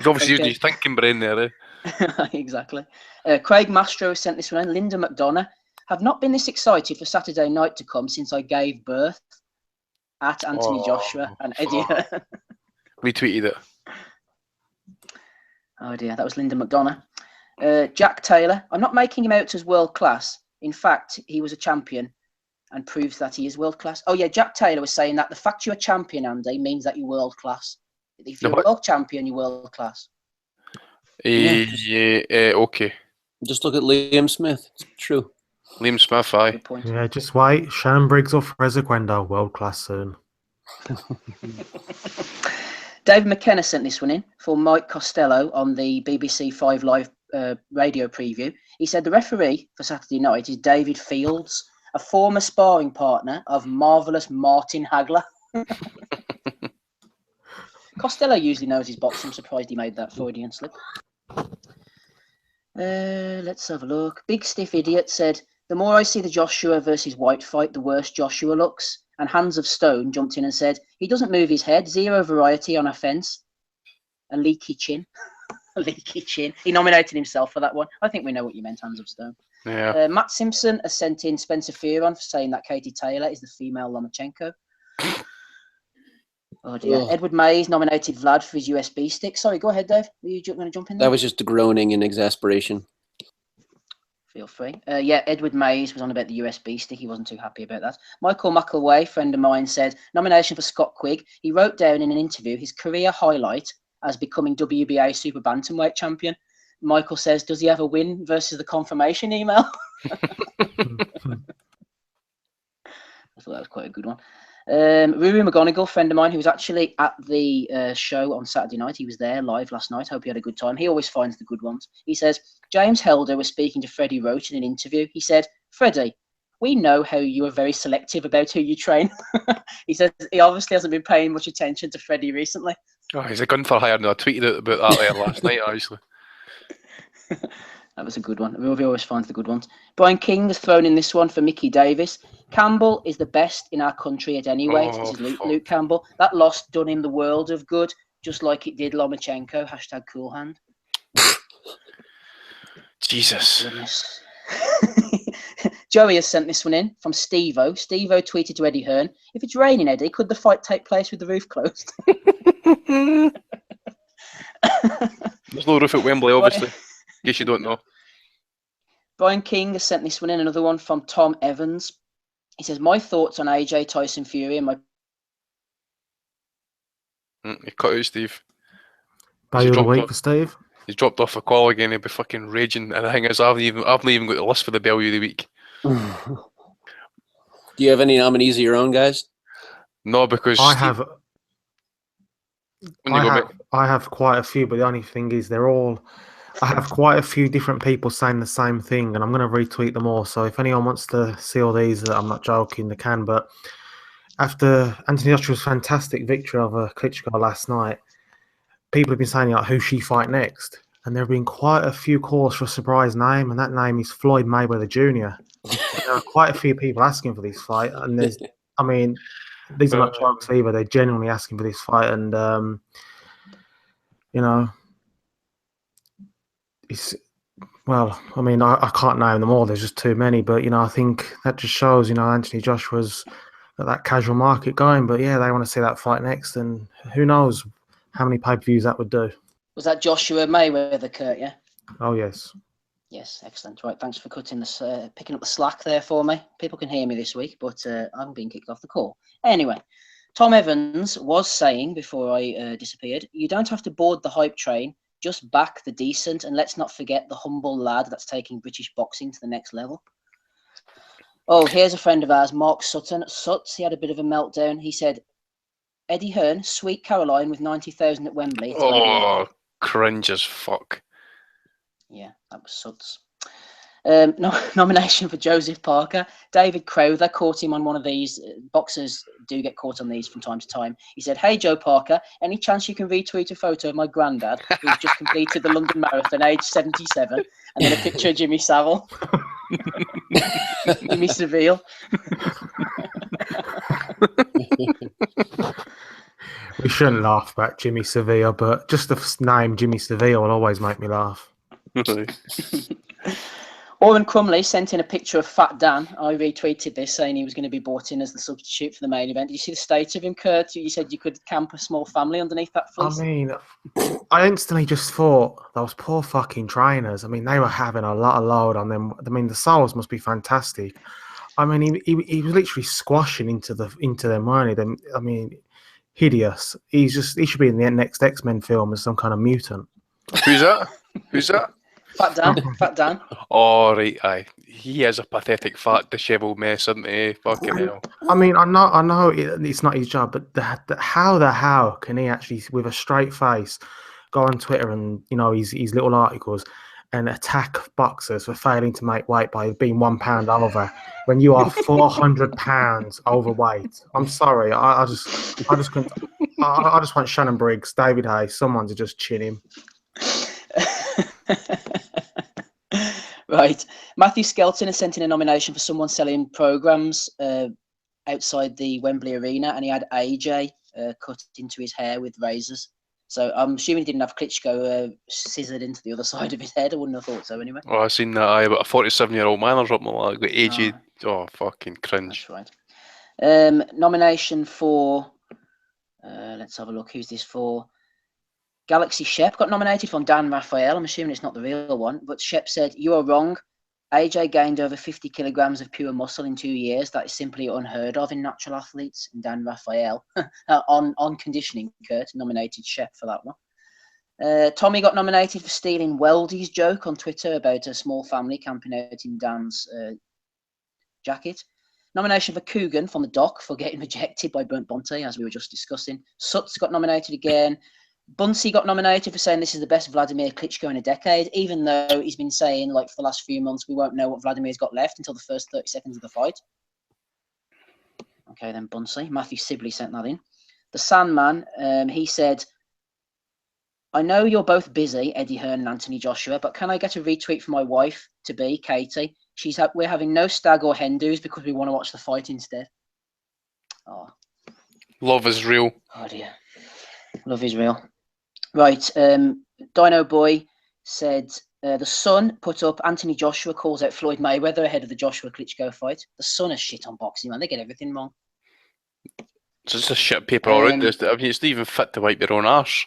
obviously using his thinking brain there, eh? Exactly. Craig Mastro sent this one in. Linda McDonough. Have not been this excited for Saturday night to come since I gave birth. At Anthony Joshua and Eddie Hearn. Retweeted it. Oh dear, that was Linda McDonough. Jack Taylor. I'm not making him out as world class. In fact, he was a champion and proves that he is world class. Oh yeah, Jack Taylor was saying that the fact you're a champion, Andy, means that you're world class. If you're a world champion, you're world class. Okay. Just look at Liam Smith. It's true. Liam Smith, aye. Yeah, just wait. Shannon Briggs or Fraser Gwendal, world class soon. David McKenna sent this one in for Mike Costello on the BBC 5 Live radio preview. He said the referee for Saturday night is David Fields, a former sparring partner of marvellous Martin Hagler. Costello usually knows his boxing. I'm surprised he made that Freudian slip. Let's have a look. Big Stiff Idiot said, the more I see the Joshua versus White fight, the worse Joshua looks. And Hands of Stone jumped in and said, he doesn't move his head, zero variety on offence. A leaky chin. A leaky chin. He nominated himself for that one. I think we know what you meant, Hands of Stone. Yeah. Matt Simpson has sent in Spencer Fearon for saying that Katie Taylor is the female Lomachenko. Oh dear. Oh. Edward Mays nominated Vlad for his USB stick. Sorry, go ahead, Dave. Were you going to jump in there? That was just groaning in exasperation. Feel free. Yeah, Edward Mays was on about the USB stick. He wasn't too happy about that. Michael McElway, friend of mine, said, nomination for Scott Quigg. He wrote down in an interview his career highlight as becoming WBA super bantamweight champion. Michael says, does he have a win versus the confirmation email? I thought that was quite a good one. Ruru McGonigal, friend of mine, who was actually at the show on Saturday night. He was there live last night. Hope you had a good time. He always finds the good ones. He says, James Helder was speaking to Freddie Roach in an interview. He said, Freddie, we know how you are very selective about who you train. He says he obviously hasn't been paying much attention to Freddie recently. Oh, he's a gun for hire. No, I tweeted about that there last night, actually. That was a good one. Ruby always finds the good ones. Brian King has thrown in this one for Mickey Davis. Campbell is the best in our country at any weight. This is Luke Campbell. That loss done him the world of good, just like it did Lomachenko. Hashtag cool hand. Jesus. Joey has sent this one in from Steve-O. Steve-O tweeted to Eddie Hearn, if it's raining, Eddie, could the fight take place with the roof closed? There's no roof at Wembley, obviously. In case you don't know. Brian King has sent this one in, another one from Tom Evans. He says, my thoughts on AJ Tyson Fury and my... You cut out, Steve. Value of the week for Steve. He's dropped off a call again. He'll be fucking raging. And the thing is, I've not even got the list for the value of the week. Do you have any nominees of your own, guys? No, because I have quite a few, but the only thing is I have quite a few different people saying the same thing, and I'm going to retweet them all. So if anyone wants to see all these, I'm not joking, they can. But after Anthony Joshua's fantastic victory over Klitschko last night, people have been saying, like, who she fight next? And there have been quite a few calls for a surprise name, and that name is Floyd Mayweather Jr. There are quite a few people asking for this fight, and these are not jokes either. They're genuinely asking for this fight, and I can't name them all. There's just too many, but I think that just shows, Anthony Joshua's got that casual market going. But yeah, they want to see that fight next, and who knows how many pay-per-views that would do. Was that Joshua Mayweather, Kurt? Yeah. Oh yes. Yes, excellent. Right, thanks for picking up the slack there for me. People can hear me this week, but I'm being kicked off the call. Anyway, Tom Evans was saying before I disappeared, you don't have to board the hype train. Just back the decent, and let's not forget the humble lad that's taking British boxing to the next level. Oh, here's a friend of ours, Mark Sutton. Suts, he had a bit of a meltdown. He said, Eddie Hearn, Sweet Caroline with 90,000 at Wembley. Oh, cringe as fuck. Yeah, that was Suts. Nomination for Joseph Parker. David Crowther caught him on one of these. Boxers do get caught on these from time to time. He said, hey, Joe Parker, any chance you can retweet a photo of my granddad who's just completed the London Marathon, age 77, and then a picture of Jimmy Savile? Jimmy Seville. We shouldn't laugh about Jimmy Seville, but just the name Jimmy Seville will always make me laugh. Oren Crumley sent in a picture of Fat Dan. I retweeted this saying he was going to be brought in as the substitute for the main event. Did you see the state of him, Kurt? You said you could camp a small family underneath that fleece. I mean, I instantly just thought those poor fucking trainers. I mean, they were having a lot of load on them. I mean, the souls must be fantastic. I mean, he was literally squashing into them, weren't he? I mean, hideous. He should be in the next X-Men film as some kind of mutant. Who's that? Who's that? Fat Dan. Oh, right, aye. He is a pathetic, fat, dishevelled mess, isn't he? Fucking hell. I mean, I know it's not his job, but how can he actually, with a straight face, go on Twitter and, his little articles and attack boxers for failing to make weight by being 1 pound over when you are 400 pounds overweight? I'm sorry. I just couldn't. I just want Shannon Briggs, David Hayes, someone to just chin him. Right. Matthew Skelton has sent in a nomination for someone selling programs outside the Wembley Arena, and he had AJ cut into his hair with razors. So I'm assuming he didn't have Klitschko scissored into the other side of his head. I wouldn't have thought so anyway. Oh, I've seen that. Aye, but a 47-year-old man or something like that. AJ. Oh, fucking cringe. That's right. Nomination for, let's have a look. Who's this for? Galaxy Shep got nominated from Dan Raphael. I'm assuming it's not the real one, but Shep said, you are wrong. AJ gained over 50 kilograms of pure muscle in 2 years. That is simply unheard of in natural athletes. And Dan Raphael, on conditioning, Kurt, nominated Shep for that one. Tommy got nominated for stealing Weldy's joke on Twitter about a small family camping out in Dan's jacket. Nomination for Coogan from the dock for getting rejected by Burnt Bonte, as we were just discussing. Suts got nominated again. Bunsey got nominated for saying this is the best Vladimir Klitschko in a decade, even though he's been saying, like, for the last few months, we won't know what Vladimir's got left until the first 30 seconds of the fight. Okay, then Bunsey. Matthew Sibley sent that in. The Sandman, he said, I know you're both busy, Eddie Hearn and Anthony Joshua, but can I get a retweet from my wife-to-be, Katie? We're having no stag or hen do's because we want to watch the fight instead. Oh. Love is real. Oh, dear. Love is real. Right. Dino Boy said, the Sun put up Anthony Joshua calls out Floyd Mayweather ahead of the Joshua Klitschko fight. The Sun is shit on boxing, man. They get everything wrong. It's just a shit paper all around. I mean, it's not even fit to wipe your own arse.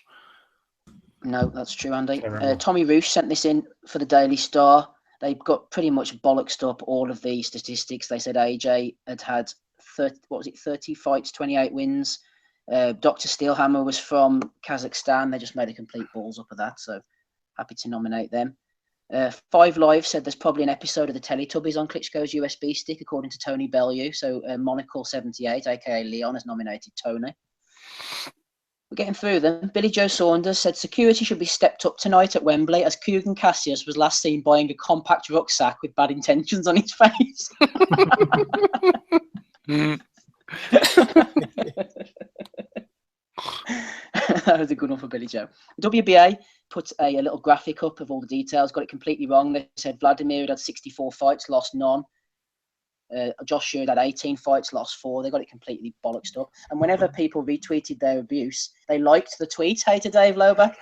No, that's true, Andy. Tommy Roosh sent this in for the Daily Star. They got pretty much bollocksed up all of the statistics. They said AJ had 30 fights, 28 wins. Dr. Steelhammer was from Kazakhstan. They just made a complete balls up of that. So happy to nominate them. 5 Live said there's probably an episode of the Teletubbies on Klitschko's USB stick, according to Tony Bellew. So Monocle78, aka Leon, has nominated Tony. We're getting through them. Billy Joe Saunders said security should be stepped up tonight at Wembley, as Kugan Cassius was last seen buying a compact rucksack with bad intentions on his face. That was a good one for Billy Joe. WBA put a little graphic up of all the details, got it completely wrong. They said Vladimir had 64 fights, lost none. Joshua had 18 fights, lost 4. They got it completely bollocksed up. And whenever people retweeted their abuse, they liked the tweet. Hey to Dave Loback.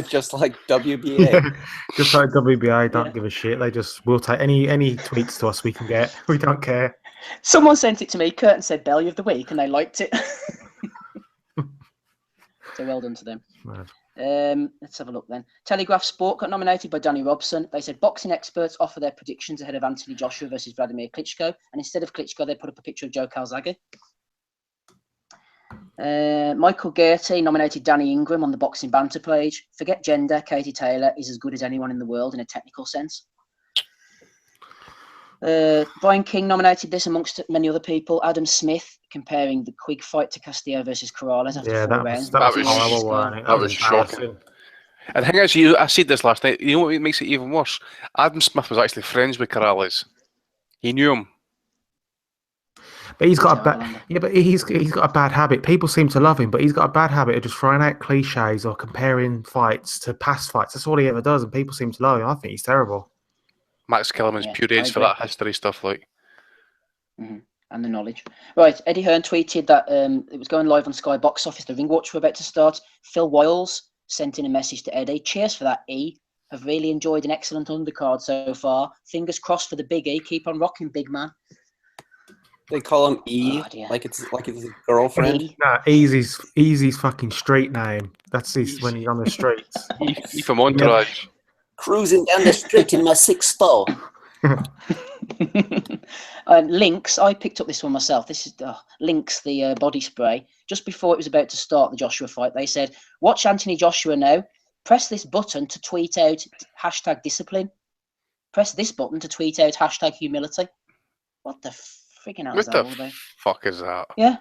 Just like WBA. Just like WBA don't give a shit. They just will take any tweets to us we can get. We don't care. Someone sent it to me. Curtin said Belly of the Week, and they liked it. So well done to them. Let's have a look then. Telegraph Sport got nominated by Danny Robson. They said boxing experts offer their predictions ahead of Anthony Joshua versus Vladimir Klitschko, and instead of Klitschko, they put up a picture of Joe Calzaghe. Michael Gertie nominated Danny Ingram on the Boxing Banter page. Forget gender, Katie Taylor is as good as anyone in the world in a technical sense. Brian King nominated this amongst many other people. Adam Smith comparing the Quigg fight to Castillo versus Corrales after 4 rounds. That was horrible. That was shocking. And the thing is, I said this last night, you know what makes it even worse? Adam Smith was actually friends with Corrales. He knew him. But he's got he's got a bad habit. People seem to love him, but he's got a bad habit of just throwing out cliches or comparing fights to past fights. That's all he ever does, and people seem to love him. I think he's terrible. Max Kellerman's pure age for that history stuff, like. Mm-hmm. And the knowledge. Right, Eddie Hearn tweeted that it was going live on Sky Box Office. The Ring Watch were about to start. Phil Wiles sent in a message to Eddie. Cheers for that, E. Have really enjoyed an excellent undercard so far. Fingers crossed for the big E. Keep on rocking, big man. They call him E, like it's his girlfriend. E. Nah, Easy's fucking street name. That's his when he's on the streets. E from Entourage. Cruising down the street in my 6'4". Lynx, I picked up this one myself. This is Lynx, the body spray. Just before it was about to start the Joshua fight, they said, watch Anthony Joshua now. Press this button to tweet out #discipline. Press this button to tweet out #humility. What the friggin' hell is that all about? Fuck is that? Yeah.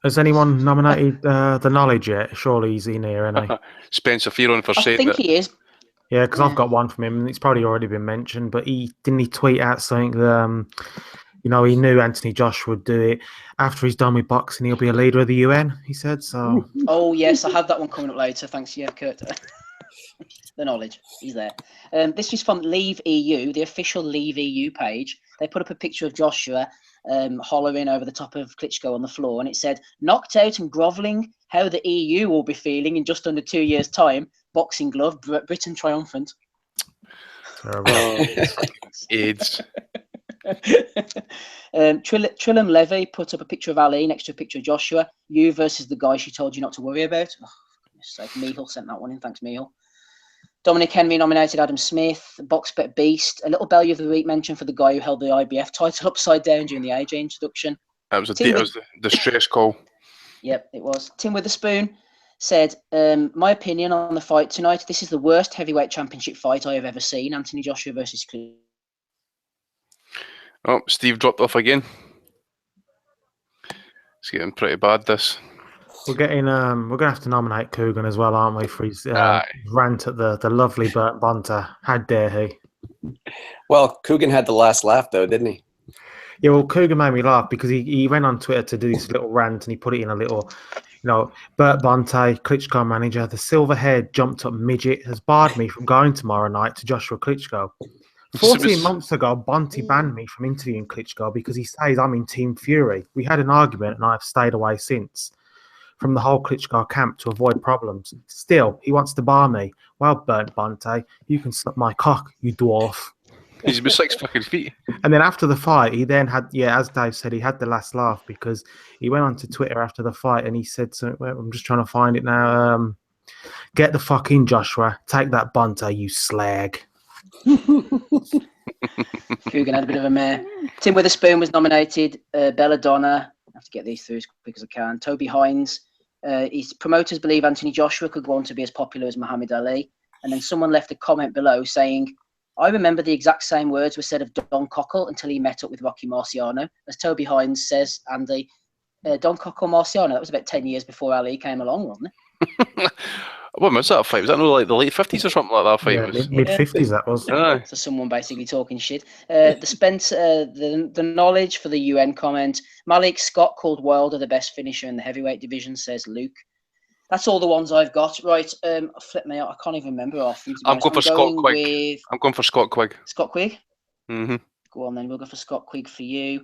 Has anyone nominated the Knowledge yet? Surely he's in here, isn't he? Spencer Fearon for saying that. I think he is. Yeah, because I've got one from him, and it's probably already been mentioned. But he tweet out something that he knew Anthony Joshua would do it after he's done with boxing. He'll be a leader of the UN. He said so. Oh yes, I have that one coming up later. Thanks, Kurt. The knowledge, he's there. This is from Leave EU, the official Leave EU page. They put up a picture of Joshua hollering over the top of Klitschko on the floor, and it said, "Knocked out and grovelling. How the EU will be feeling in just under 2 years' time. Boxing glove, Britain triumphant." AIDS. Trillam Levy put up a picture of Ali next to a picture of Joshua. You versus the guy she told you not to worry about. Oh, for goodness sake. Mihal sent that one in. Thanks, Mihal. Dominic Henry nominated Adam Smith. Boxbet Beast. A little Belly of the Week mention for the guy who held the IBF title upside down during the AJ introduction. That was the stress call. Yep, it was. Tim Witherspoon said, my opinion on the fight tonight, this is the worst heavyweight championship fight I have ever seen, Anthony Joshua versus Klitschko. Oh, Steve dropped off again. It's getting pretty bad, this. We're gonna have to nominate Coogan as well, aren't we, for his rant at the lovely Bert Bonta. How dare he? Well, Coogan had the last laugh, though, didn't he? Yeah, well, Coogan made me laugh because he went on Twitter to do this little rant and he put it in a little, Bert Bonta, Klitschko manager, the silver-haired jumped-up midget has barred me from going tomorrow night to Joshua Klitschko. 14 months ago, Bonte banned me from interviewing Klitschko because he says I'm in Team Fury. We had an argument and I've stayed away since from the whole Klitschko camp to avoid problems. Still, he wants to bar me. Well, Bert Bonte, you can suck my cock, you dwarf. He's about 6 fucking feet. And then after the fight, he then had, as Dave said, he had the last laugh because he went onto Twitter after the fight and he said, I'm just trying to find it now. Get the fuck in, Joshua. Take that Bonte, you slag. Coogan had a bit of a mare. Tim Witherspoon was nominated. Belladonna. I have to get these through as quick as I can. Toby Hines. His promoters believe Anthony Joshua could go on to be as popular as Muhammad Ali. And then someone left a comment below saying, I remember the exact same words were said of Don Cockle until he met up with Rocky Marciano. As Toby Hines says, Andy, Don Cockle Marciano, that was about 10 years before Ali came along, wasn't it? When was that fight? Was that like the late 50s or something like that fight? Yeah, mid-50s that was. So someone basically talking shit. The knowledge for the UN comment. Malik Scott called Wilder the best finisher in the heavyweight division, says Luke. That's all the ones I've got. Right, flip me out. I can't even remember often. I'm going for Scott Quigg. I'm going for Scott Quigg. Scott Quigg? Mm-hmm. Go on then. We'll go for Scott Quigg for you.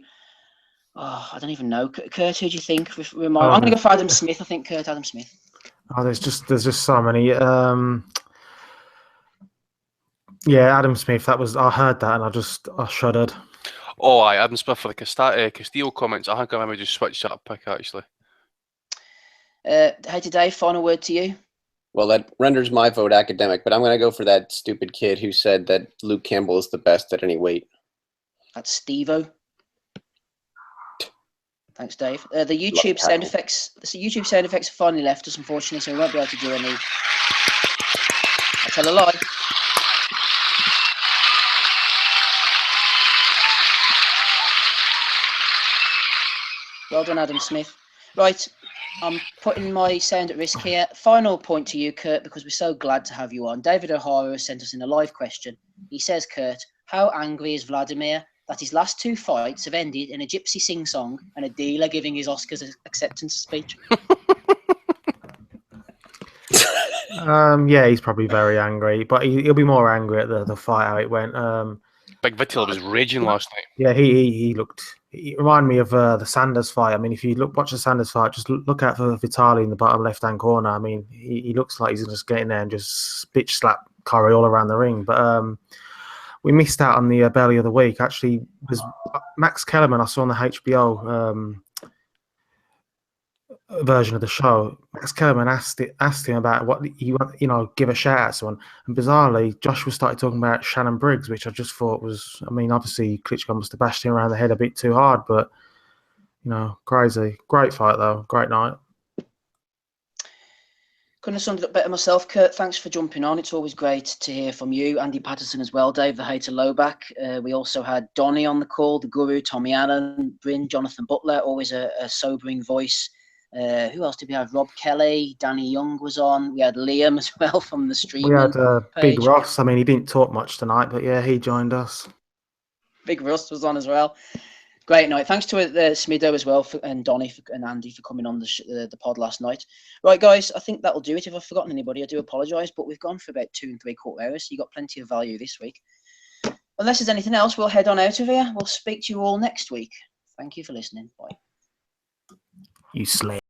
Oh, I don't even know. Kurt, who do you think? I'm going to go for Adam Smith. I think Adam Smith. Oh, there's just so many. Adam Smith. I heard that and I shuddered. Oh, aye, Adam Smith for the Castillo comments. I think I maybe just switched that pick actually. Hey, today, final word to you. Well, that renders my vote academic, but I'm going to go for that stupid kid who said that Luke Campbell is the best at any weight. That's Steve-O. Thanks, Dave. The YouTube sound effects. The YouTube sound effects have finally left us, unfortunately, so we won't be able to do any. I tell a lie. Well done, Adam Smith. Right, I'm putting my sound at risk here. Final point to you, Kurt, because we're so glad to have you on. David O'Hara has sent us in a live question. He says, Kurt, how angry is Vladimir that his last 2 fights have ended in a gypsy sing-song and a dealer giving his Oscars acceptance speech? He's probably very angry, but he'll be more angry at the fight, how it went. Big Vitil was raging last night. Yeah, he looked. He reminded me of the Sanders fight. I mean, if you watch the Sanders fight, just look out for Vitali in the bottom left-hand corner. I mean, he looks like he's just getting there and just bitch slap Curry all around the ring. But we missed out on the belly of the week. Actually, was Max Kellerman. I saw on the HBO version of the show. Max Kellerman asked him about what he want, give a shout out to someone. And bizarrely, Joshua started talking about Shannon Briggs, which I just thought was. I mean, obviously Klitschko must have bashed him around the head a bit too hard, but crazy. Great fight though. Great night. Couldn't have summed it up better myself, Kurt. Thanks for jumping on. It's always great to hear from you. Andy Patterson as well, Dave the Hater Lowback. We also had Donny on the call, the Guru, Tommy Allen, Bryn, Jonathan Butler, always a sobering voice. Who else did we have? Rob Kelly, Danny Young was on. We had Liam as well from the stream. We had Big Ross. I mean, he didn't talk much tonight, but yeah, he joined us. Big Russ was on as well. Great night. Thanks to Smido as well and Donny and Andy for coming on the pod last night. Right, guys, I think that'll do it. If I've forgotten anybody, I do apologise, but we've gone for about 2 3/4 hours, so you got plenty of value this week. Unless there's anything else, we'll head on out of here. We'll speak to you all next week. Thank you for listening. Bye. You slay.